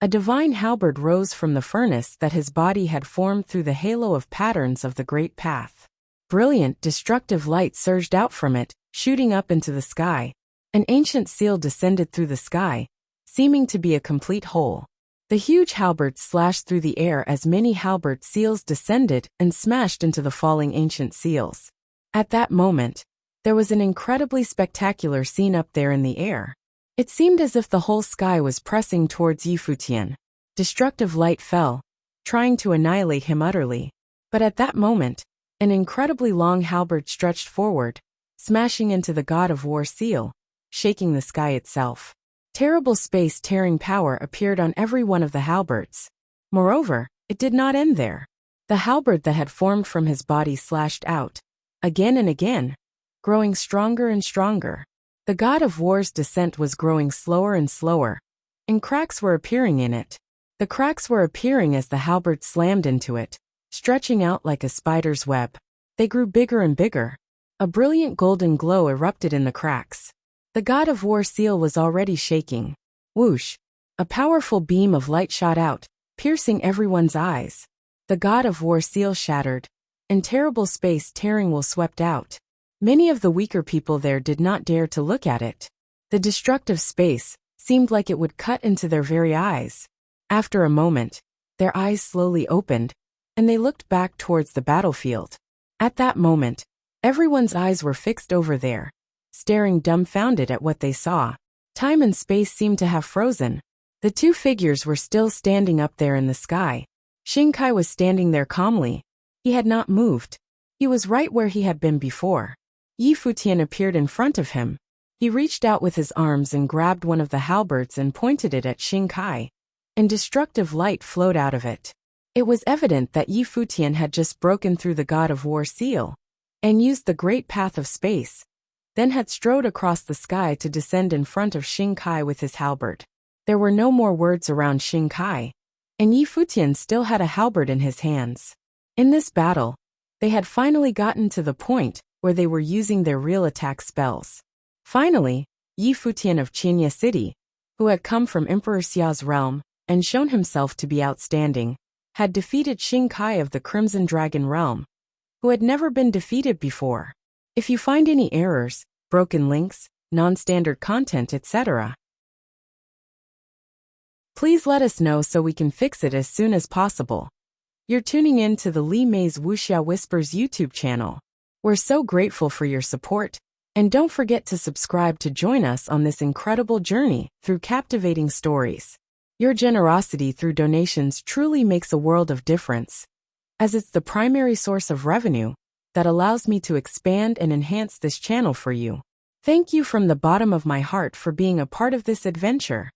a divine halberd rose from the furnace that his body had formed through the halo of patterns of the great path. Brilliant, destructive light surged out from it, shooting up into the sky. An ancient seal descended through the sky, seeming to be a complete whole. The huge halberd slashed through the air as many halberd seals descended and smashed into the falling ancient seals. At that moment, there was an incredibly spectacular scene up there in the air. It seemed as if the whole sky was pressing towards Futian. Destructive light fell, trying to annihilate him utterly. But at that moment, an incredibly long halberd stretched forward, smashing into the god of war seal, shaking the sky itself. Terrible space-tearing power appeared on every one of the halberds. Moreover, it did not end there. The halberd that had formed from his body slashed out, again and again, growing stronger and stronger. The god of war's descent was growing slower and slower, and cracks were appearing in it. The cracks were appearing as the halberd slammed into it, stretching out like a spider's web. They grew bigger and bigger. A brilliant golden glow erupted in the cracks. The god of war seal was already shaking. Whoosh! A powerful beam of light shot out, piercing everyone's eyes. The god of war seal shattered, and terrible space-tearing will swept out. Many of the weaker people there did not dare to look at it. The destructive space seemed like it would cut into their very eyes. After a moment, their eyes slowly opened, and they looked back towards the battlefield. At that moment, everyone's eyes were fixed over there, staring dumbfounded at what they saw. Time and space seemed to have frozen. The two figures were still standing up there in the sky. Xingkai was standing there calmly. He had not moved. He was right where he had been before. Yi Futian appeared in front of him. He reached out with his arms and grabbed one of the halberds and pointed it at Xingkai. And destructive light flowed out of it. It was evident that Yi Futian had just broken through the God of War seal and used the great path of space, then had strode across the sky to descend in front of Xingkai with his halberd. There were no more words around Xingkai, and Yi Futian still had a halberd in his hands. In this battle, they had finally gotten to the point where they were using their real attack spells. Finally, Yi Futian of Qinya City, who had come from Emperor Xia's realm and shown himself to be outstanding, had defeated Xingkai of the Crimson Dragon realm, who had never been defeated before. If you find any errors, broken links, non-standard content, etc., please let us know so we can fix it as soon as possible. You're tuning in to the Li Mei's Wuxia Whispers YouTube channel. We're so grateful for your support, and don't forget to subscribe to join us on this incredible journey through captivating stories. Your generosity through donations truly makes a world of difference, as it's the primary source of revenue that allows me to expand and enhance this channel for you. Thank you from the bottom of my heart for being a part of this adventure.